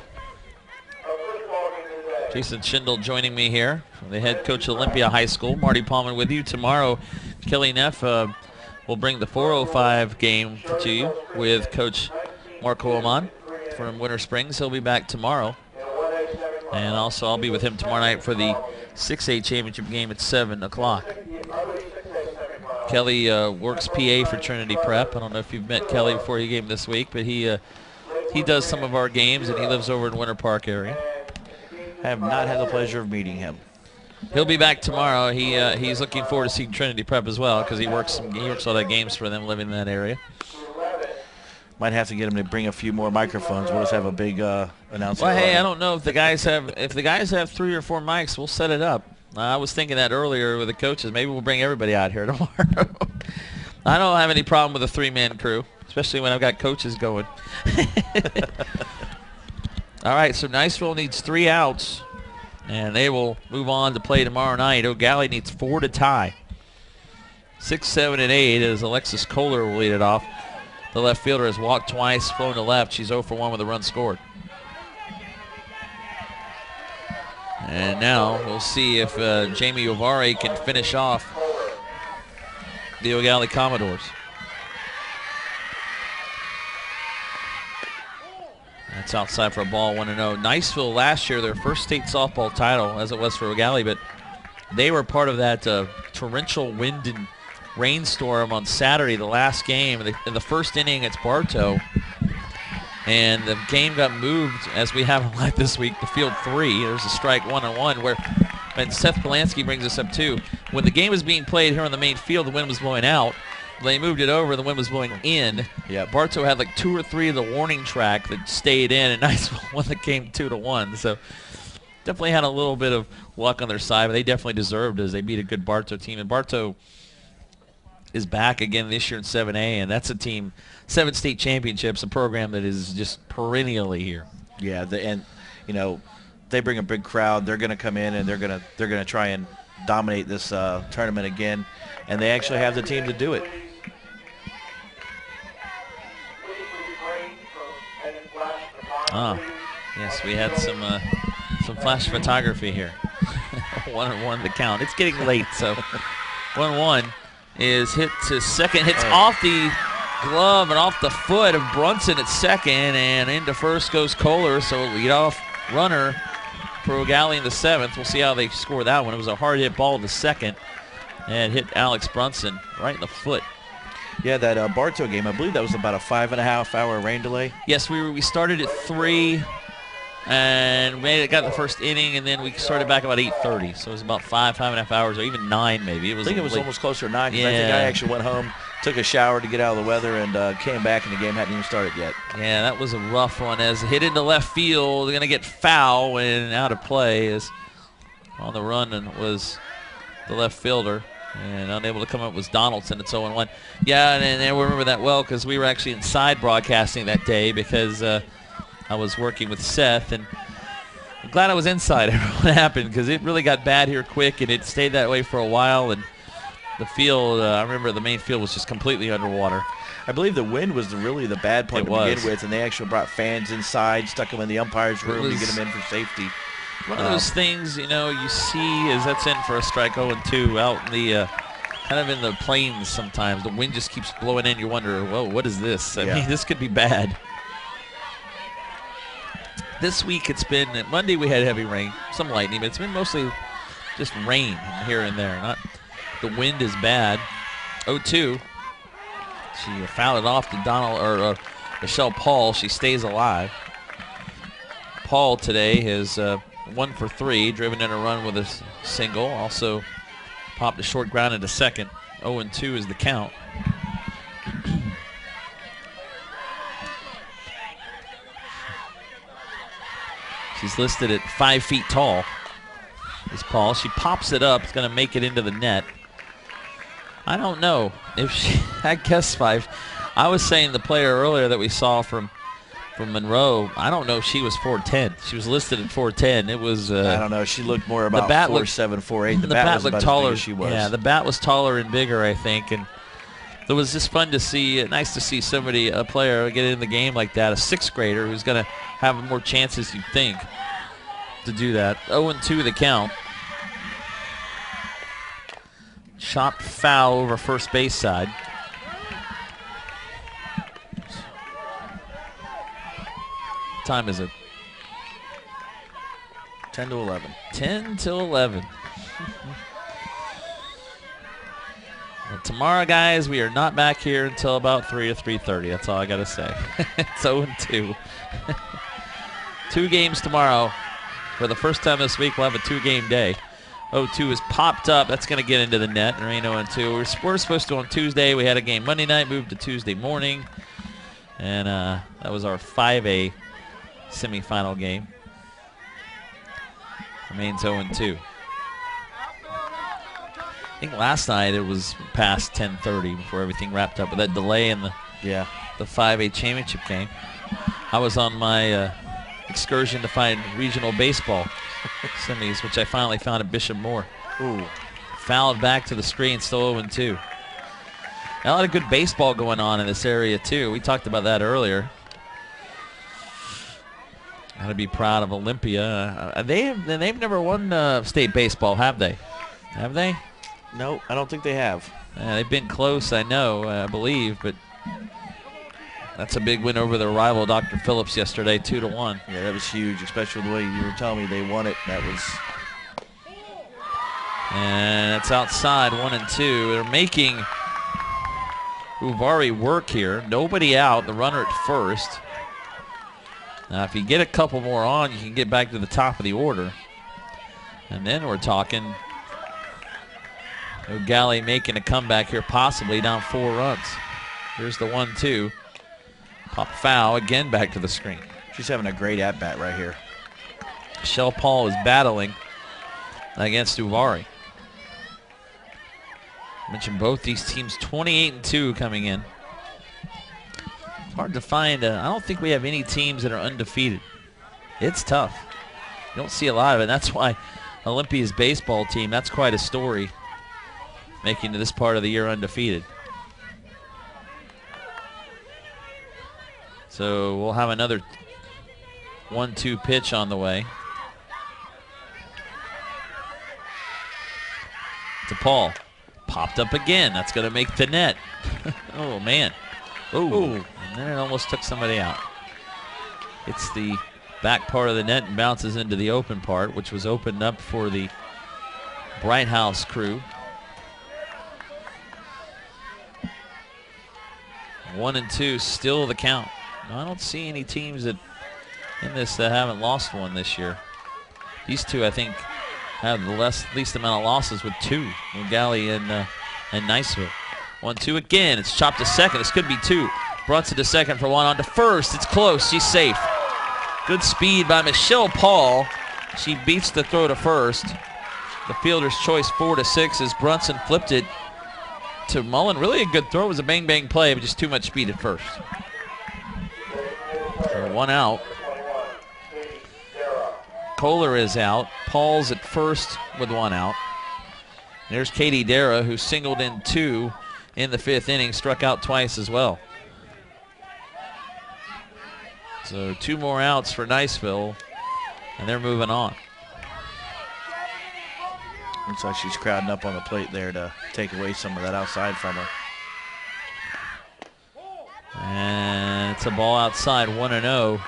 Jason Schindel joining me here, the head coach of Olympia High School. Marty Palmer with you. Tomorrow, Kelly Neff will bring the 4:05 game to you with Coach Mark Holman from Winter Springs. He'll be back tomorrow. And also I'll be with him tomorrow night for the 6A championship game at 7 o'clock. Kelly works PA for Trinity Prep. I don't know if you've met Kelly before he came this week, but he does some of our games, and he lives over in Winter Park area. I have not had the pleasure of meeting him. He'll be back tomorrow. He's looking forward to seeing Trinity Prep as well, because he works all that games for them living in that area. Might have to get him to bring a few more microphones. We'll just have a big announcement. Well, hey, I don't know if the guys have 3 or 4 mics. We'll set it up. I was thinking that earlier with the coaches. Maybe we'll bring everybody out here tomorrow. I don't have any problem with a 3-man crew, especially when I've got coaches going. All right, so Niceville needs 3 outs, and they will move on to play tomorrow night. Eau Gallie needs 4 to tie. 6, 7, and 8 as Alexis Kohler will lead it off. The left fielder has walked twice, flown to left. She's 0 for 1 with a run scored. And now we'll see if Jamie Ovare can finish off the Eau Gallie Commodores. That's outside for a ball, 1-0. Niceville last year, their first state softball title, as it was for Eau Gallie, but they were part of that torrential wind and rainstorm on Saturday, the last game. In the first inning, it's Bartow. And the game got moved, as we have live this week, to field 3. There's a strike 1-1, and Seth Polanski brings us up too. When the game was being played here on the main field, the wind was blowing out. They moved it over, the wind was blowing in. Yeah, Bartow had like 2 or 3 of the warning track that stayed in, and Niceville won the game 2-1. So definitely had a little bit of luck on their side, but they definitely deserved it as they beat a good Bartow team. And Bartow is back again this year in 7A, and that's a team, 7 state championships, a program that is just perennially here. Yeah, and they bring a big crowd. They're going to come in and they're going to try and dominate this tournament again, and they actually have the team to do it. Yes, we had some flash photography here. 1-1 the count. It's getting late, so 1-1 is hit to second. Hits off the glove and off the foot of Brunson at second, and into first goes Kohler, so leadoff runner for Eau Gallie in the 7th. We'll see how they score that one. It was a hard hit ball to second and hit Alex Brunson right in the foot. Yeah, that Bartow game, I believe that was about a 5.5 hour rain delay. Yes, we started at 3 and got the first inning, and then we started back about 8:30. So it was about 5.5 hours, or even 9 maybe. I think it was almost closer to 9, because Yeah. I think I actually went home, took a shower to get out of the weather, and came back, and the game hadn't even started yet. Yeah, that was a rough one. As hit into left field, going to get foul and out of play. As on the run and was the left fielder. And unable to come up was Donaldson. It's 0-1. Yeah, and I remember that well because we were actually inside broadcasting that day because I was working with Seth. And I'm glad I was inside after what happened because it really got bad here quick, and it stayed that way for a while. And the field, I remember the main field was just completely underwater. I believe the wind was really the bad part to begin with, and they actually brought fans inside, stuck them in the umpire's room to get them in for safety. One of those things, you know, you see is that's in for a strike 0-2 out in the kind of in the plains sometimes. The wind just keeps blowing in. You wonder, well, what is this? I mean, this could be bad. This week it's been, Monday we had heavy rain, some lightning, but it's been mostly just rain here and there. Not the wind is bad. 0-2. She fouled it off to Michelle Paul. She stays alive. Paul today has 1 for 3, driven in a run with a single. Also popped a short ground into second. 0-2 is the count. She's listed at 5 feet tall. Is Paul. She pops it up. It's going to make it into the net. I don't know if she. I guess 5. I was saying the player earlier that we saw from Monroe, I don't know if she was 4'10". She was listed at 4'10". It was. I don't know. She looked more about 4'7", 4'8". The bat was about taller. As big as she was. Yeah, the bat was taller and bigger, I think, and it was just fun to see. Nice to see somebody, a player, get in the game like that. A 6th grader who's going to have more chances, you'd think, to do that. 0-2 the count. Chopped foul over first base side. Time is it? 10 to 11. 10 to 11. Well, tomorrow, guys, we are not back here until about 3 or 3:30. That's all I got to say. It's 0-2. 2 games tomorrow. For the first time this week, we'll have a 2-game day. 0-2 is popped up. That's going to get into the net. There ain't 0-2. We're supposed to on Tuesday. We had a game Monday night, moved to Tuesday morning. And that was our 5A semifinal game. Remains 0-2. I think last night it was past 10:30 before everything wrapped up with that delay in the 5A championship game. I was on my excursion to find regional baseball semis, which I finally found at Bishop Moore. Ooh. Fouled back to the screen, still 0-2. A lot of good baseball going on in this area, too. We talked about that earlier. Got to be proud of Olympia. They've never won state baseball, have they? Have they? No, I don't think they have. They've been close, I know, I believe, but that's a big win over their rival, Dr. Phillips, yesterday, 2-1. Yeah, that was huge, especially the way you were telling me they won it. That was. And it's outside, 1-2. They're making Uvari work here. Nobody out, the runner at first. Now, if you get a couple more on, you can get back to the top of the order. And then we're talking Eau Gallie making a comeback here, possibly down 4 runs. Here's the 1-2. Pop foul, again back to the screen. She's having a great at-bat right here. Michelle Paul is battling against Uvari. Mentioned both these teams 28-2 coming in. It's hard to find. I don't think we have any teams that are undefeated. It's tough. You don't see a lot of it. That's why Olympia's baseball team, that's quite a story, making to this part of the year undefeated. So we'll have another 1-2 pitch on the way. To Paul. Popped up again. That's going to make the net. Oh, man. Ooh. And then it almost took somebody out. It's the back part of the net and bounces into the open part, which was opened up for the Bright House crew. 1-2, still the count. I don't see any teams in this that haven't lost one this year. These two, I think, have the least amount of losses with 2, Eau Gallie and Niceville. 1-2 again. It's chopped to second. This could be 2. Brunson to second for 1 on to first. It's close. She's safe. Good speed by Michelle Paul. She beats the throw to first. The fielder's choice 4-6 as Brunson flipped it to Mullen. Really a good throw. It was a bang-bang play, but just too much speed at first. So 1 out. Kohler is out. Paul's at first with 1 out. There's Katie Dara, who singled in 2 in the 5th inning, struck out twice as well. So 2 more outs for Niceville, and they're moving on. Looks like she's crowding up on the plate there to take away some of that outside from her. And it's a ball outside, 1-0.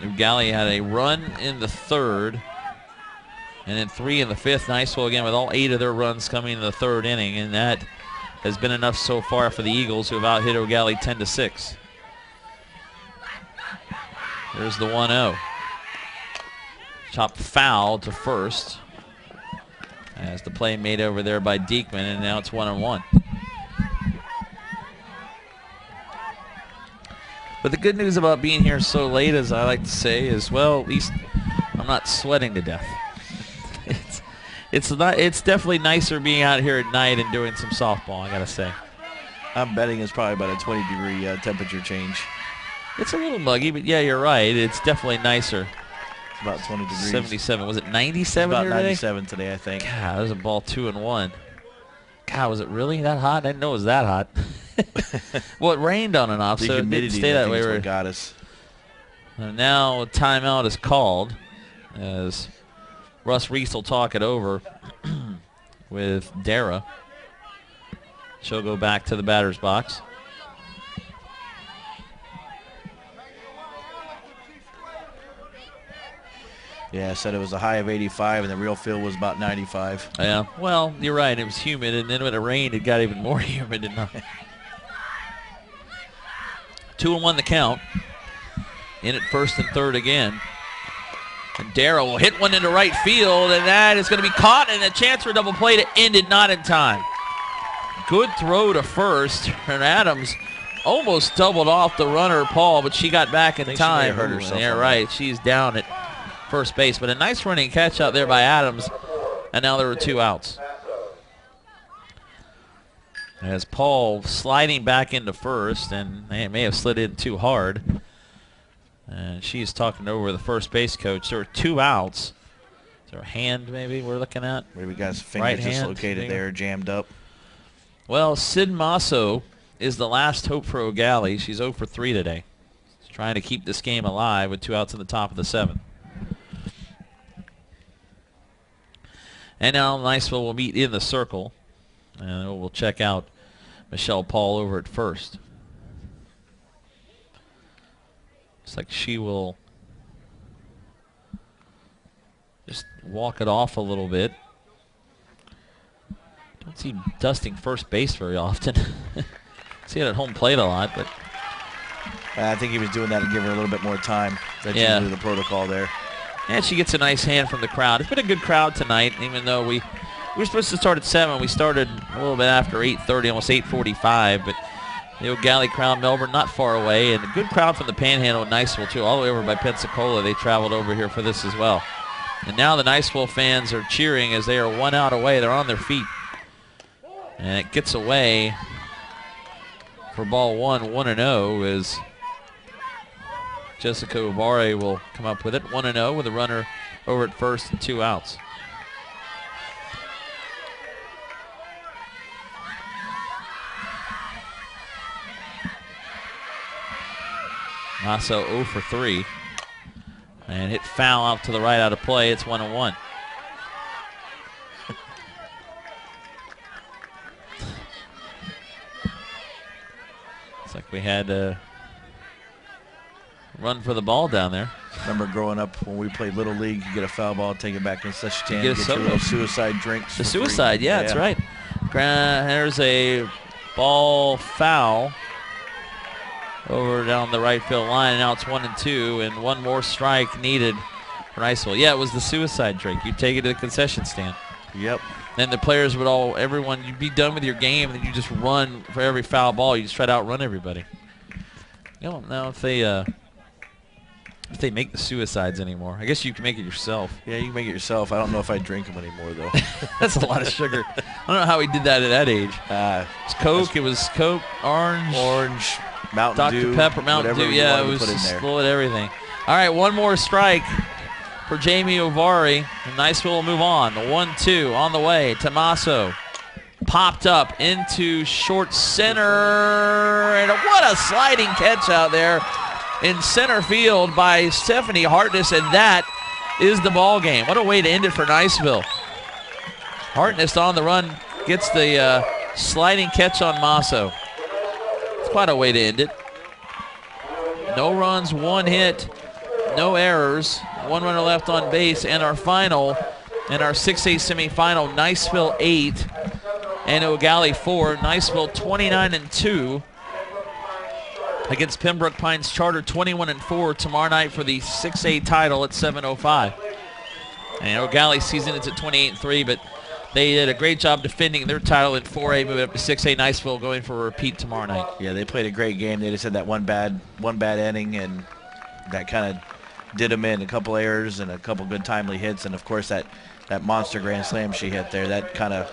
Eau Gallie had a run in the 3rd, and then 3 in the 5th. Niceville again with all 8 of their runs coming in the 3rd inning, and that has been enough so far for the Eagles, who have out-hit Eau Gallie 10-6. There's the 1-0. Chopped foul to first as the play made over there by Diekman, and now it's 1-1. But the good news about being here so late, as I like to say, is, well, at least I'm not sweating to death. It's definitely nicer being out here at night and doing some softball, I gotta say. I'm betting it's probably about a 20-degree temperature change. It's a little muggy, but yeah, you're right. It's definitely nicer. It's about 20 degrees. 77. Was it 97 about here 97 today, I think. God, that was a ball 2-1. God, was it really that hot? I didn't know it was that hot. Well, it rained on and off, The so it humidity, didn't stay that way. is what got us. And now a timeout is called as Russ Reese will talk it over with Dara. She'll go back to the batter's box. Yeah, I said it was a high of 85, and the real feel was about 95. Yeah, well, you're right. It was humid, and then when it rained, it got even more humid. And 2-1 the count. In at first and third again. And Darrow will hit one into right field, and that is going to be caught, and a chance for a double play to end it, not in time. Good throw to first, and Adams almost doubled off the runner, Paul, but she got back in time. She may have hurt herself. Yeah, right. She's down at first base, but a nice running catch out there by Adams, and now there were 2 outs. As Paul sliding back into first, and they may have slid in too hard. And she's talking over the first base coach. There were 2 outs. Is there a hand maybe we're looking at? Maybe guy's finger Right hand, dislocated maybe. there, jammed up. Well, Sid Masso is the last hope for Eau Gallie. She's 0 for 3 today. She's trying to keep this game alive with 2 outs in the top of the 7th. And now Niceville will meet in the circle. And we'll check out Michelle Paul over at first. Looks like she will just walk it off a little bit. Don't see him dusting first base very often. See it at home plate a lot, but I think he was doing that to give her a little bit more time. That's Yeah. usually the protocol there. and she gets a nice hand from the crowd. It's been a good crowd tonight, even though we were supposed to start at 7. We started a little bit after 8:30, almost 8:45, but the Eau Gallie crowd, Melbourne, not far away, and a good crowd from the Panhandle in Niceville, too, all the way over by Pensacola. They traveled over here for this as well. And now the Niceville fans are cheering as they are 1 out away. They're on their feet. And it gets away for ball 1, 1-0, as Jessica Ubare will come up with it. 1-0 with a runner over at first and 2 outs. Masso 0 for 3. And hit foul out to the right out of play. It's 1-1. Looks like we had to run for the ball down there. Remember growing up when we played Little League, you get a foul ball, take it back in such a stand, get your little suicide drinks. The suicide, yeah, that's right. There's a ball foul over down the right field line, and now it's 1-2, and one more strike needed for Niceville. Yeah, it was the suicide drink. You take it to the concession stand. Yep. Then the players would everyone, you'd be done with your game, and you just run for every foul ball. You just try to outrun everybody. You don't know if they make the suicides anymore. I guess you can make it yourself. Yeah, you can make it yourself. I don't know if I drink them anymore, though. That's a lot of sugar. I don't know how he did that at that age. It's Coke. It was Coke, orange, Mountain Dr. Dew, Pepper, Mountain Dew. Yeah, it was just a little of everything. All right, one more strike for Jamie Ovari, and Niceville will move on. The 1-2 on the way. Tommaso popped up into short center, and what a sliding catch out there in center field by Stephanie Hartness, and that is the ball game. What a way to end it for Niceville. Hartness on the run gets the sliding catch on Masso. It's quite a way to end it. No runs, one hit, no errors, one runner left on base, and our final in our 6A semifinal, Niceville 8 and Eau Gallie 4. Niceville 29-2 against Pembroke Pines Charter, 21-4 tomorrow night for the 6A title at 7:05. And Eau Gallie season is at 28-3, but they did a great job defending their title in 4A, moving up to 6A. Niceville going for a repeat tomorrow night. Yeah, they played a great game. They just had that one bad inning, and that kind of did them in. A couple errors and a couple good timely hits, and of course that monster grand slam she hit there, that kind of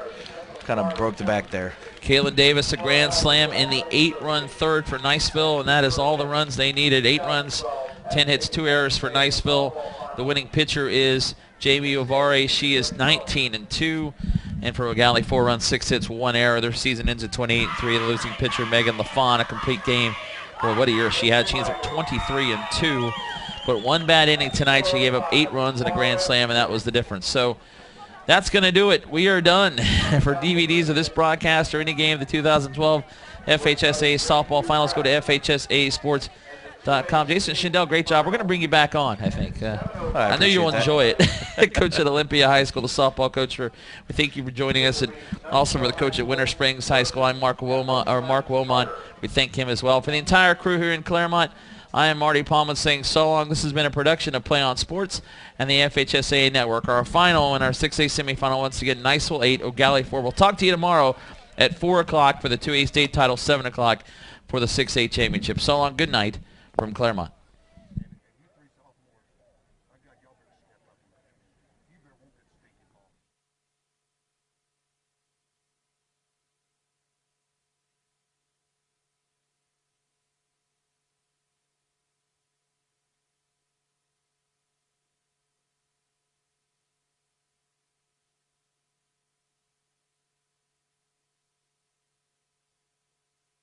broke the back there. Kaylin Davis, a grand slam in the 8-run third for Niceville, and that is all the runs they needed. 8 runs, 10 hits, 2 errors for Niceville. The winning pitcher is Jamie Ovari. She is 19-2. And for Eau Gallie, 4 runs, 6 hits, 1 error. Their season ends at 28-3. The losing pitcher, Megan LaFawn, a complete game. Boy, what a year she had. She ends up 23-2. But one bad inning tonight. She gave up 8 runs and a grand slam, and that was the difference. So that's going to do it. We are done. For DVDs of this broadcast or any game of the 2012 FHSAA softball finals, go to FHSAAsports.com. Jason Schindel, great job. We're going to bring you back on, I think. I know you'll enjoy it. Coach at Olympia High School, the softball coach. We thank you for joining us, and also for the coach at Winter Springs High School. I'm Mark Womont. We thank him as well. For the entire crew here in Clearmont, I am Marty Palmer saying so long. This has been a production of Play on Sports and the FHSAA Network. Our final in our 6A semifinal, once again, Niceville 8, Eau Gallie 4. We'll talk to you tomorrow at 4 o'clock for the 2A state title, 7 o'clock for the 6A championship. So long, good night from Clermont.